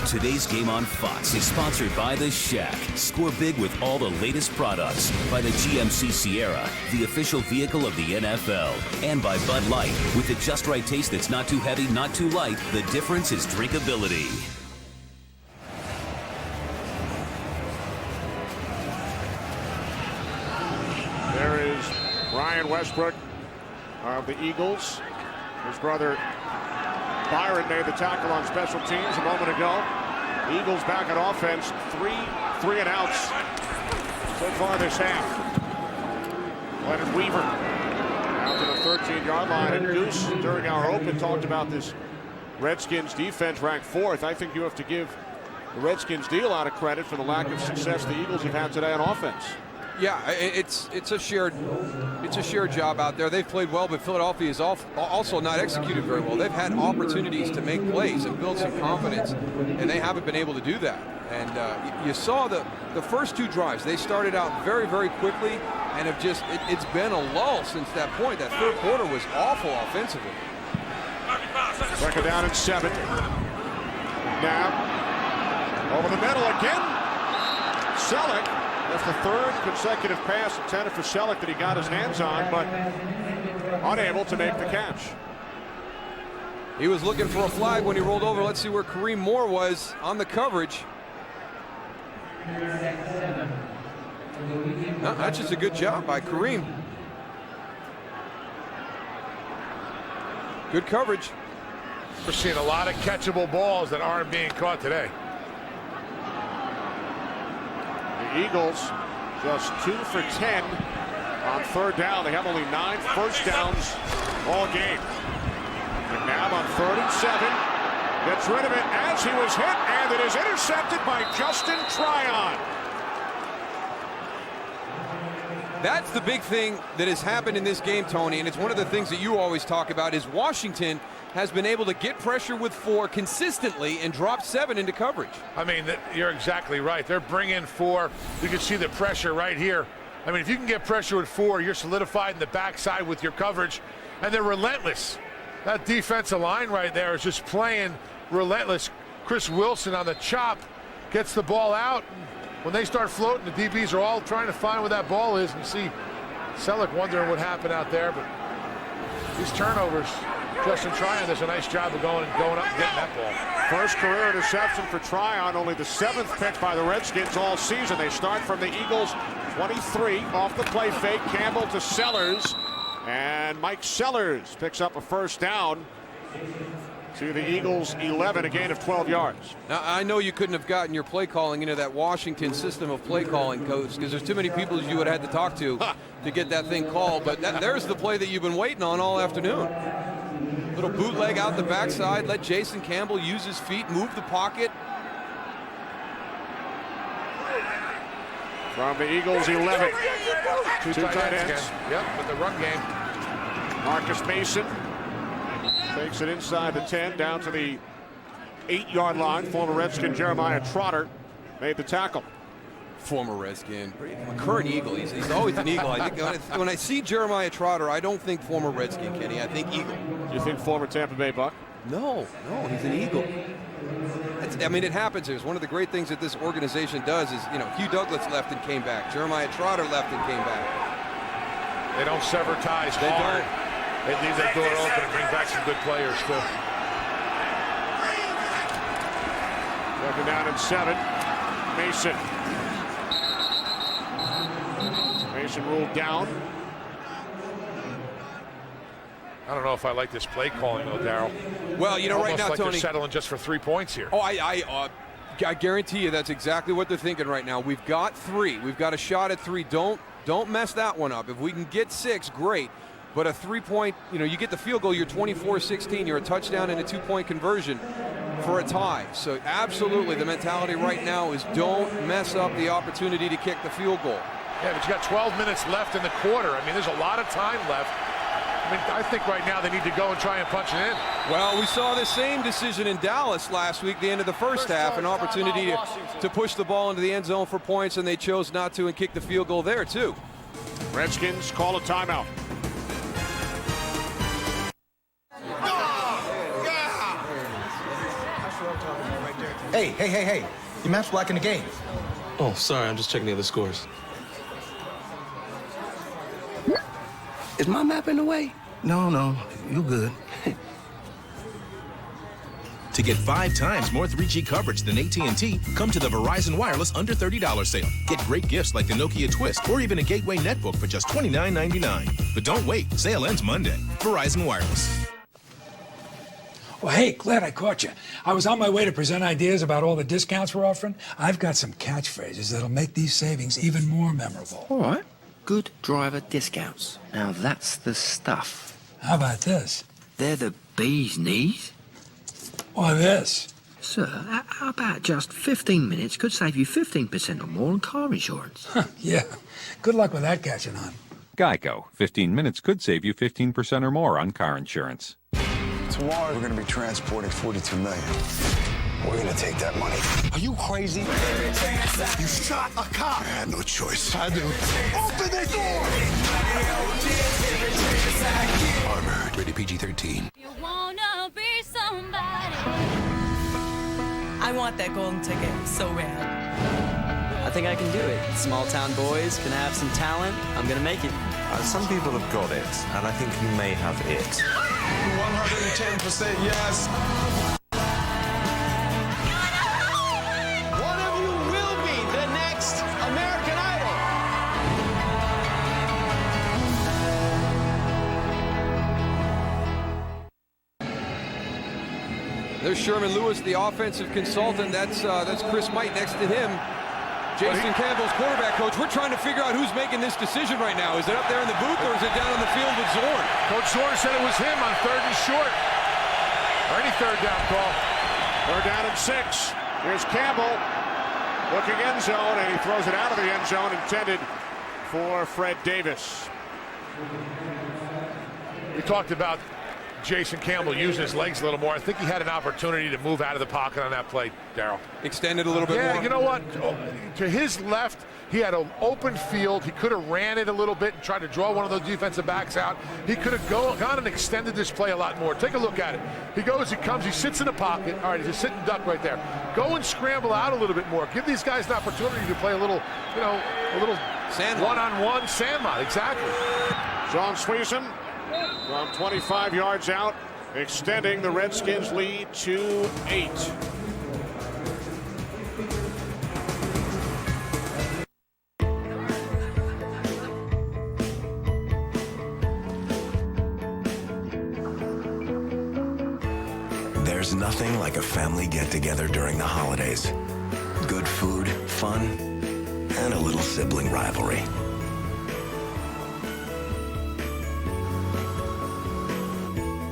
Today's game on Fox is sponsored by The Shack. Score big with all the latest products. By the GMC Sierra, the official vehicle of the NFL. And by Bud Light. With the just right taste that's not too heavy, not too light, the difference is drinkability. There is Brian Westbrook of the Eagles. His brother Byron made the tackle on special teams a moment ago. Eagles back at offense, three and outs so far this half. Leonard Weaver out to the 13-yard line, and Goose during our open talked about this Redskins defense ranked 4th. I think you have to give the Redskins deal a lot of credit for the lack of success the Eagles have had today on offense. Yeah, it's a shared job out there. They've played well, but Philadelphia is also not executed very well. They've had opportunities to make plays and build some confidence, and they haven't been able to do that. And you saw the first 2 drives. They started out very, very quickly, and have just it's been a lull since that point. That third quarter was awful offensively. 2nd down and 7. Now over the middle again. Selleck. That's the 3rd consecutive pass intended for Selleck that he got his hands on, but unable to make the catch. He was looking for a flag when he rolled over. Let's see where Kareem Moore was on the coverage. No, that's just a good job by Kareem. Good coverage. We're seeing a lot of catchable balls that aren't being caught today. The Eagles just 2 for 10 on 3rd down. They have only 9 first downs all game. McNabb on 3rd and 7 gets rid of it as he was hit, and it is intercepted by Justin Tryon. That's the big thing that has happened in this game, Tony, and it's one of the things that you always talk about is Washington has been able to get pressure with 4 consistently and drop 7 into coverage. I mean, you're exactly right. They're bringing 4. You can see the pressure right here. I mean, if you can get pressure with 4, you're solidified in the backside with your coverage, and they're relentless. That defensive line right there is just playing relentless. Chris Wilson on the chop gets the ball out. When they start floating, the DBs are all trying to find where that ball is. And you see Selleck wondering what happened out there, but these turnovers, Justin Tryon does a nice job of going up and getting that ball. First career interception for Tryon, only the 7th pick by the Redskins all season. They start from the Eagles 23 off the play fake. Campbell to Sellers, and Mike Sellers picks up a first down to the Eagles 11, a gain of 12 yards. Now, I know you couldn't have gotten your play calling into that Washington system of play calling, Coach, because there's too many people you would have had to talk to get that thing called. But there's the play that you've been waiting on all afternoon. Little bootleg out the backside, let Jason Campbell use his feet, move the pocket. From the Eagles 11, two tight ends. Yep, with the run game. Marcus Mason takes it inside the 10 down to the 8-yard line. Former Redskin Jeremiah Trotter made the tackle. Former Redskin, current Eagle. He's always an Eagle. I think when I see Jeremiah Trotter, I don't think former Redskin, Kenny. I think Eagle. You think former Tampa Bay Buck? No, he's an Eagle. I mean, it happens. It's one of the great things that this organization does is, Hugh Douglas left and came back. Jeremiah Trotter left and came back. They don't sever ties hard. They leave that door open and bring back some good players, too. 2nd down and 7. Mason ruled down. I don't know if I like this play calling, though, Darryl. Well, right now, like Tony, they're settling just for 3 points here. Oh, I guarantee you that's exactly what they're thinking right now. We've got 3. We've got a shot at 3. Don't mess that one up. If we can get 6, great. But a 3-point, you get the field goal, you're 24-16. You're a touchdown and a 2-point conversion for a tie. So absolutely, the mentality right now is don't mess up the opportunity to kick the field goal. Yeah, but you got 12 minutes left in the quarter. I mean, there's a lot of time left. I mean, I think right now they need to go and try and punch it in. Well, we saw the same decision in Dallas last week, the end of the first half, an opportunity to push the ball into the end zone for points, and they chose not to and kick the field goal there, too. Redskins call a timeout. Hey. Your map's blocking the game. Oh, sorry. I'm just checking the other scores. Is my map in the way? No. You good. To get 5 times more 3G coverage than AT&T, come to the Verizon Wireless under $30 sale. Get great gifts like the Nokia Twist or even a Gateway netbook for just $29.99. But don't wait. Sale ends Monday. Verizon Wireless. Well, hey, glad I caught you. I was on my way to present ideas about all the discounts we're offering. I've got some catchphrases that'll make these savings even more memorable. All right. Good driver discounts. Now that's the stuff. How about this? They're the bee's knees. Or this. Sir, how about just 15 minutes could save you 15% or more on car insurance? Yeah. Good luck with that catching on. Geico. 15 minutes could save you 15% or more on car insurance. Tomorrow, we're going to be transporting $42 million. We're going to take that money. Are you crazy? You shot a cop. I had no choice. I do. Open the door! Armored, rated PG-13. You wanna be somebody. I want that golden ticket so bad. I think I can do it. Small town boys can have some talent. I'm gonna make it. Some people have got it, and I think you may have it. 110% yes. One of you will be the next American Idol. There's Sherman Lewis, the offensive consultant. That's Chris Might next to him. Jason Campbell's quarterback coach. We're trying to figure out who's making this decision right now. Is it up there in the booth or is it down on the field with Zorn? Coach Zorn said it was him on 3rd and short. Or any 3rd down call. 3rd down and 6. Here's Campbell looking end zone, and he throws it out of the end zone, intended for Fred Davis. We talked about Jason Campbell using his legs a little more. I think he had an opportunity to move out of the pocket on that play, Darryl. Extend it a little bit more. Yeah, you know what? To his left, he had an open field. He could have ran it a little bit and tried to draw one of those defensive backs out. He could have gone and extended this play a lot more. Take a look at it. He goes, he comes, he sits in the pocket. All right, he's a sitting duck right there. Go and scramble out a little bit more. Give these guys an opportunity to play a little, a little one-on-one sandlot. Exactly. Sean Sweezen from 25 yards out, extending the Redskins lead to 8. There's nothing like a family get-together during the holidays. Good food, fun, and a little sibling rivalry.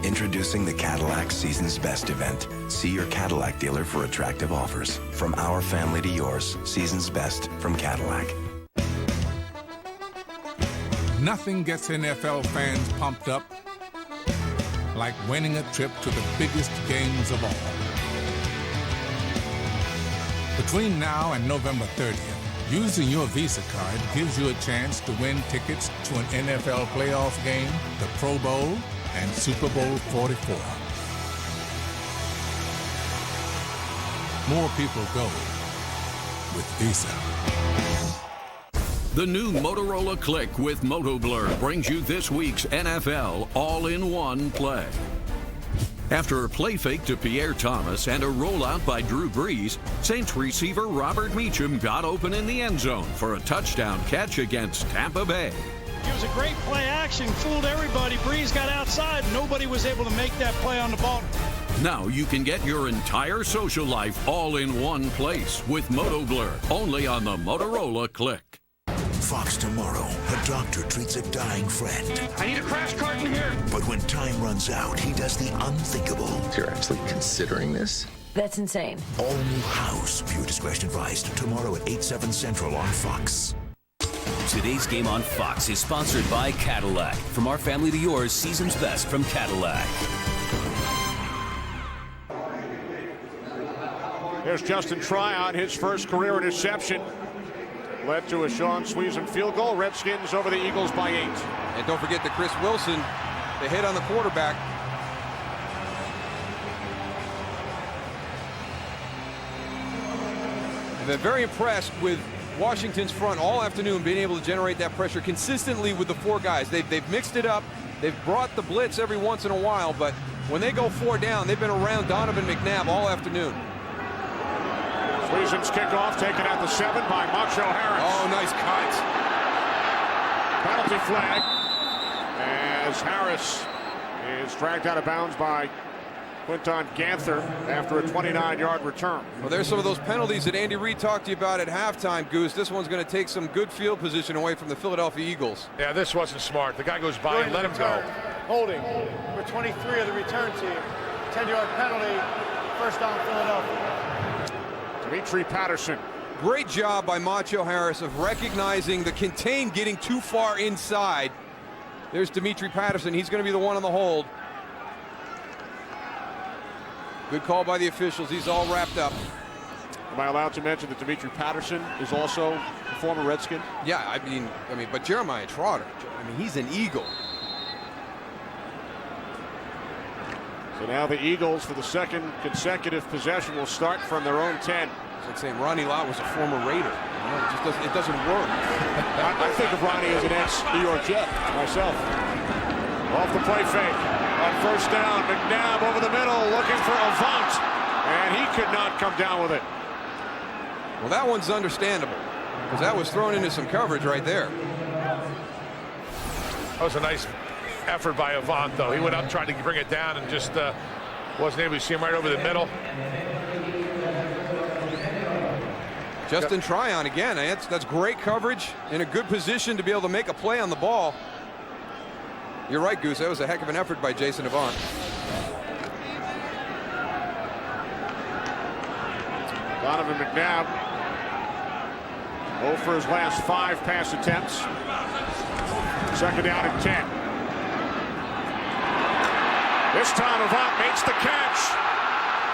Introducing the Cadillac Season's Best event. See your Cadillac dealer for attractive offers. From our family to yours, Season's Best from Cadillac. Nothing gets NFL fans pumped up like winning a trip to the biggest games of all. Between now and November 30th, using your Visa card gives you a chance to win tickets to an NFL playoff game, the Pro Bowl, and Super Bowl 44. More people go with Visa. The new Motorola Click with MotoBlur brings you this week's NFL all-in-one play. After a play fake to Pierre Thomas and a rollout by Drew Brees, Saints receiver Robert Meacham got open in the end zone for a touchdown catch against Tampa Bay. It was a great play action, fooled everybody. Brees got outside. Nobody was able to make that play on the ball. Now you can get your entire social life all in one place with MotoBlur, only on the Motorola Click. Fox tomorrow, a doctor treats a dying friend. I need a crash cart in here. But when time runs out, he does the unthinkable. You're actually considering this? That's insane. All new House. Viewer discretion advised. Tomorrow at 8/7 Central on Fox. Today's game on Fox is sponsored by Cadillac. From our family to yours, Season's Best from Cadillac. There's Justin Tryon, his first career interception. Led to a Sean Sweezen field goal. Redskins over the Eagles by 8. And don't forget the Chris Wilson, the hit on the quarterback. I've been very impressed with Washington's front all afternoon, being able to generate that pressure consistently with the 4 guys. They've mixed it up. They've brought the blitz every once in a while, but when they go 4 down, they've been around Donovan McNabb all afternoon. Sweezen's kickoff taken at the 7 by Macho Harris. Oh, nice cut. Penalty flag as Harris is dragged out of bounds by Quinton Ganther after a 29-yard return. Well, there's some of those penalties that Andy Reid talked to you about at halftime, Goose. This one's going to take some good field position away from the Philadelphia Eagles. Yeah, this wasn't smart. The guy goes by and let him go. Holding for 23 of the return team. 10-yard penalty. First down, Philadelphia. Dimitri Patterson. Great job by Macho Harris of recognizing the contain getting too far inside. There's Dimitri Patterson. He's going to be the one on the hold. Good call by the officials. He's all wrapped up. Am I allowed to mention that Dimitri Patterson is also a former Redskin? Yeah, I mean, but Jeremiah Trotter, he's an Eagle. So now the Eagles, for the second consecutive possession, will start from their own 10. It's like saying Ronnie Lott was a former Raider. It doesn't work. I think of Ronnie as an ex-New York Jet myself. Off the play fake. On first down, McNabb over the middle looking for Avant, and he could not come down with it. Well, that one's understandable because that was thrown into some coverage right there. That was a nice effort by Avant, though. He went up, tried to bring it down, and just wasn't able to see him right over the middle. Justin Tryon again. That's great coverage in a good position to be able to make a play on the ball. You're right, Goose. That was a heck of an effort by Jason Avant. Donovan McNabb 0 for his last 5 pass attempts. Second down and 10. This time Avant makes the catch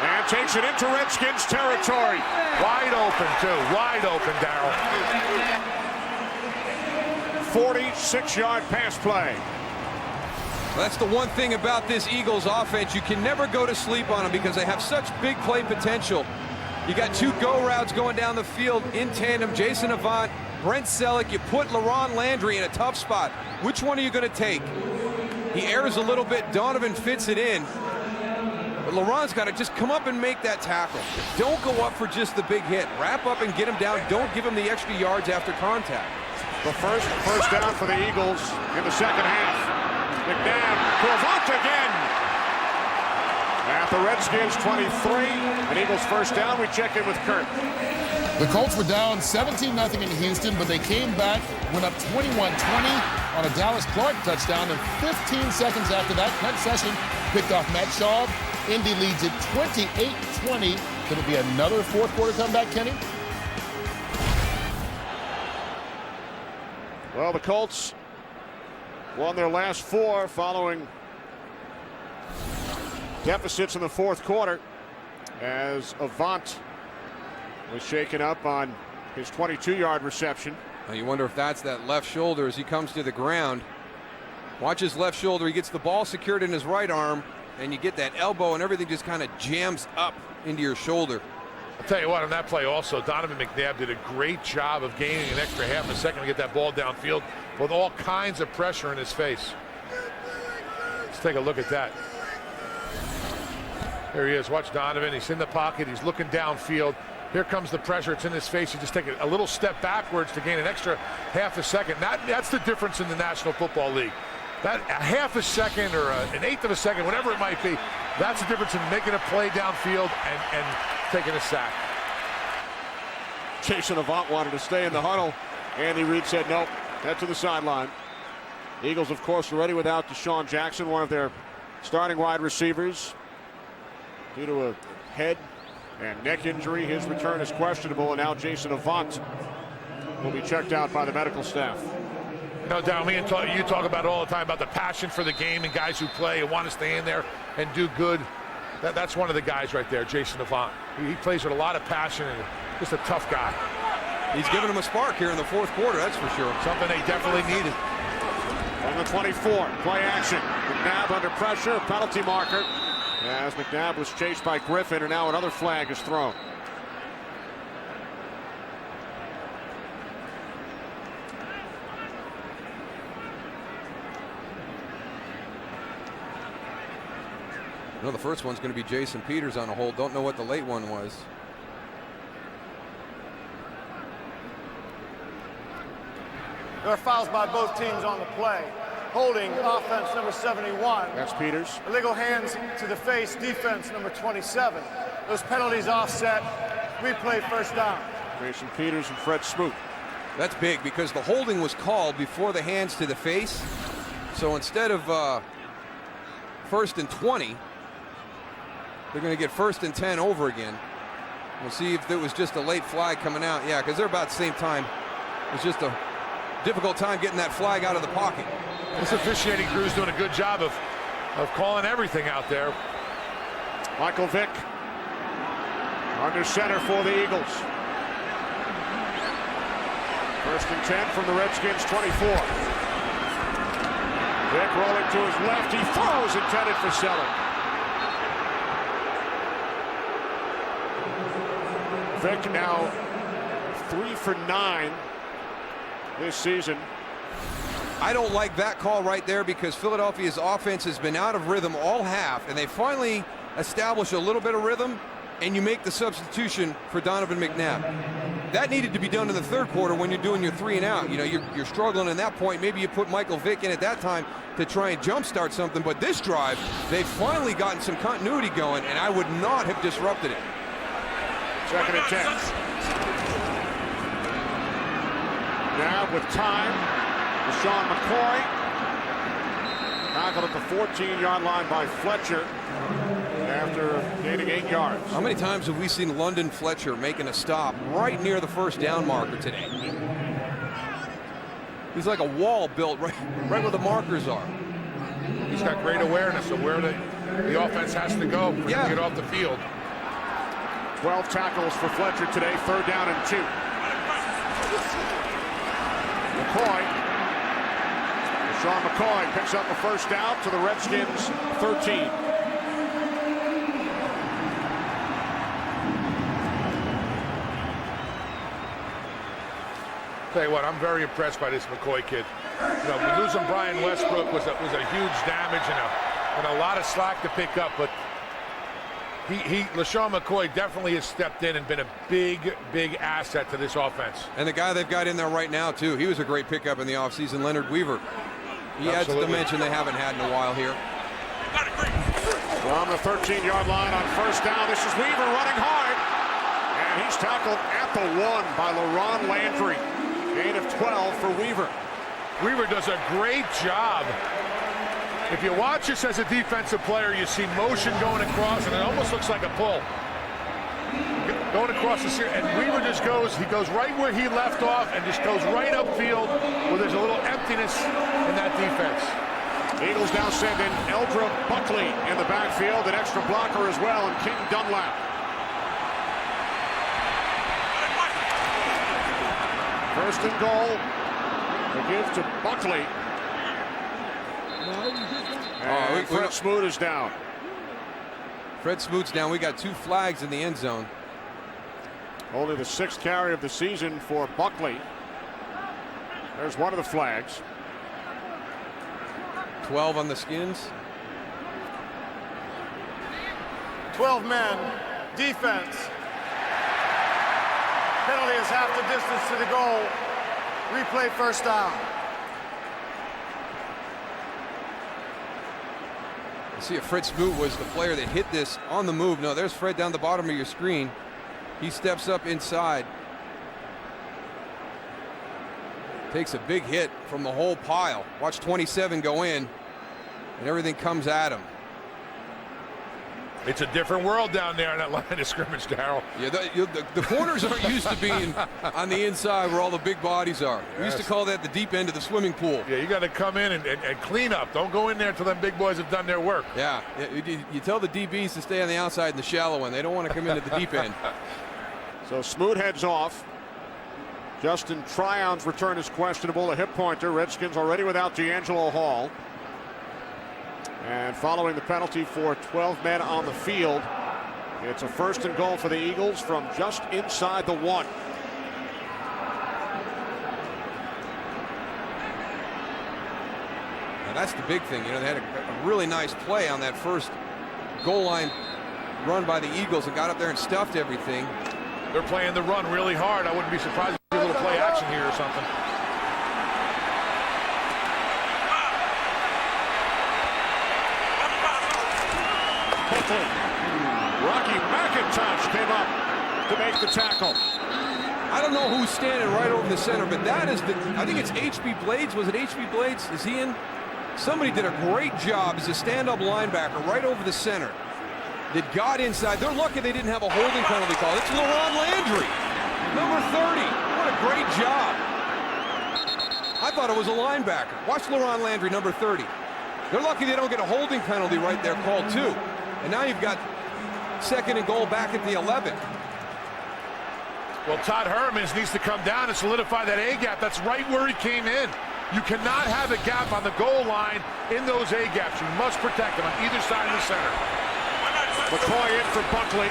and takes it into Redskins territory. Wide open, too. Wide open, Darryl. 46-yard pass play. That's the one thing about this Eagles offense. You can never go to sleep on them because they have such big play potential. You got 2 go routes going down the field in tandem. Jason Avant, Brent Selleck. You put LaRon Landry in a tough spot. Which one are you going to take? He errs a little bit. Donovan fits it in. But LaRon's got to just come up and make that tackle. Don't go up for just the big hit. Wrap up and get him down. Don't give him the extra yards after contact. The first down for the Eagles in the second half. McNabb to Avant again. At the Redskins 23, an Eagles first down. We check in with Kurt. The Colts were down 17-0 in Houston, but they came back, went up 21-20 on a Dallas Clark touchdown, and 15 seconds after that, Clint Session picked off Matt Schaub. Indy leads it 28-20. Could it be another fourth quarter comeback, Kenny? Well, the Colts won their last 4 following deficits in the fourth quarter as Avant was shaken up on his 22-yard reception. Now you wonder if that's that left shoulder as he comes to the ground. Watch his left shoulder. He gets the ball secured in his right arm, and you get that elbow, and everything just kind of jams up into your shoulder. I'll tell you what, on that play also, Donovan McNabb did a great job of gaining an extra half a second to get that ball downfield with all kinds of pressure in his face. Let's take a look at that. Here he is. Watch Donovan. He's in the pocket. He's looking downfield. Here comes the pressure. It's in his face. You just take a little step backwards to gain an extra half a second. That's the difference in the National Football League. That a half a second or an eighth of a second, whatever it might be, that's the difference in making a play downfield and taking a sack. Jason Avant wanted to stay in the huddle. Andy Reid said, nope, head to the sideline. Eagles, of course, already without Deshawn Jackson, one of their starting wide receivers. Due to a head and neck injury, his return is questionable, and now Jason Avant will be checked out by the medical staff. No doubt, you talk about it all the time about the passion for the game and guys who play and want to stay in there and do good. That's one of the guys right there, Jason Avant. He plays with a lot of passion and just a tough guy. He's giving them a spark here in the fourth quarter, that's for sure. Something they definitely needed. On the 24, play action. McNabb under pressure, penalty marker. As McNabb was chased by Griffin, and now another flag is thrown. No, the first one's going to be Jason Peters on a hold. Don't know what the late one was. There are fouls by both teams on the play. Holding offense number 71. That's Peters. Illegal hands to the face, defense number 27. Those penalties offset. Replay first down. Jason Peters and Fred Smoot. That's big because the holding was called before the hands to the face. So instead of 1st and 20, they're going to get 1st and 10 over again. We'll see if it was just a late flag coming out. Yeah, because they're about the same time. It's just a difficult time getting that flag out of the pocket. This officiating crew is doing a good job of calling everything out there. Michael Vick under center for the Eagles. 1st and 10 from the Redskins 24. Vick rolling to his left. He throws, intended for Selleck. Vick now 3 for 9 this season. I don't like that call right there because Philadelphia's offense has been out of rhythm all half, and they finally establish a little bit of rhythm, and you make the substitution for Donovan McNabb. That needed to be done in the 3rd quarter when you're doing your 3 and out. You know, you're struggling in that point. Maybe you put Michael Vick in at that time to try and jumpstart something, but this drive, they've finally gotten some continuity going, and I would not have disrupted it. 2nd and 10. Now with time, Deshawn McCoy tackled at the 14-yard line by Fletcher after gaining 8 yards. How many times have we seen London Fletcher making a stop right near the 1st down marker today? He's like a wall built right where the markers are. He's got great awareness of where the offense has to go for him to get off the field. 12 tackles for Fletcher today, 3rd down and 2. Deshawn McCoy picks up a 1st down to the Redskins 13. Tell you what, I'm very impressed by this McCoy kid. You know, losing Brian Westbrook was a huge damage and a lot of slack to pick up, but LeSean McCoy definitely has stepped in and been a big asset to this offense. And the guy they've got in there right now, too, he was a great pickup in the offseason, Leonard Weaver. He adds a dimension they haven't had in a while here. From the 13-yard line on 1st down, this is Weaver running hard. And he's tackled at the 1 by LaRon Landry. Gain of 12 for Weaver. Weaver does a great job. If you watch this as a defensive player, you see motion going across, and it almost looks like a pull. Going across the series, and Weaver just goes right where he left off and just goes right upfield where there's a little emptiness in that defense. Eagles now send in Eldra Buckley in the backfield, an extra blocker as well, and King Dunlap. First and goal. They give to Buckley. And Fred Smoot is down. Fred Smoot's down. We got 2 flags in the end zone. Only the 6th carry of the season for Buckley. There's one of the flags. 12 on the Skins. 12 men, defense. Penalty is half the distance to the goal. Replay 1st down. See if Fred Smoot was the player that hit this on the move. No, there's Fred down the bottom of your screen. He steps up inside. Takes a big hit from the whole pile. Watch 27 go in, and everything comes at him. It's a different world down there in that line of scrimmage, Darryl. Yeah, the corners aren't used to being on the inside where all the big bodies are. We used to call that the deep end of the swimming pool. Yeah, you got to come in and clean up. Don't go in there until them big boys have done their work. Yeah, you tell the DBs to stay on the outside in the shallow end. They don't want to come into the deep end. So Smoot heads off. Justin Tryon's return is questionable, a hip pointer. Redskins already without D'Angelo Hall. And following the penalty for 12 men on the field, it's a 1st and goal for the Eagles from just inside the 1. Now that's the big thing. You know, they had a really nice play on that first goal line run by the Eagles and got up there and stuffed everything. They're playing the run really hard. I wouldn't be surprised if there's a little play action here or something. Rocky McIntosh came up to make the tackle. I don't know who's standing right over the center, but that is I think it's H.B. Blades. Was it H.B. Blades? Is he in? Somebody did a great job as a stand-up linebacker right over the center that got inside. They're lucky they didn't have a holding penalty call. It's LaRon Landry, number 30. What a great job. I thought it was a linebacker. Watch LaRon Landry, number 30. They're lucky they don't get a holding penalty right there called too. And now you've got 2nd and goal back at the 11. Well, Todd Hermans needs to come down and solidify that A gap. That's right where he came in. You cannot have a gap on the goal line in those A gaps. You must protect them on either side of the center. McCoy in for Buckley.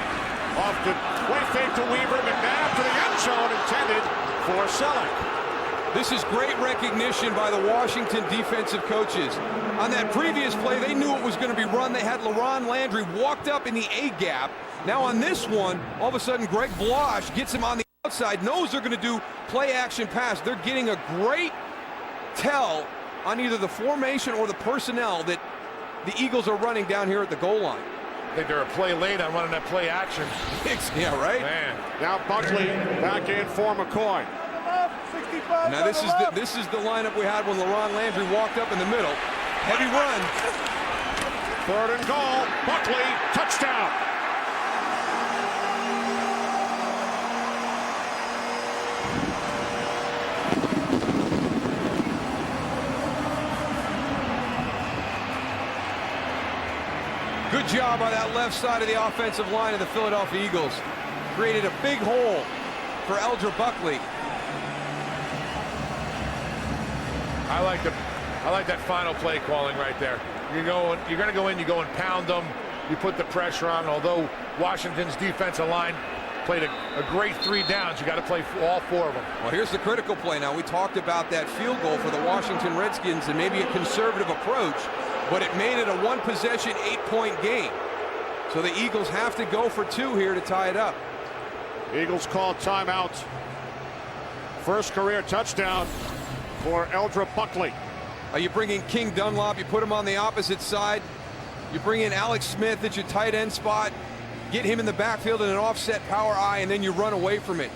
Off the way fake to Weaver. McNabb to the end zone, intended for Selleck. This is great recognition by the Washington defensive coaches. On that previous play, they knew it was going to be run. They had LaRon Landry walked up in the A gap. Now on this one, all of a sudden Greg Blosh gets him on the outside, knows they're going to do play action pass. They're getting a great tell on either the formation or the personnel that the Eagles are running down here at the goal line. I think they're a play late on running that play action. Yeah, right? Man. Now Buckley back in for McCoy. Now this is the lineup we had when LaRon Landry walked up in the middle. Heavy run. 3rd and goal. Buckley, touchdown. Good job by that left side of the offensive line of the Philadelphia Eagles. Created a big hole for Eldra Buckley. I like that final play calling right there. You're going to go in, you go and pound them, you put the pressure on. Although Washington's defensive line played a great 3 downs, you got to play all 4 of them. Well, here's the critical play now. We talked about that field goal for the Washington Redskins and maybe a conservative approach, but it made it a 1-possession, 8-point game. So the Eagles have to go for 2 here to tie it up. Eagles call timeout. First career touchdown for Eldra Buckley. You bring in King Dunlop, you put him on the opposite side. You bring in Alex Smith at your tight end spot, get him in the backfield in an offset power eye, and then you run away from it.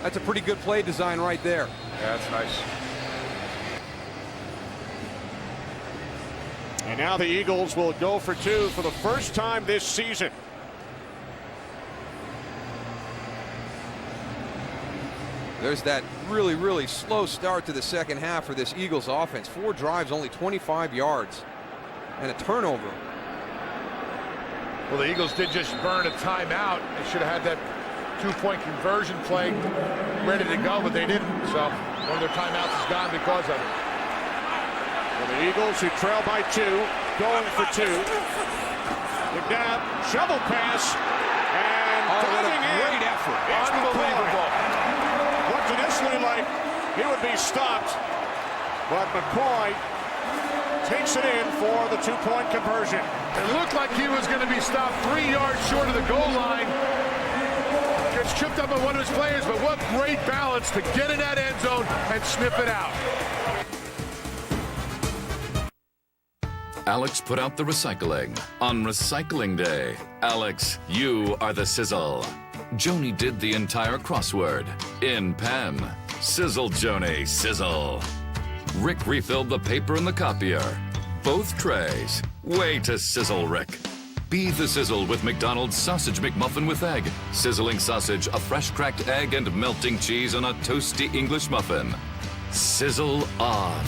That's a pretty good play design right there. Yeah, that's nice. And now the Eagles will go for 2 for the first time this season. There's that really, really slow start to the second half for this Eagles offense. 4 drives, only 25 yards, and a turnover. Well, the Eagles did just burn a timeout. They should have had that 2-point conversion play ready to go, but they didn't. So one of their timeouts is gone because of it. Well, the Eagles, who trail by 2, going for 2. McNabb, shovel pass, and driving in. Great effort. Unbelievable. Looked initially like he would be stopped, but McCoy takes it in for the 2-point conversion. It looked like he was going to be stopped 3 yards short of the goal line. Gets tripped up by one of his players, but what great balance to get in that end zone and sniff it out. Alex put out the recycling on Recycling Day. Alex, you are the sizzle. Joni did the entire crossword in pen. Sizzle, Joni, sizzle. Rick refilled the paper in the copier. Both trays. Way to sizzle, Rick. Be the sizzle with McDonald's Sausage McMuffin with egg. Sizzling sausage, a fresh cracked egg, and melting cheese on a toasty English muffin. Sizzle on.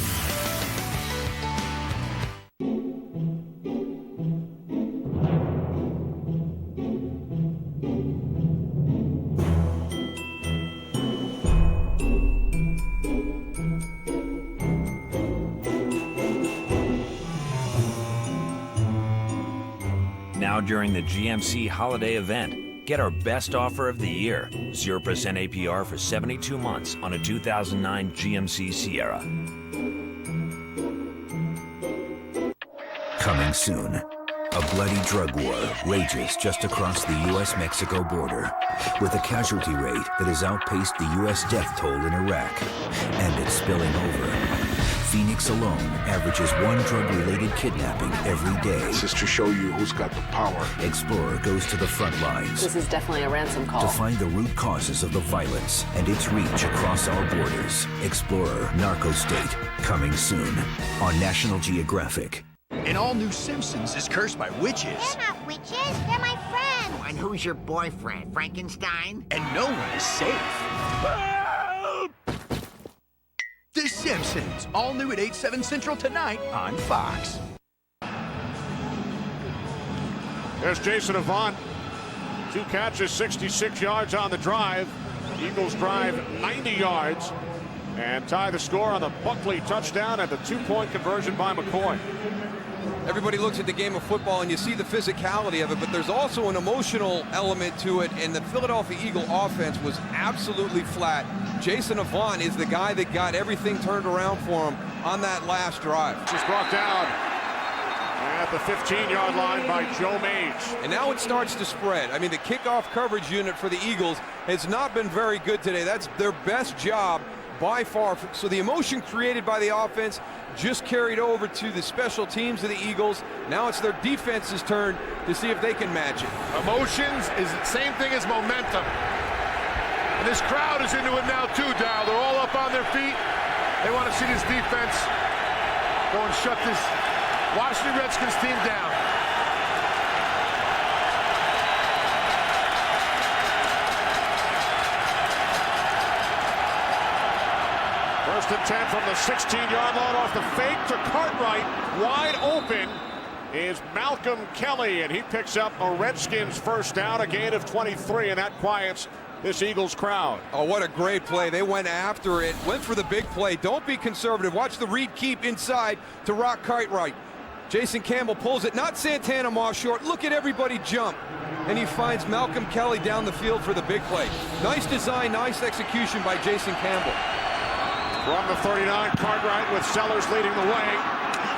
Now during the GMC holiday event, get our best offer of the year. 0% APR for 72 months on a 2009 GMC Sierra. Coming soon. A bloody drug war rages just across the U.S.-Mexico border, with a casualty rate that has outpaced the U.S. death toll in Iraq, and it's spilling over. Phoenix alone averages one drug-related kidnapping every day. This is to show you who's got the power. Explorer goes to the front lines. This is definitely a ransom call. To find the root causes of the violence and its reach across our borders. Explorer Narco State, coming soon on National Geographic. An all-new Simpsons is cursed by witches. They're not witches, they're my friends. Oh, and who's your boyfriend, Frankenstein? And no one is safe. The Simpsons, all new at 8/7 Central tonight on Fox. There's Jason Avant. 2 catches, 66 yards on the drive. Eagles drive 90 yards and tie the score on the Buckley touchdown and the 2-point conversion by McCoy. Everybody looks at the game of football and you see the physicality of it, but there's also an emotional element to it, and the Philadelphia Eagle offense was absolutely flat. Jason Avant is the guy that got everything turned around for him on that last drive. Just brought down at the 15-yard line by Joe Mays. And now it starts to spread. I mean, the kickoff coverage unit for the Eagles has not been very good today. That's their best job by far. So the emotion created by the offense just carried over to the special teams of the Eagles. Now it's their defense's turn to see if they can match it. Emotions is the same thing as momentum. And this crowd is into it now too, Darryl. They're all up on their feet. They want to see this defense go and shut this Washington Redskins team down. First and 10 from the 16-yard line off the fake to Cartwright. Wide open is Malcolm Kelly, and he picks up a Redskins first down, a gain of 23, and that quiets this Eagles crowd. Oh, what a great play. They went after it, went for the big play. Don't be conservative. Watch the read keep inside to Rock Cartwright. Jason Campbell pulls it, not Santana Moss short. Look at everybody jump. And he finds Malcolm Kelly down the field for the big play. Nice design, nice execution by Jason Campbell. From the 39, Cartwright with Sellers leading the way.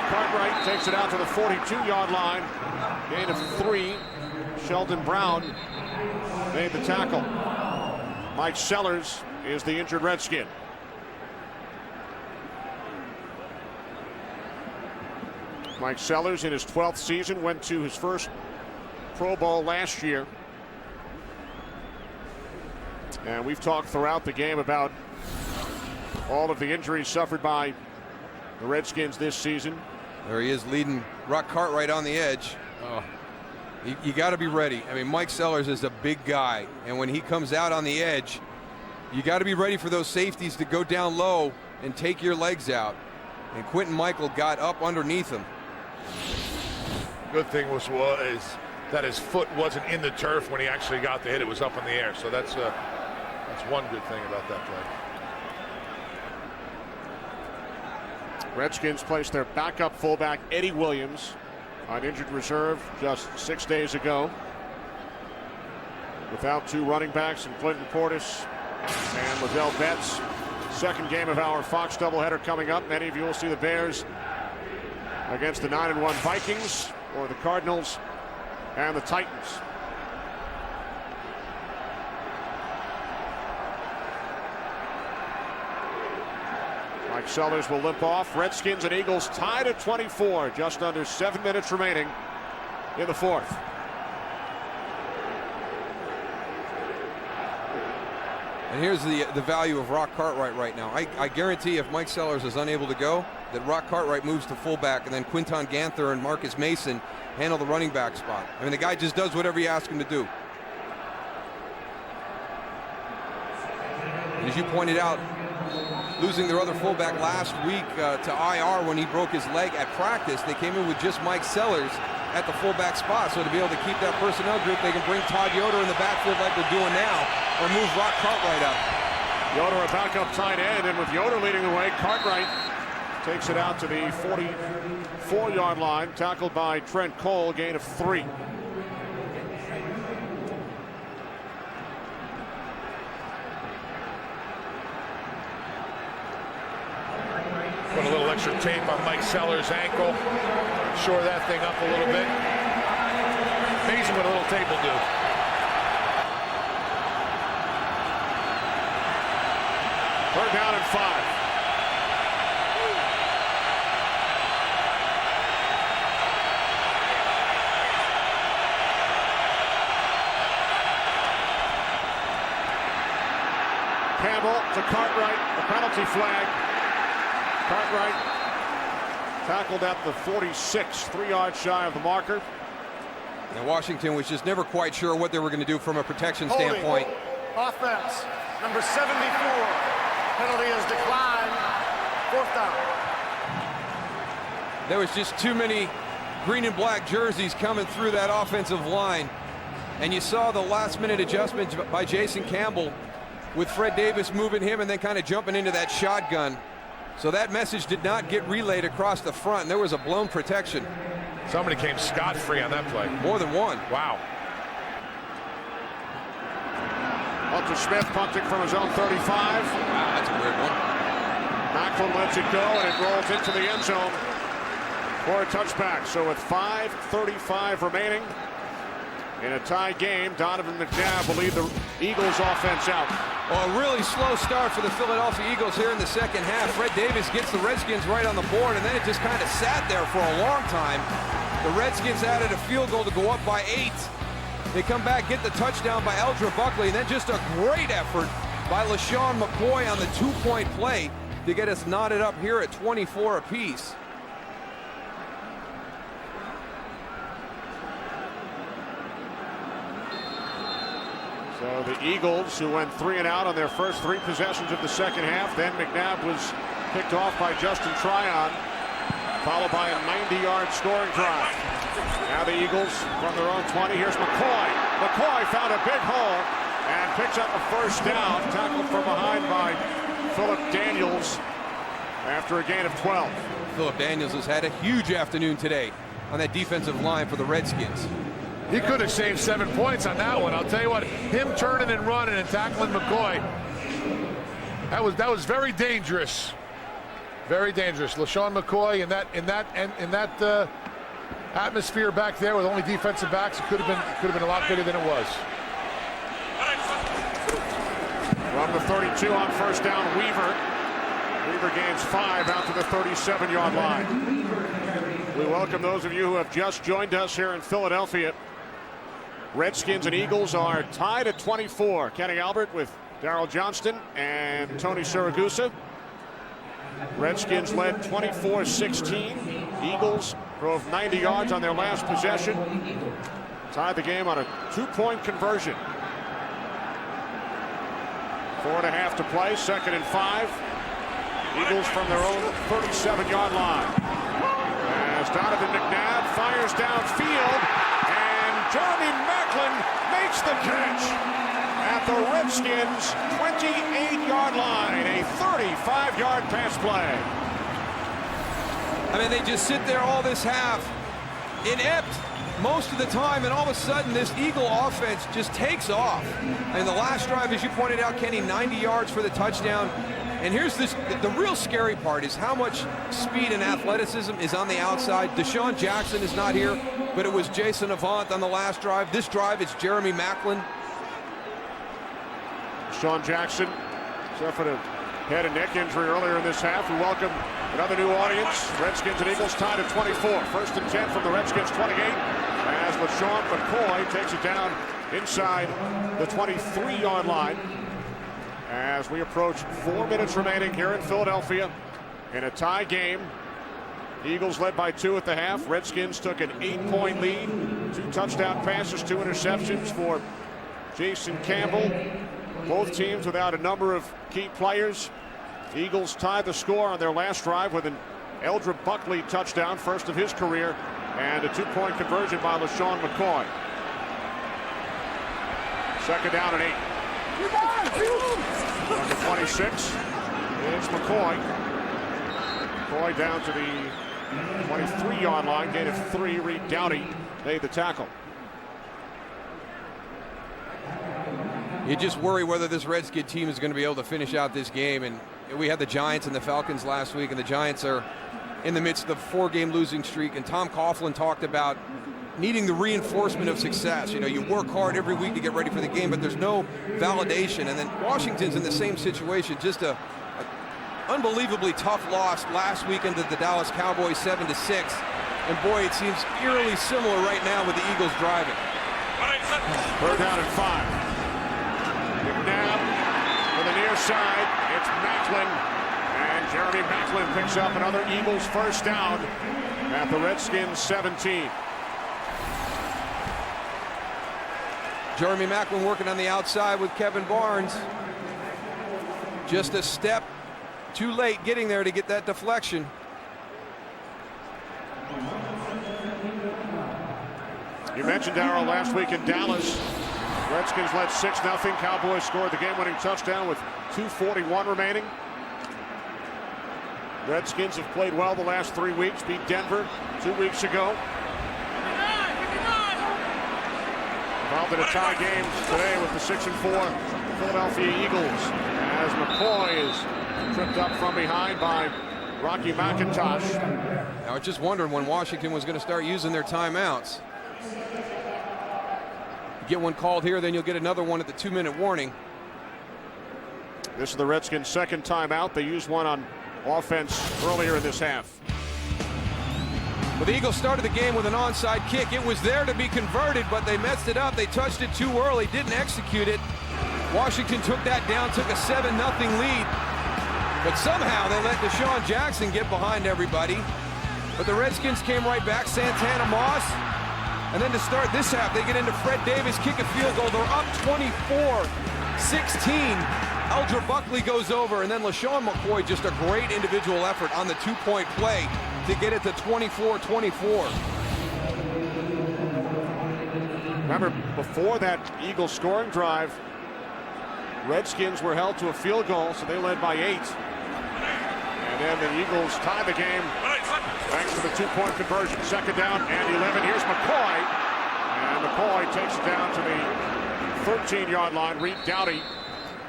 Cartwright takes it out to the 42-yard line. Gain of 3. Sheldon Brown made the tackle. Mike Sellers is the injured Redskin. Mike Sellers in his 12th season went to his first Pro Bowl last year. And we've talked throughout the game about all of the injuries suffered by the Redskins this season. There he is leading Rock Cartwright on the edge. Oh, you got to be ready. I mean, Mike Sellers is a big guy, and when he comes out on the edge, you got to be ready for those safeties to go down low and take your legs out. And Quentin Michael got up underneath him. Good thing was that his foot wasn't in the turf when he actually got the hit. It was up in the air. So that's one good thing about that play. Redskins placed their backup fullback Eddie Williams on injured reserve just 6 days ago. Without 2 running backs in Clinton Portis and Liddell Betts. Second game of our Fox doubleheader coming up. Many of you will see the Bears against the 9-1 Vikings or the Cardinals and the Titans. Mike Sellers will limp off. Redskins and Eagles tied at 24. Just under 7 minutes remaining in the fourth. And here's the value of Rock Cartwright right now. I guarantee if Mike Sellers is unable to go, that Rock Cartwright moves to fullback, and then Quinton Ganther and Marcus Mason handle the running back spot. I mean, the guy just does whatever you ask him to do. And as you pointed out, losing their other fullback last week to IR when he broke his leg at practice, they came in with just Mike Sellers at the fullback spot. So to be able to keep that personnel group, they can bring Todd Yoder in the backfield like they're doing now, or move Rock Cartwright up. Yoder a backup tight end, and with Yoder leading the way, Cartwright takes it out to the 44-yard line, tackled by Trent Cole, gain of 3. Put a little extra tape on Mike Sellers' ankle. Shore that thing up a little bit. Amazing what a little tape will do. Third down and 5. Campbell to Cartwright, a penalty flag. Cartwright tackled at the 46, 3 yards shy of the marker. And Washington was just never quite sure what they were going to do from a protection standpoint. Offense, number 74. Penalty is declined. 4th down. There was just too many green and black jerseys coming through that offensive line. And you saw the last-minute adjustment by Jason Campbell with Fred Davis moving him and then kind of jumping into that shotgun. So that message did not get relayed across the front, and there was a blown protection. Somebody came scot-free on that play. More than one. Wow. Walter Smith punting from his own 35. Wow, that's a weird one. Macklin lets it go, and it rolls into the end zone for a touchback. So with 5:35 remaining in a tie game, Donovan McNabb will lead the Eagles offense out. Well, a really slow start for the Philadelphia Eagles here in the second half. Fred Davis gets the Redskins right on the board, and then it just kind of sat there for a long time. The Redskins added a field goal to go up by 8. They come back, get the touchdown by Eldra Buckley, and then just a great effort by LaShawn McCoy on the 2-point play to get us knotted up here at 24 apiece. So the Eagles, who went 3 and out on their first 3 possessions of the second half, then McNabb was picked off by Justin Tryon, followed by a 90-yard scoring drive. Now the Eagles from their own 20. Here's McCoy. McCoy found a big hole and picks up a first down, tackled from behind by Philip Daniels after a gain of 12. Philip Daniels has had a huge afternoon today on that defensive line for the Redskins. He could have saved 7 points on that one. I'll tell you what, him turning and running and tackling McCoy, that was very dangerous. Very dangerous. LaShawn McCoy in that atmosphere back there with only defensive backs, it could have been a lot bigger than it was. From the 32 on first down, Weaver gains 5 out to the 37-yard line. We welcome those of you who have just joined us here in Philadelphia. Redskins and Eagles are tied at 24. Kenny Albert with Darryl Johnston and Tony Siragusa. Redskins led 24-16. Eagles drove 90 yards on their last possession. Tied the game on a 2-point conversion. 4.5 to play, 2nd and 5. Eagles from their own 37-yard line. As Donovan McNabb fires downfield, and Jeremy Macklin makes the catch at the Redskins' 28-yard line. A 35-yard pass play. I mean, they just sit there all this half, inept most of the time, and all of a sudden this Eagle offense just takes off. And the last drive, as you pointed out, Kenny, 90 yards for the touchdown. And here's the real scary part is how much speed and athleticism is on the outside. Deshawn Jackson is not here, but it was Jason Avant on the last drive. This drive, it's Jeremy Macklin. Deshawn Jackson suffered a head and neck injury earlier in this half. We welcome another new audience. Redskins and Eagles tied at 24. 1st and 10 from the Redskins 28 as LaShawn McCoy takes it down inside the 23-yard line. As we approach 4 minutes remaining here in Philadelphia in a tie game. Eagles led by 2 at the half. Redskins took an 8-point lead. 2 touchdown passes, 2 interceptions for Jason Campbell. Both teams without a number of key players. Eagles tied the score on their last drive with an Eldra Buckley touchdown, first of his career, and a 2-point conversion by LaShawn McCoy. 2nd down and 8. Number 26 is McCoy. McCoy down to the 23-yard line, gain of 3. Reed Downey made the tackle. You just worry whether this Redskin team is going to be able to finish out this game. And we had the Giants and the Falcons last week, and the Giants are in the midst of a 4-game losing streak. And Tom Coughlin talked about needing the reinforcement of success. You know, you work hard every week to get ready for the game, but there's no validation. And then Washington's in the same situation, just a unbelievably tough loss last weekend to the Dallas Cowboys 7-6. And boy, it seems eerily similar right now with the Eagles driving. Third down and 5. McNabb to the near side. It's Macklin. And Jeremy Macklin picks up another Eagles first down at the Redskins 17. Jeremy Macklin working on the outside with Kevin Barnes. Just a step too late getting there to get that deflection. You mentioned, Darryl, last week in Dallas, Redskins led 6-0. Cowboys scored the game-winning touchdown with 2:41 remaining. Redskins have played well the last 3 weeks, beat Denver 2 weeks ago. Involved in a tie game today with the 6-4 Philadelphia Eagles, as McCoy is tripped up from behind by Rocky McIntosh. I was just wondering when Washington was going to start using their timeouts. You get one called here, then you'll get another one at the 2-minute warning. This is the Redskins' second timeout. They used one on offense earlier in this half. Well, the Eagles started the game with an onside kick. It was there to be converted, but they messed it up. They touched it too early, didn't execute it. Washington took that down, took a 7-0 lead. But somehow they let Deshawn Jackson get behind everybody. But the Redskins came right back. Santana Moss. And then to start this half, they get into Fred Davis, kick a field goal. They're up 24-16. Eldra Buckley goes over, and then LaShawn McCoy, just a great individual effort on the 2-point play to get it to 24-24. Remember, before that Eagles scoring drive, Redskins were held to a field goal, so they led by 8. And then the Eagles tied the game thanks to the 2-point conversion. Second down and 11. Here's McCoy. And McCoy takes it down to the 13-yard line. Reed Doughty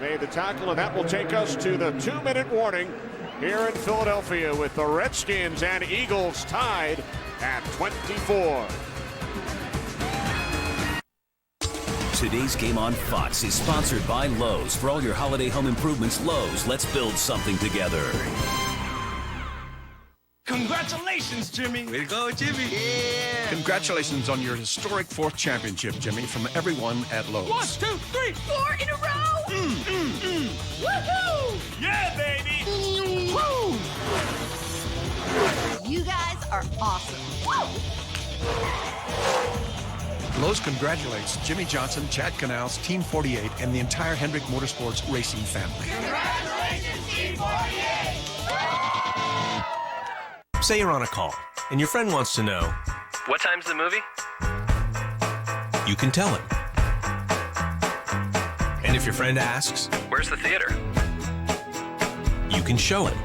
made the tackle, and that will take us to the 2-minute warning here in Philadelphia with the Redskins and Eagles tied at 24. Today's game on Fox is sponsored by Lowe's. For all your holiday home improvements, Lowe's. Let's build something together. Congratulations, Jimmy. Way to go, Jimmy. Yeah. Congratulations on your historic 4th championship, Jimmy, from everyone at Lowe's. 1, 2, 3, 4 in a row. Woohoo! Yeah, baby. Woo! You guys are awesome. Lowe's congratulates Jimmy Johnston, Chad Canals, Team 48, and the entire Hendrick Motorsports racing family. Congratulations, Team 48. Say you're on a call, and your friend wants to know, what time's the movie? You can tell him. And if your friend asks, where's the theater? You can show him.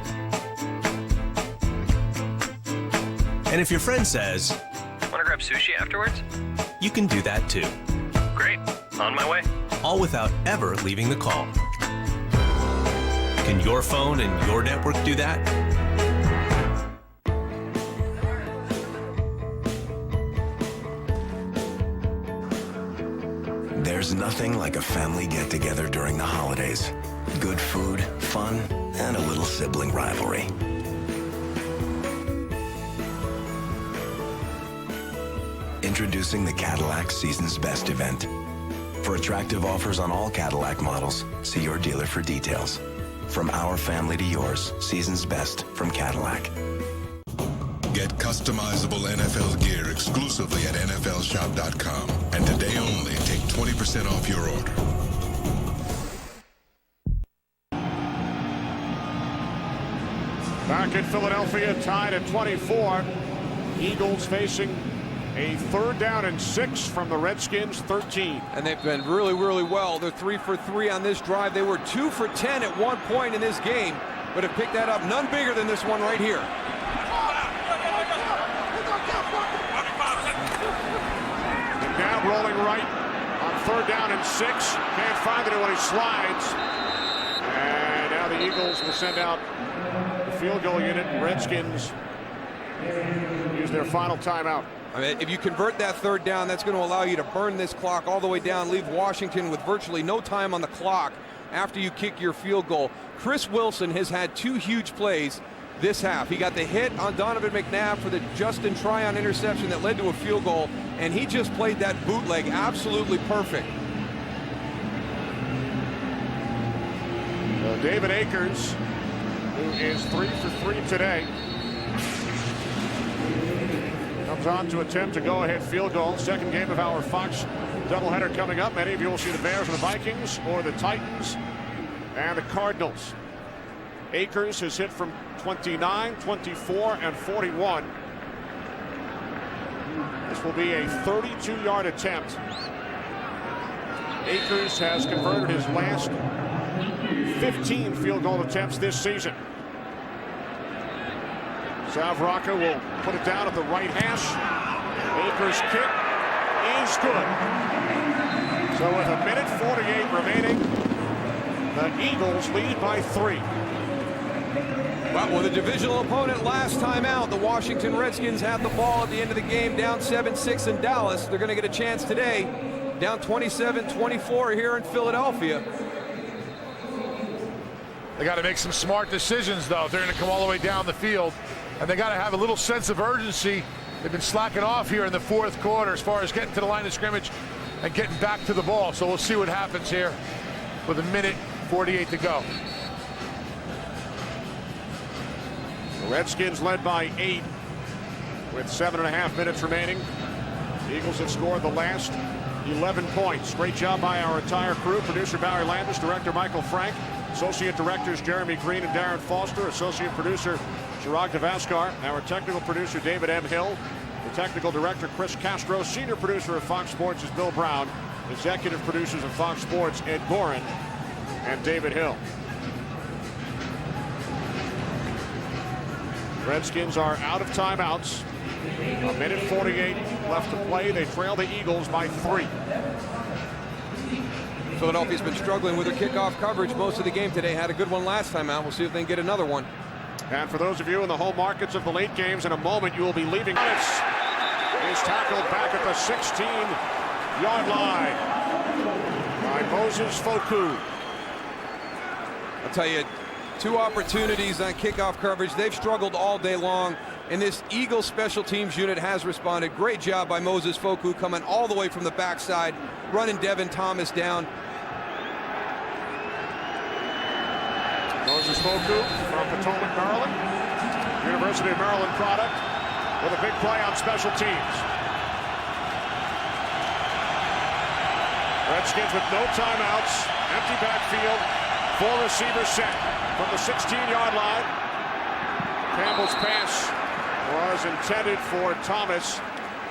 And if your friend says, want to grab sushi afterwards? You can do that too. Great, on my way. All without ever leaving the call. Can your phone and your network do that? There's nothing like a family get-together during the holidays. Good food, fun, and a little sibling rivalry. Introducing the Cadillac Season's Best event. For attractive offers on all Cadillac models, see your dealer for details. From our family to yours, Season's Best from Cadillac. Get customizable NFL gear exclusively at NFLshop.com. And today only, take 20% off your order. Back in Philadelphia, tied at 24. Eagles facing a 3rd down and 6 from the Redskins 13. And they've been really, really well. They're 3 for 3 on this drive. They were 2 for 10 at one point in this game, but have picked that up. None bigger than this one right here. Now rolling right on 3rd down and 6. Can't find it when he slides. And now the Eagles will send out the field goal unit. Redskins use their final timeout. I mean, if you convert that third down, that's going to allow you to burn this clock all the way down, leave Washington with virtually no time on the clock after you kick your field goal. Chris Wilson has had 2 huge plays this half. He got the hit on Donovan McNabb for the Justin Tryon interception that led to a field goal, and he just played that bootleg absolutely perfect. David Akers, who is 3 for 3 today, comes on to attempt a go-ahead field goal. Second game of our Fox doubleheader coming up. Many of you will see the Bears and the Vikings, or the Titans and the Cardinals. Akers has hit from 29, 24, and 41. This will be a 32-yard attempt. Akers has converted his last 15 field goal attempts this season. Savraka will put it down at the right hash. Akers' kick is good. So with 1:48 remaining, the Eagles lead by 3. Well, with a divisional opponent last time out, the Washington Redskins had the ball at the end of the game, down 7-6 in Dallas. They're going to get a chance today, down 27-24 here in Philadelphia. They got to make some smart decisions, though, if they're going to come all the way down the field. And they got to have a little sense of urgency. They've been slacking off here in the 4th quarter as far as getting to the line of scrimmage and getting back to the ball. So we'll see what happens here with 1:48 to go. The Redskins led by 8 with 7.5 minutes remaining. The Eagles have scored the last 11 points. Great job by our entire crew. Producer Barry Landis, director Michael Frank, associate directors Jeremy Green and Darren Foster, associate producer Siragusa Vaskar, our technical producer David M. Hill, the technical director Chris Castro, senior producer of Fox Sports is Bill Brown, executive producers of Fox Sports Ed Gorin and David Hill. Redskins are out of timeouts. 1:48 left to play. They trail the Eagles by 3. Philadelphia's been struggling with their kickoff coverage most of the game today. Had a good one last time out. We'll see if they can get another one. And for those of you in the home markets of the late games, in a moment you will be leaving. This is tackled back at the 16-yard line by Moses Foku. I'll tell you, 2 opportunities on kickoff coverage. They've struggled all day long, and this Eagles special teams unit has responded. Great job by Moses Foku coming all the way from the backside, running Devin Thomas down. Moses Foku from Potomac, Maryland. University of Maryland product with a big play on special teams. Redskins with no timeouts, empty backfield, 4 receivers set from the 16-yard line. Campbell's pass was intended for Thomas.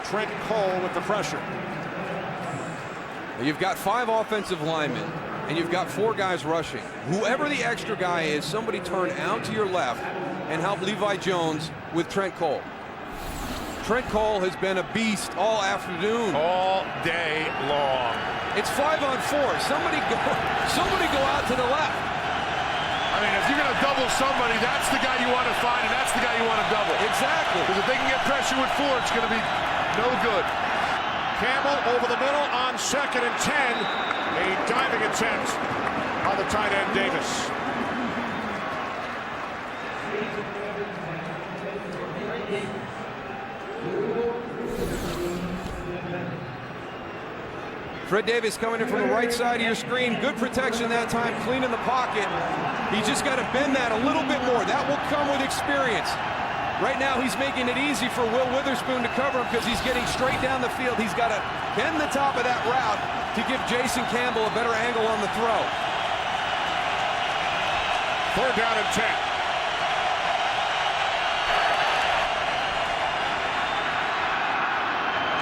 Trent Cole with the pressure. You've got 5 offensive linemen, and you've got 4 guys rushing. Whoever the extra guy is, somebody turn out to your left and help Levi Jones with Trent Cole. Trent Cole has been a beast all afternoon. All day long. It's 5-on-4. Somebody go out to the left. I mean, if you're going to double somebody, that's the guy you want to find, and that's the guy you want to double. Exactly. Because if they can get pressure with 4, it's going to be no good. Campbell over the middle on 2nd and 10. A diving attempt by the tight end Davis. Fred Davis coming in from the right side of your screen. Good protection that time, clean in the pocket. He just got to bend that a little bit more. That will come with experience. Right now he's making it easy for Will Witherspoon to cover him because he's getting straight down the field. He's got to bend the top of that route to give Jason Campbell a better angle on the throw. 3rd down and 10.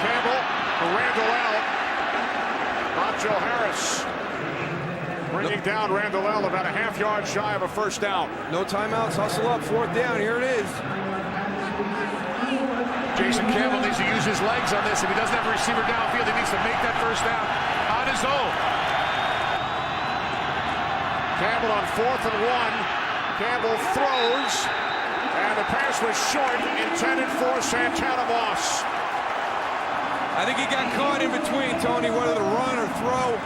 Campbell, Randall L. Nacho Harris bringing down Randall L. about a half-yard shy of a 1st down. No timeouts, hustle up, 4th down, here it is. Jason Campbell needs to use his legs on this. If he doesn't have a receiver downfield, he needs to make that 1st down on his own. Campbell on 4th and 1. Campbell throws, and the pass was short, intended for Santana Moss. I think he got caught in between, Tony, whether to run or throw.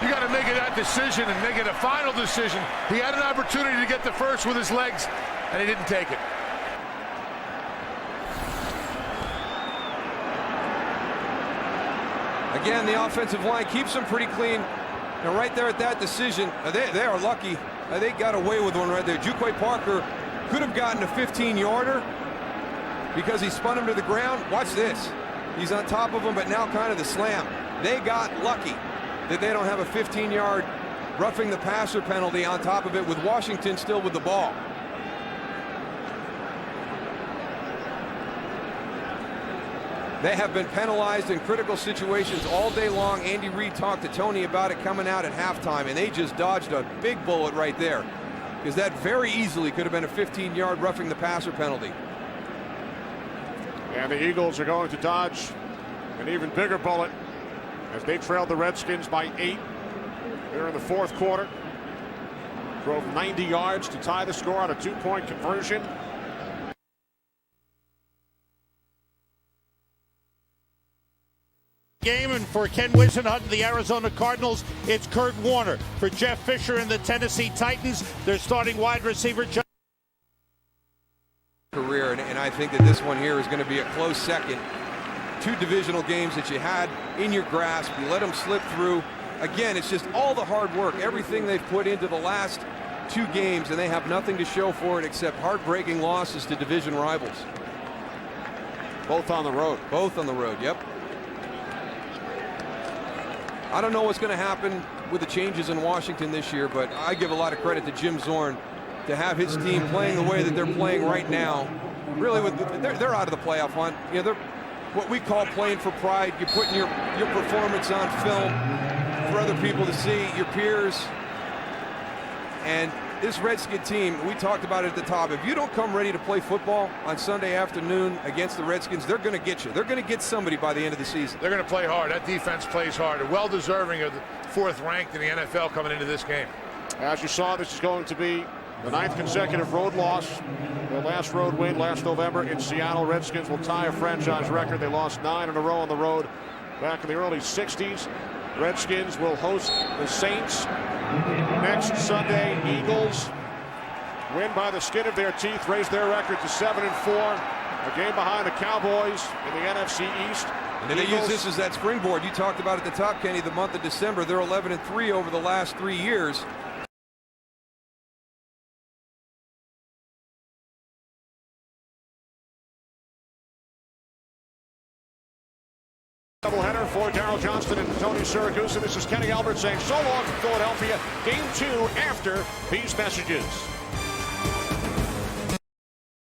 You got to make it that decision and make it a final decision. He had an opportunity to get the first with his legs, and he didn't take it. Again, the offensive line keeps them pretty clean. And right there at that decision, they are lucky. They got away with one right there. Juquay Parker could have gotten a 15-yarder because he spun him to the ground. Watch this. He's on top of him, but now kind of the slam. They got lucky that they don't have a 15-yard roughing the passer penalty on top of it with Washington still with the ball. They have been penalized in critical situations all day long. Andy Reid talked to Tony about it coming out at halftime, and they just dodged a big bullet right there, because that very easily could have been a 15-yard roughing the passer penalty. And the Eagles are going to dodge an even bigger bullet as they trailed the Redskins by 8 here in the fourth quarter. Drove 90 yards to tie the score on a 2-point conversion. Game, and for Ken Whisenhunt and the Arizona Cardinals, it's Kurt Warner. For Jeff Fisher and the Tennessee Titans, their starting wide receiver career, and I think that this one here is going to be a close second. 2 divisional games that you had in your grasp, you let them slip through. Again, it's just all the hard work, everything they've put into the last 2 games, and they have nothing to show for it except heartbreaking losses to division rivals. Both on the road. Both on the road, yep. I don't know what's going to happen with the changes in Washington this year, but I give a lot of credit to Jim Zorn to have his team playing the way that they're playing right now. Really, they're out of the playoff hunt. You know, they're what we call playing for pride. You're putting your performance on film for other people to see, your peers. And this Redskin team, we talked about it at the top. If you don't come ready to play football on Sunday afternoon against the Redskins, they're going to get you. They're going to get somebody by the end of the season. They're going to play hard. That defense plays hard. They're well deserving of the 4th ranked in the NFL coming into this game. As you saw, this is going to be the 9th consecutive road loss. Their last road win last November in Seattle. Redskins will tie a franchise record. They lost 9 in a row on the road back in the early 60s. Redskins will host the Saints next Sunday. Eagles win by the skin of their teeth, raise their record to 7-4. A game behind the Cowboys in the NFC East. And then they use this as that springboard. You talked about at the top, Kenny, the month of December. They're 11-3 over the last 3 years. Doubleheader for Darryl Johnston and Tony Siragusa. This is Kenny Albert saying so long from Philadelphia. Game 2 after these messages.